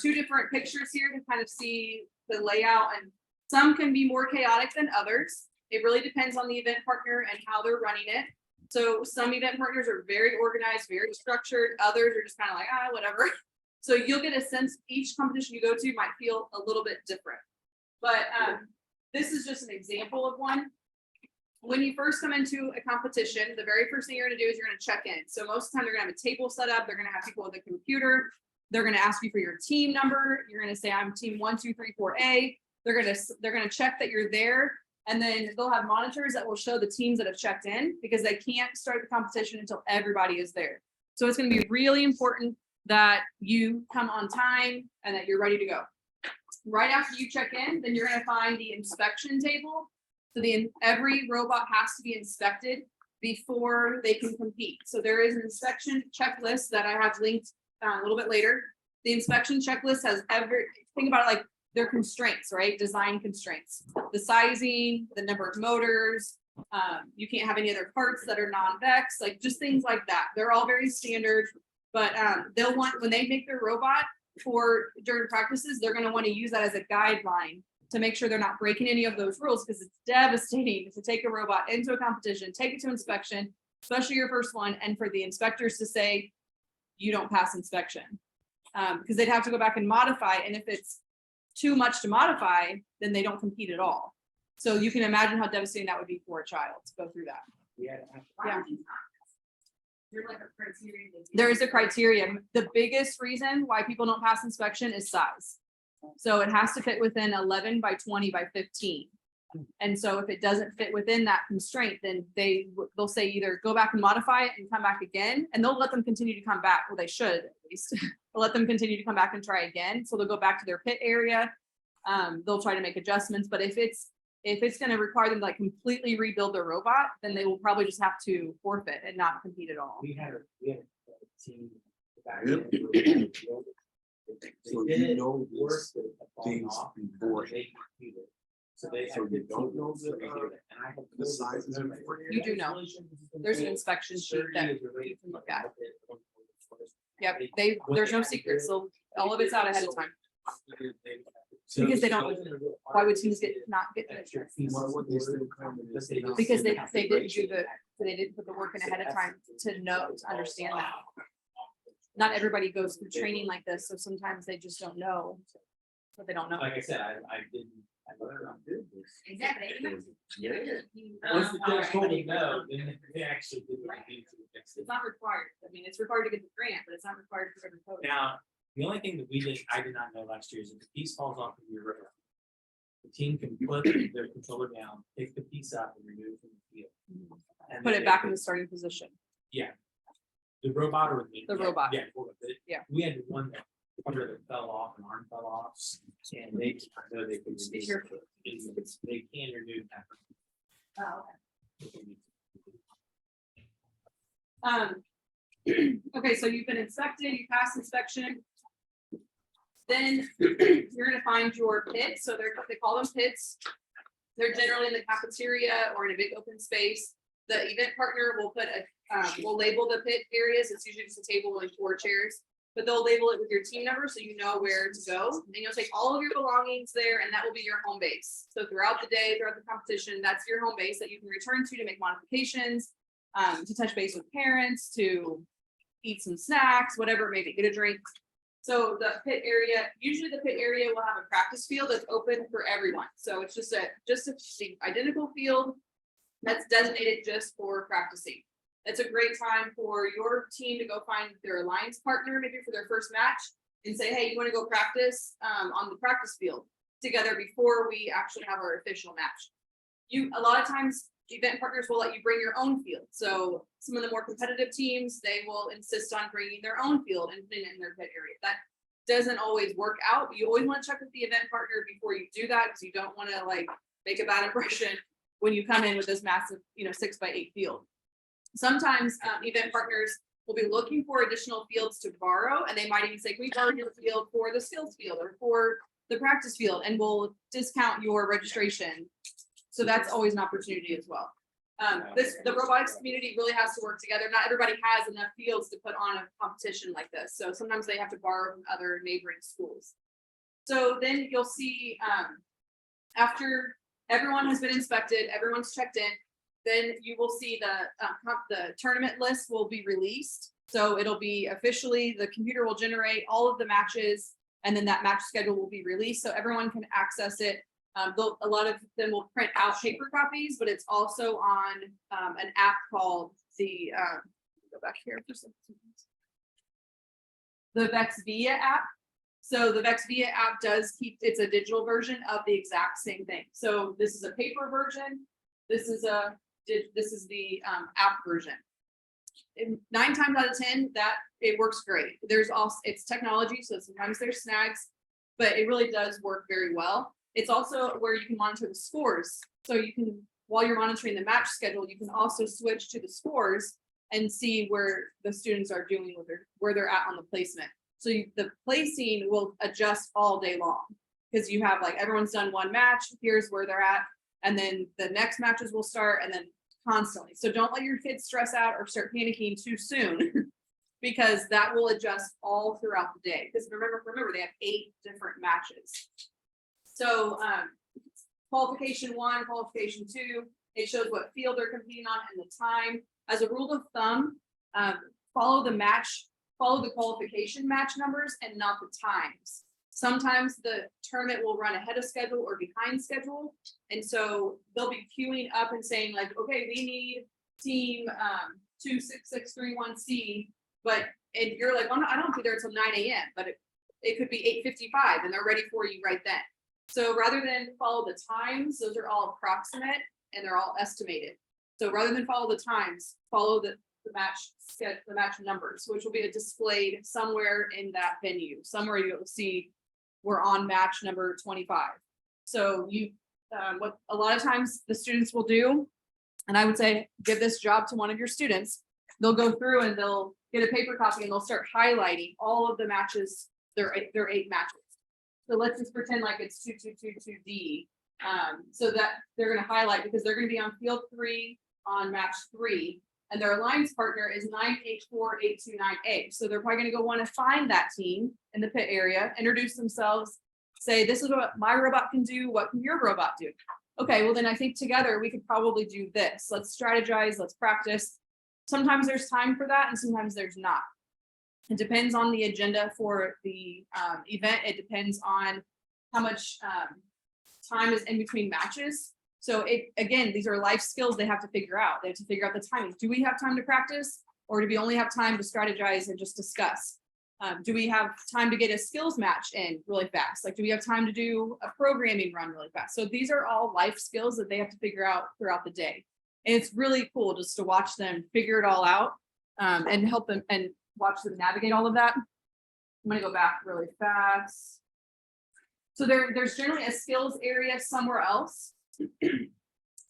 two different pictures here to kind of see the layout, and some can be more chaotic than others. It really depends on the event partner and how they're running it. So some event partners are very organized, very structured. Others are just kind of like, whatever. So you'll get a sense, each competition you go to might feel a little bit different. But this is just an example of one. When you first come into a competition, the very first thing you're gonna do is you're gonna check in. So most of the time they're gonna have a table set up. They're gonna have people with a computer. They're gonna ask you for your team number. You're gonna say, I'm team 1, 2, 3, 4A. They're gonna check that you're there. And then they'll have monitors that will show the teams that have checked in, because they can't start the competition until everybody is there. So it's gonna be really important that you come on time and that you're ready to go. Right after you check in, then you're gonna find the inspection table. So every robot has to be inspected before they can compete. So there is an inspection checklist that I have linked a little bit later. The inspection checklist has think about it like their constraints, right? Design constraints, the sizing, the number of motors. You can't have any other parts that are non-vex, like just things like that. They're all very standard, but they'll want, when they make their robot during practices, they're gonna wanna use that as a guideline to make sure they're not breaking any of those rules, because it's devastating to take a robot into a competition, take it to inspection, especially your first one, and for the inspectors to say, you don't pass inspection. Because they'd have to go back and modify, and if it's too much to modify, then they don't compete at all. So you can imagine how devastating that would be for a child to go through that. Yeah. There is a criteria. The biggest reason why people don't pass inspection is size. So it has to fit within 11 by 20 by 15. And so if it doesn't fit within that constraint, then they'll say either go back and modify it and come back again, and they'll let them continue to come back. Well, they should at least. They'll let them continue to come back and try again. So they'll go back to their pit area. They'll try to make adjustments, but if it's going to require them to like completely rebuild their robot, then they will probably just have to forfeit and not compete at all. We had a team. back Yep. then. So They you did know it, worked, these but it fallen things off, before. they competed. So they So had you good don't team know members the, to do it, and I had the sizes told them, before You do know. There's an inspection sheet that you can look at. Yep, there's no secrets. So all of it's out ahead of time. Because they don't, why would teams not get this? Because they didn't put the work in ahead of time to understand that. Not everybody goes through training like this, so sometimes they just don't know what they don't know. Like I said, I didn't. I learned. Exactly. Once the judge told me no, then they actually did what they needed to fix it. It's not required. I mean, it's required to get the grant, but it's not required for every code. Now, the only thing that I did not know last year is if the piece falls off of your rotor, the team can put their controller down, pick the piece up and remove it from the field. And Put then it back they- in the starting position. Yeah. The robot or the. The yeah, robot. Yeah. Yeah. We had one that fell off, an arm fell off, and they, I know they could. Be careful. They can remove that. Oh, okay. Okay, so you've been inspected, you passed inspection. Then you're gonna find your pits, so they call them pits. They're generally in the cafeteria or in a big open space. The event partner will put will label the pit areas. It's usually just a table and 4 chairs, but they'll label it with your team number so you know where to go. And you'll take all of your belongings there, and that will be your home base. So throughout the day, throughout the competition, that's your home base that you can return to make modifications, to touch base with parents, to eat some snacks, whatever it may be, get a drink. So the pit area, usually the pit area will have a practice field that's open for everyone. So it's just a identical field that's designated just for practicing. It's a great time for your team to go find their alliance partner, maybe for their first match, and say, hey, you want to go practice on the practice field together before we actually have our official match. A lot of times event partners will let you bring your own field. So some of the more competitive teams, they will insist on bringing their own field and putting it in their pit area. That doesn't always work out. You always want to check with the event partner before you do that, because you don't want to like make a bad impression when you come in with this massive, 6x8 field. Sometimes event partners will be looking for additional fields to borrow, and they might even say, can we borrow your field for the skills field or for the practice field, and we'll discount your registration. So that's always an opportunity as well. The robotics community really has to work together. Not everybody has enough fields to put on a competition like this. So sometimes they have to borrow from other neighboring schools. So then you'll see after everyone has been inspected, everyone's checked in, then you will see the tournament list will be released. So it'll be officially, the computer will generate all of the matches, and then that match schedule will be released so everyone can access it. A lot of them will print out paper copies, but it's also on an app called go back here for some seconds. The VexVia app. So the VexVia app it's a digital version of the exact same thing. So this is a paper version. This is the app version. And 9 times out of 10, that it works great. It's technology, so sometimes there's snags, but it really does work very well. It's also where you can monitor the scores. So you can, while you're monitoring the match schedule, you can also switch to the scores and see where the students are doing, where they're at on the placement. So the placing will adjust all day long, because you have everyone's done one match, here's where they're at, and then the next matches will start, and then constantly. So don't let your kids stress out or start panicking too soon, because that will adjust all throughout the day. Because remember, they have 8 different matches. So qualification 1, qualification 2, it shows what field they're competing on and the time. As a rule of thumb, follow the qualification match numbers and not the times. Sometimes the tournament will run ahead of schedule or behind schedule. And so they'll be queuing up and saying okay, we need team 26631C, and you're like, well, I don't be there until 9 a.m., but it could be 8:55 and they're ready for you right then. So rather than follow the times, those are all approximate and they're all estimated. So rather than follow the times, follow the match numbers, which will be displayed somewhere in that venue. Somewhere you'll see we're on match number 25. So what a lot of times the students will do, and I would say give this job to one of your students, they'll go through and they'll get a paper copy and they'll start highlighting all of the matches, their 8 matches. So let's just pretend like it's 2222D. So that they're going to highlight, because they're going to be on field 3 on match 3, and their alliance partner is 9H4829A. So they're probably going to go want to find that team in the pit area, introduce themselves, say, this is what my robot can do. What can your robot do? Okay, well then I think together we could probably do this. Let's strategize, let's practice. Sometimes there's time for that and sometimes there's not. It depends on the agenda for the event. It depends on how much time is in between matches. So again, these are life skills they have to figure out. They have to figure out the timing. Do we have time to practice, or do we only have time to strategize and just discuss? Do we have time to get a skills match in really fast? Do we have time to do a programming run really fast? So these are all life skills that they have to figure out throughout the day. And it's really cool just to watch them figure it all out and help them and watch them navigate all of that. I'm gonna go back really fast. So there's generally a skills area somewhere else.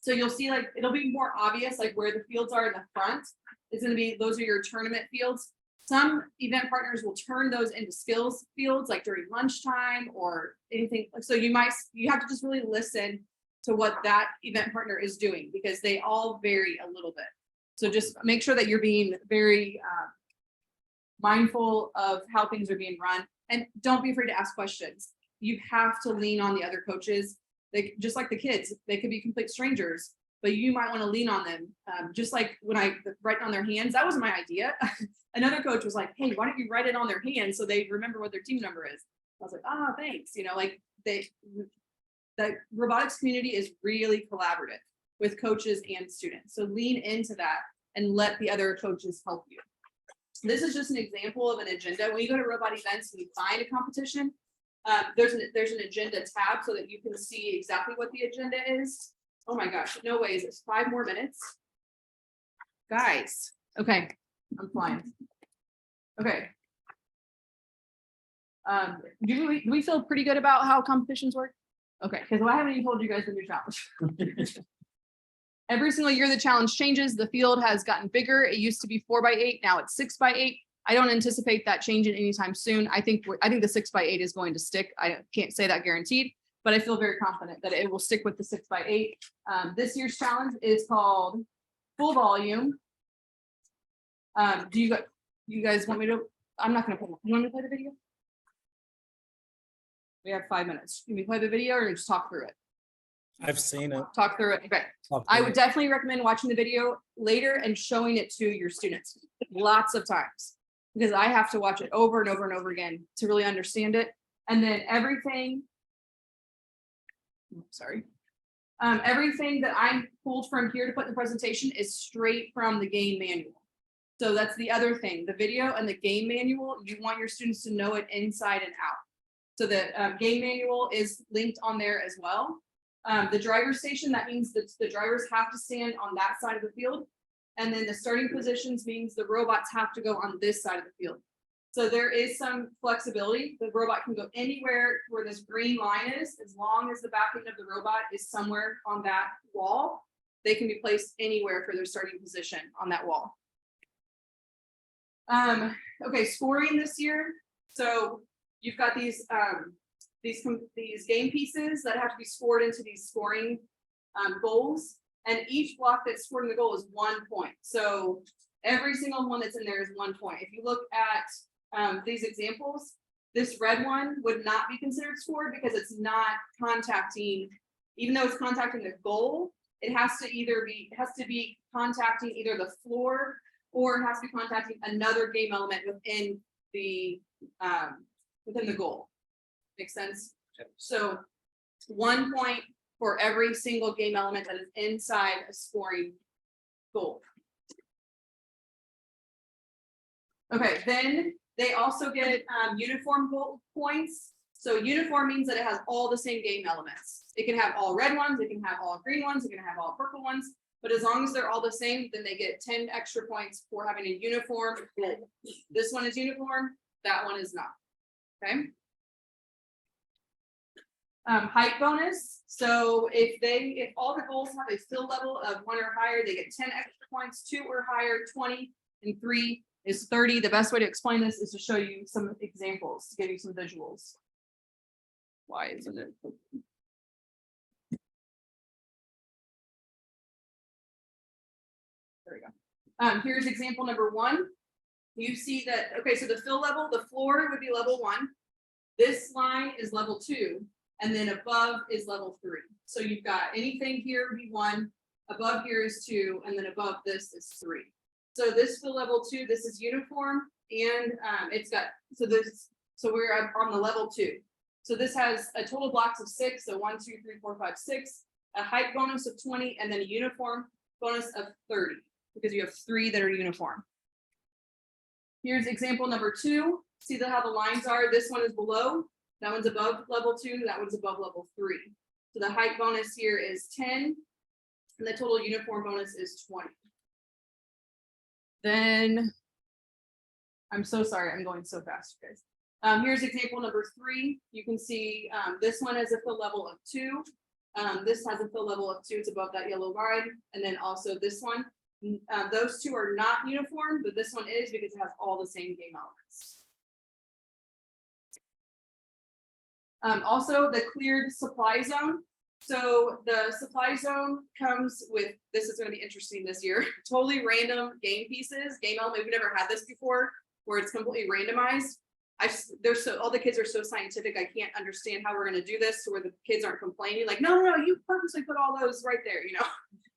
So you'll see it'll be more obvious where the fields are in the front. It's gonna be, those are your tournament fields. Some event partners will turn those into skills fields, like during lunchtime or anything. So you have to just really listen to what that event partner is doing, because they all vary a little bit. So just make sure that you're being very mindful of how things are being run, and don't be afraid to ask questions. You have to lean on the other coaches. They, just like the kids, they could be complete strangers, but you might want to lean on them. Just like when I write on their hands, that was my idea. Another coach was like, hey, why don't you write it on their hands so they remember what their team number is? I was like, oh, thanks. You know, like the robotics community is really collaborative with coaches and students. So lean into that and let the other coaches help you. This is just an example of an agenda. When you go to robot events and you find a competition, there's an agenda tab so that you can see exactly what the agenda is. Oh my gosh, no ways, it's 5 more minutes. Guys, okay, I'm flying. Okay. Do we feel pretty good about how competitions work? Okay, because I haven't even told you guys the new challenge. Every single year the challenge changes. The field has gotten bigger. It used to be 4x8, now it's 6x8. I don't anticipate that changing anytime soon. I think the 6x8 is going to stick. I can't say that guaranteed, but I feel very confident that it will stick with the 6x8. This year's challenge is called Full Volume. Do you guys want me to? I'm not going to play. You want me to play the video? We have 5 minutes. Can we play the video or just talk through it? I've seen it. Talk through it. Okay. I would definitely recommend watching the video later and showing it to your students lots of times, because I have to watch it over and over and over again to really understand it. And then everything that I pulled from here to put in the presentation is straight from the game manual. So that's the other thing, the video and the game manual, you want your students to know it inside and out. So the game manual is linked on there as well. The driver station, that means that the drivers have to stand on that side of the field. And then the starting positions means the robots have to go on this side of the field. So there is some flexibility. The robot can go anywhere where this green line is, as long as the back end of the robot is somewhere on that wall. They can be placed anywhere for their starting position on that wall. Okay, scoring this year. So you've got these game pieces that have to be scored into these scoring goals, and each block that's scored in the goal is 1 point. So every single one that's in there is 1 point. If you look at these examples, this red one would not be considered scored because it's not contacting, even though it's contacting the goal, it has to be contacting either the floor or it has to be contacting another game element within the goal. Makes sense? So 1 point for every single game element that is inside a scoring goal. Okay, then they also get uniform goal points. So uniform means that it has all the same game elements. It can have all red ones, it can have all green ones, it can have all purple ones, but as long as they're all the same, then they get 10 extra points for having a uniform goal. This one is uniform, that one is not. Okay. Height bonus. So if all the goals have a fill level of 1 or higher, they get 10 extra points, 2 or higher, 20, and 3 is 30. The best way to explain this is to show you some examples, to give you some visuals. Why isn't it? There we go. Here's example number 1. You see that, okay, so the fill level, the floor would be level 1. This line is level 2. And then above is level 3. So you've got anything here would be 1, above here is 2, and then above this is 3. So this fill level 2, this is uniform, and it's got, so we're on the level 2. So this has a total blocks of 6, so 1, 2, 3, 4, 5, 6, a height bonus of 20, and then a uniform bonus of 30, because you have 3 that are uniform. Here's example number 2. See how the lines are? This one is below. That one's above level 2, that one's above level 3. So the height bonus here is 10, and the total uniform bonus is 20. Then, I'm so sorry, I'm going so fast, you guys. Here's example number 3. You can see this one has a fill level of 2. This has a fill level of 2, it's above that yellow line. And then also this one. Those two are not uniform, but this one is because it has all the same game elements. Also the cleared supply zone. So the supply zone comes with, this is gonna be interesting this year, totally random game pieces, game element. We've never had this before, where it's completely randomized. All the kids are so scientific, I can't understand how we're gonna do this so where the kids aren't complaining, like, no, you purposely put all those right there, you know?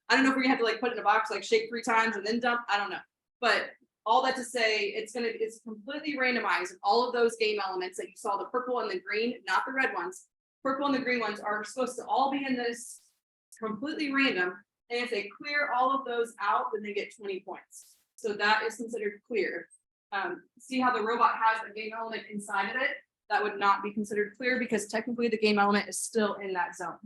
I don't know if we're gonna have to like put it in a box, like shake 3 times and then dump, I don't know. But all that to say, it's completely randomized. All of those game elements that you saw, the purple and the green, not the red ones, purple and the green ones are supposed to all be in this completely random. And if they clear all of those out, then they get 20 points. So that is considered clear. See how the robot has a game element inside of it? That would not be considered clear because technically the game element is still in that zone.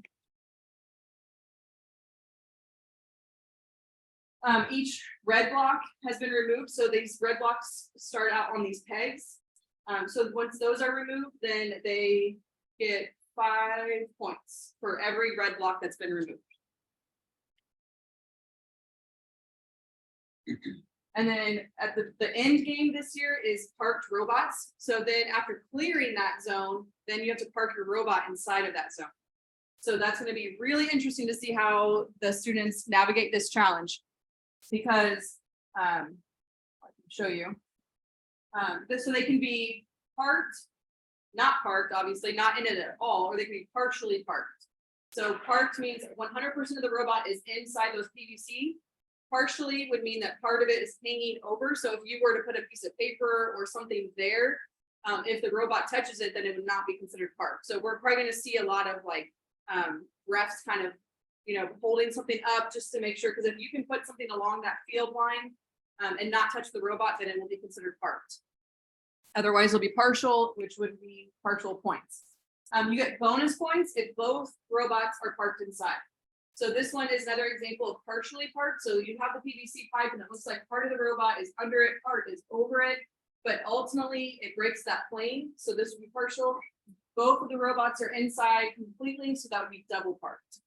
Each red block has been removed. So these red blocks start out on these pegs. So once those are removed, then they get 5 points for every red block that's been removed. And then at the end game this year is parked robots. So then after clearing that zone, then you have to park your robot inside of that zone. So that's going to be really interesting to see how the students navigate this challenge, because I can show you. So they can be parked, not parked, obviously, not in it at all, or they can be partially parked. So parked means 100% of the robot is inside those PVC. Partially would mean that part of it is hanging over. So if you were to put a piece of paper or something there, if the robot touches it, then it would not be considered parked. So we're probably going to see a lot of like refs kind of, holding something up just to make sure, because if you can put something along that field line and not touch the robot, then it will be considered parked. Otherwise, it'll be partial, which would be partial points. You get bonus points if both robots are parked inside. So this one is another example of partially parked. So you have the PVC pipe and it looks like part of the robot is under it, part is over it, but ultimately it breaks that plane. So this would be partial. Both of the robots are inside completely, so that would be double parked.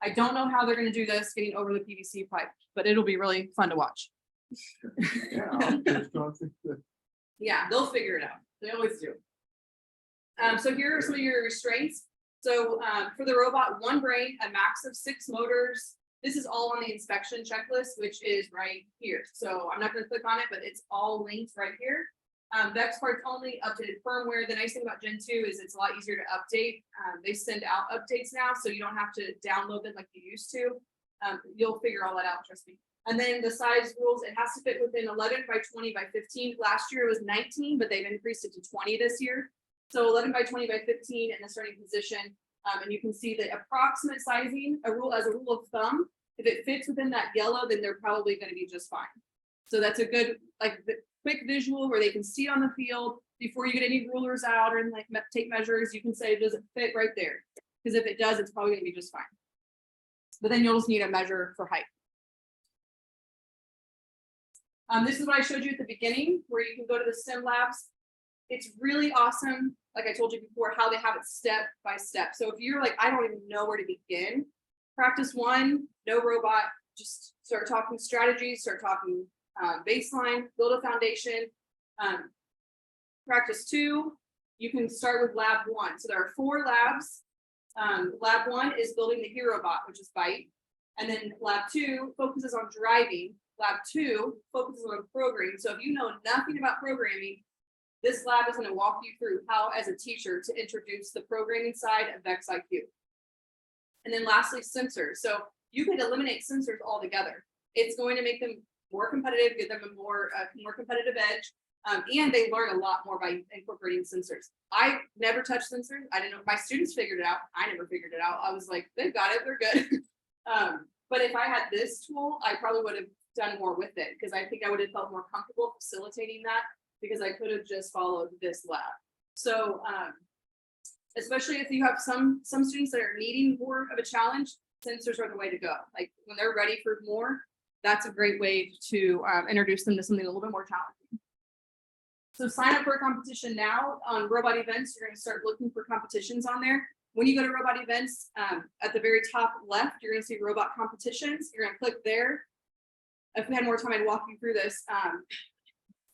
I don't know how they're going to do this getting over the PVC pipe, but it'll be really fun to watch. Yeah, they'll figure it out. They always do. So here are some of your restraints. So for the robot, 1 brain, a max of 6 motors. This is all on the inspection checklist, which is right here. So I'm not going to click on it, but it's all linked right here. Vex parts only, updated firmware. The nice thing about Gen 2 is it's a lot easier to update. They send out updates now, so you don't have to download them like you used to. You'll figure all that out, trust me. And then the size rules, it has to fit within 11 by 20 by 15. Last year it was 19, but they've increased it to 20 this year. So 11 by 20 by 15 in the starting position. And you can see the approximate sizing, as a rule of thumb. If it fits within that yellow, then they're probably going to be just fine. So that's a good, quick visual where they can see on the field before you get any rulers out or take measures. You can say, does it fit right there? Because if it does, it's probably going to be just fine. But then you'll just need a measure for height. This is what I showed you at the beginning, where you can go to the sim labs. It's really awesome, like I told you before, how they have it step by step. So if you're like, I don't even know where to begin, practice 1, no robot, just start talking strategies, start talking baseline, build a foundation. Practice 2, you can start with lab 1. So there are 4 labs. Lab 1 is building the hero bot, which is bite. And then lab 2 focuses on driving. Lab 2 focuses on programming. So if you know nothing about programming, this lab is going to walk you through how, as a teacher, to introduce the programming side of Vex IQ. And then lastly, sensors. So you can eliminate sensors altogether. It's going to make them more competitive, give them a more competitive edge. And they learn a lot more by incorporating sensors. I never touched sensors. I didn't know. My students figured it out. I never figured it out. I was like, they've got it. They're good. But if I had this tool, I probably would have done more with it, because I think I would have felt more comfortable facilitating that, because I could have just followed this lab. So especially if you have some students that are needing more of a challenge, sensors are the way to go. Like when they're ready for more, that's a great way to introduce them to something a little bit more challenging. So sign up for a competition now. On Robot Events, you're going to start looking for competitions on there. When you go to Robot Events, at the very top left, you're going to see robot competitions. You're going to click there. if we had more time, I'd walk you through this.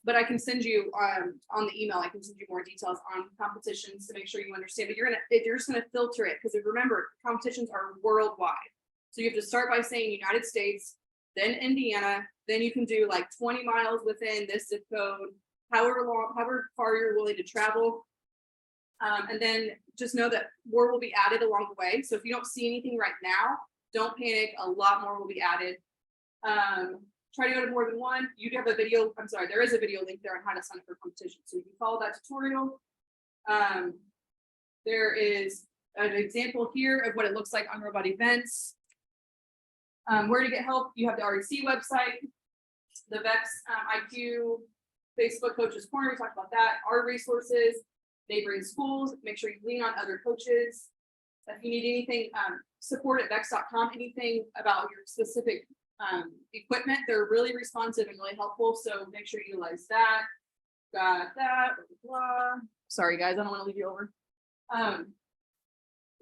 But I can send you on the email, I can send you more details on competitions to make sure you understand. But you're just gonna filter it, because remember, competitions are worldwide. So you have to start by saying United States, then Indiana, then you can do like 20 miles within this zip code, however far you're willing to travel. And then just know that more will be added along the way. So if you don't see anything right now, don't panic, a lot more will be added. Try to go to more than one. You do have a video, I'm sorry, there is a video link there on how to sign up for competition. So you can follow that tutorial. There is an example here of what it looks like on robot events. Where to get help, you have the REC website, the VEX IQ, Facebook Coaches Corner, we talked about that, our resources, neighboring schools, make sure you lean on other coaches. If you need anything, support at vex.com, anything about your specific equipment, they're really responsive and really helpful, so make sure you utilize that. Got that, blah, blah. Sorry guys, I don't want to leave you over.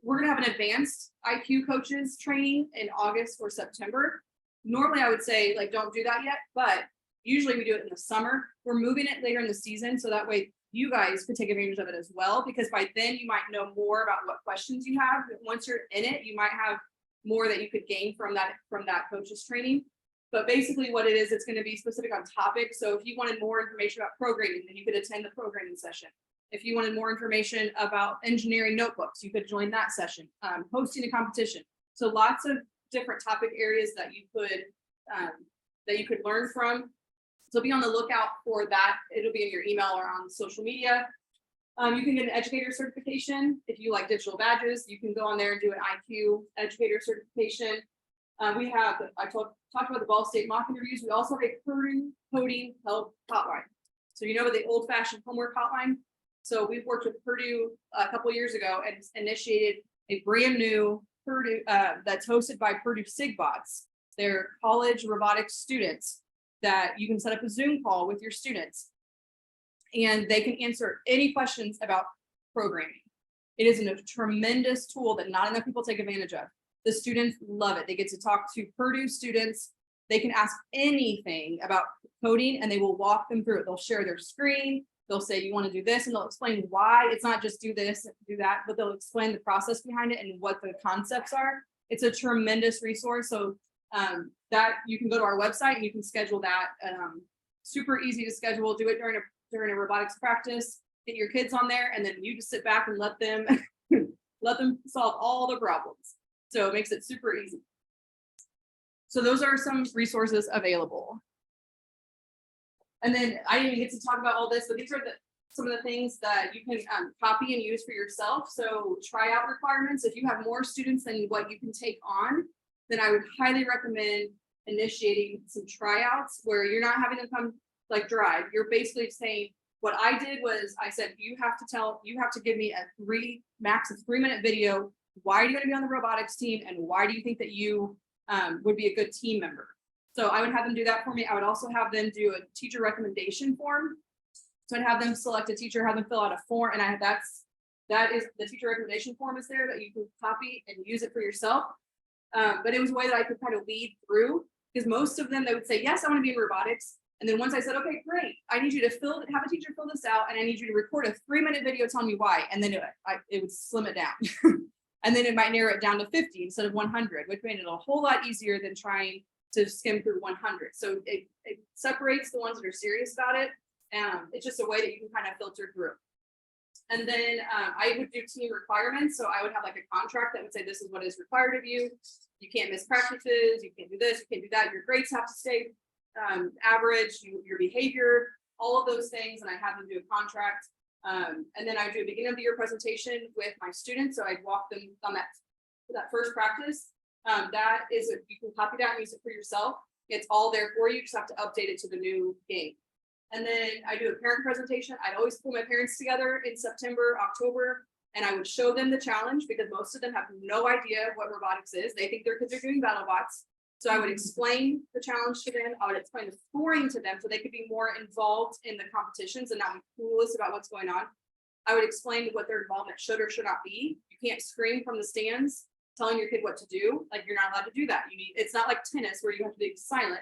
We're gonna have an advanced IQ coaches training in August or September. Normally I would say like don't do that yet, but usually we do it in the summer. We're moving it later in the season, so that way you guys could take advantage of it as well, because by then you might know more about what questions you have. Once you're in it, you might have more that you could gain from that coaches training. But basically what it is, it's going to be specific on topics. So if you wanted more information about programming, then you could attend the programming session. If you wanted more information about engineering notebooks, you could join that session, hosting a competition. So lots of different topic areas that you could learn from. So be on the lookout for that. It'll be in your email or on social media. You can get an educator certification. If you like digital badges, you can go on there and do an IQ educator certification. We have, talked about the Ball State mock interviews. We also have a Purdue coding help hotline. So you know the old fashioned homework hotline. So we've worked with Purdue a couple years ago and initiated a brand new Purdue that's hosted by Purdue SIGBots. They're college robotics students that you can set up a Zoom call with your students and they can answer any questions about programming. It is a tremendous tool that not enough people take advantage of. The students love it. They get to talk to Purdue students. They can ask anything about coding and they will walk them through it. They'll share their screen. They'll say, you want to do this, and they'll explain why. It's not just do this, do that, but they'll explain the process behind it and what the concepts are. It's a tremendous resource. So that you can go to our website and you can schedule that. Super easy to schedule. Do it during a robotics practice. Get your kids on there, and then you just sit back and let them solve all the problems. So it makes it super easy. So those are some resources available. And then I didn't even get to talk about all this, but these are some of the things that you can copy and use for yourself. So tryout requirements. If you have more students than what you can take on, then I would highly recommend initiating some tryouts where you're not having to come like drive. You're basically saying, what I did was I said, you have to give me a max of 3-minute video. Why are you going to be on the robotics team? And why do you think that you would be a good team member? So I would have them do that for me. I would also have them do a teacher recommendation form. So I'd have them select a teacher, have them fill out a form, and that is the teacher recommendation form is there that you can copy and use it for yourself. But it was a way that I could kind of lead through, because most of them, they would say, yes, I want to be in robotics. And then once I said, okay, great, I need you to have a teacher fill this out, and I need you to record a 3-minute video telling me why, and then it would slim it down. And then it might narrow it down to 50 instead of 100, which made it a whole lot easier than trying to skim through 100. So it separates the ones that are serious about it. It's just a way that you can kind of filter through. And then I would do team requirements. So I would have like a contract that would say, this is what is required of you. You can't miss practices. You can't do this. You can't do that. Your grades have to stay average, your behavior, all of those things. And I have them do a contract. And then I do a beginning of the year presentation with my students. So I'd walk them on that first practice. That is, you can copy that and use it for yourself. It's all there for you. You just have to update it to the new game. And then I do a parent presentation. I'd always pull my parents together in September, October, and I would show them the challenge, because most of them have no idea what robotics is. They think their kids are doing BattleBots. So I would explain the challenge to them. I would explain the scoring to them so they could be more involved in the competitions and not be clueless about what's going on. I would explain what their involvement should or should not be. You can't scream from the stands. telling your kid what to do, like you're not allowed to do that. It's not like tennis where you have to be silent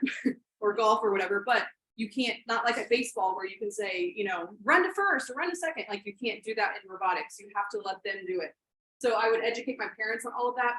or golf or whatever, but you can't, not like at baseball where you can say, run to first or run to second. Like you can't do that in robotics. You have to let them do it. So I would educate my parents on all of that.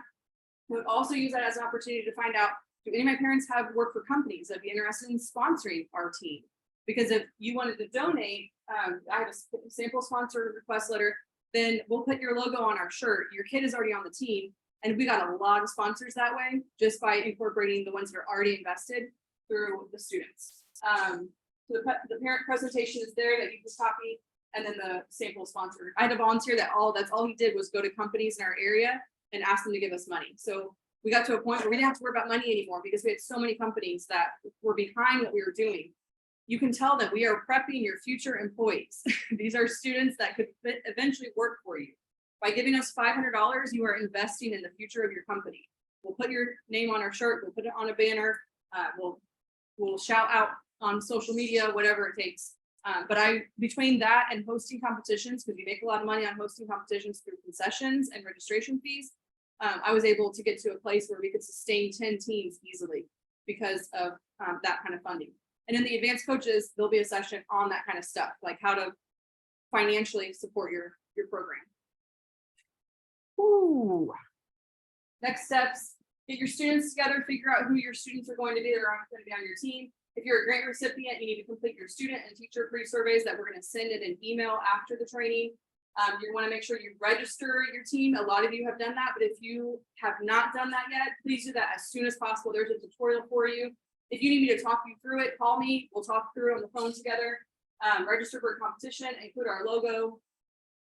I would also use that as an opportunity to find out, do any of my parents have work for companies that'd be interested in sponsoring our team? Because if you wanted to donate, I have a sample sponsor request letter, then we'll put your logo on our shirt. Your kid is already on the team. And we got a lot of sponsors that way, just by incorporating the ones that are already invested through the students. So the parent presentation is there that you can copy, and then the sample sponsor. I had a volunteer that's all he did was go to companies in our area and ask them to give us money. So we got to a point where we didn't have to worry about money anymore because we had so many companies that were behind what we were doing. You can tell that we are prepping your future employees. These are students that could eventually work for you. By giving us $500, you are investing in the future of your company. We'll put your name on our shirt, we'll put it on a banner, we'll shout out on social media, whatever it takes. But between that and hosting competitions, because we make a lot of money on hosting competitions through concessions and registration fees, I was able to get to a place where we could sustain 10 teams easily because of that kind of funding. And in the advanced coaches, there'll be a session on that kind of stuff, like how to financially support your program. Ooh. Next steps, get your students together, figure out who your students are going to be. They're going to be on your team. If you're a grant recipient, you need to complete your student and teacher pre-surveys that we're going to send in an email after the training. You want to make sure you register your team. A lot of you have done that, but if you have not done that yet, please do that as soon as possible. There's a tutorial for you. If you need me to talk you through it, call me. We'll talk through it on the phone together. Register for a competition, include our logo.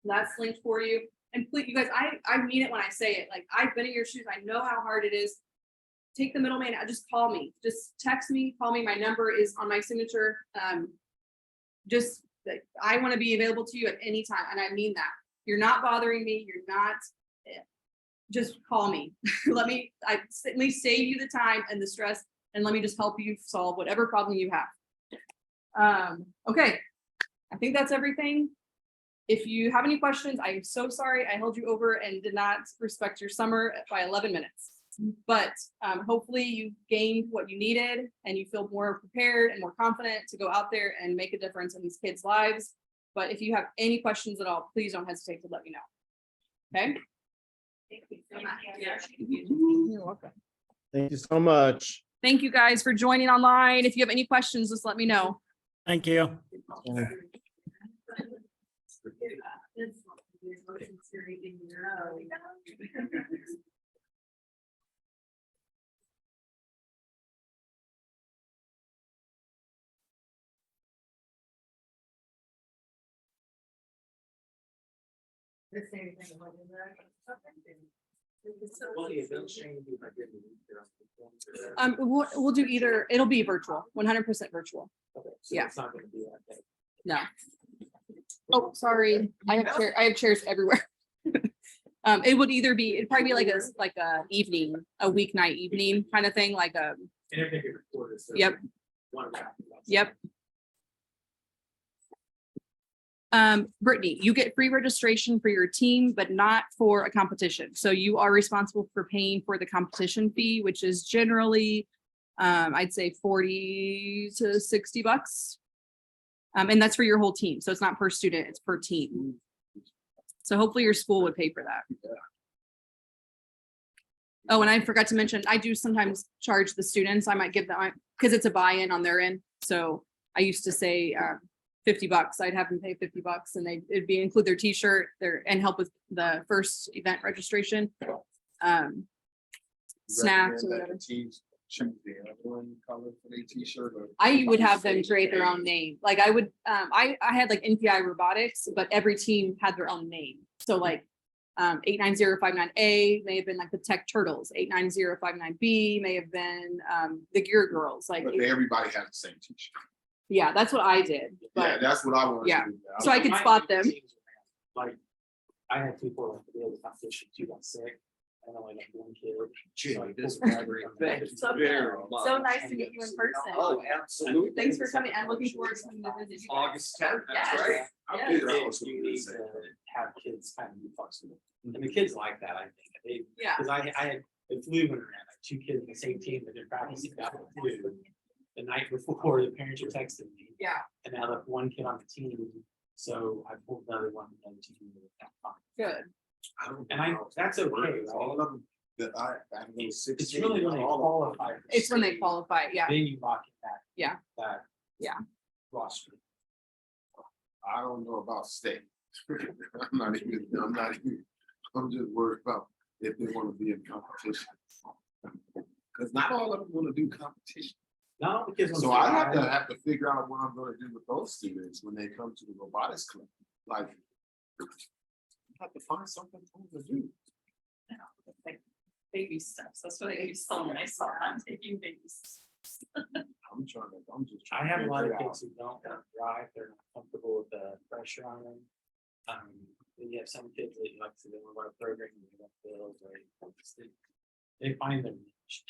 That's linked for you. And please, you guys, I mean it when I say it. Like, I've been in your shoes. I know how hard it is. Take the middleman. Just call me. Just text me. Call me. My number is on my signature. I want to be available to you at any time, and I mean that. You're not bothering me. You're not. Just call me. Let me save you the time and the stress, and let me just help you solve whatever problem you have. Okay, I think that's everything. If you have any questions, I'm so sorry I held you over and did not respect your summer by 11 minutes. But hopefully you gained what you needed and you feel more prepared and more confident to go out there and make a difference in these kids' lives. But if you have any questions at all, please don't hesitate to let me know. Okay? Thank you so much. You're welcome. Thank you so much. Thank you guys for joining online. If you have any questions, just let me know. Thank you. We'll do either. It'll be virtual, 100% virtual. Yeah. No. Oh, sorry. I have chairs everywhere. It would either be, it'd probably be like a evening, a weeknight evening kind of thing, like a. Yep. Yep. Brittany, you get free registration for your team, but not for a competition. So you are responsible for paying for the competition fee, which is generally, I'd say 40 to $60. And that's for your whole team. So it's not per student, it's per team. So hopefully your school would pay for that. Oh, and I forgot to mention, I do sometimes charge the students. I might give them, because it's a buy-in on their end. So I used to say $50. I'd have them pay $50 and it'd be include their t-shirt and help with the first event registration. Snacks or whatever. I would have them create their own name. Like I would, I had like NPI Robotics, but every team had their own name. So like 89059A may have been like the Tech Turtles. 89059B may have been the Gear Girls. Like but everybody had the same t-shirt. Yeah, that's what I did. But yeah, that's what I wanted yeah. to do. So I could spot them. Like, I had people at the competition, two got sick. I only got one kid. So nice to meet you in person. Oh, absolutely. Thanks for coming. I'm looking forward to coming to visit you. August 10th, that's Yes. right. Yes. You need to have kids kind of be flexible. And the kids like that, I think. Yeah. Cause I had the flu went around, like 2 kids in the same team that they're practicing got the flu. The night before, the parents were texting me. Yeah. And I left one kid on the team, so I pulled another one from the other team. Good. That's okay, right? All of them that I know It's 16. really when they all of them. qualify. for It's when they state, qualify, yeah, Then you lock it back. Yeah. That yeah. roster. I don't know about state. I'm just worried about if they want to be in competition. Cause not all of them want to do competition. No, because. So I have to figure out what I'm gonna do with those students when they come to the robotics club. Like, I have to find something for them to do. Like baby steps, that's what I used to when I saw them taking baby steps. I'm just I trying. have a to lot of figure it kids who don't drive, they're not comfortable with the pressure on them. Then you have some kids that like to, they want to program, they want bills, right? They find their niche.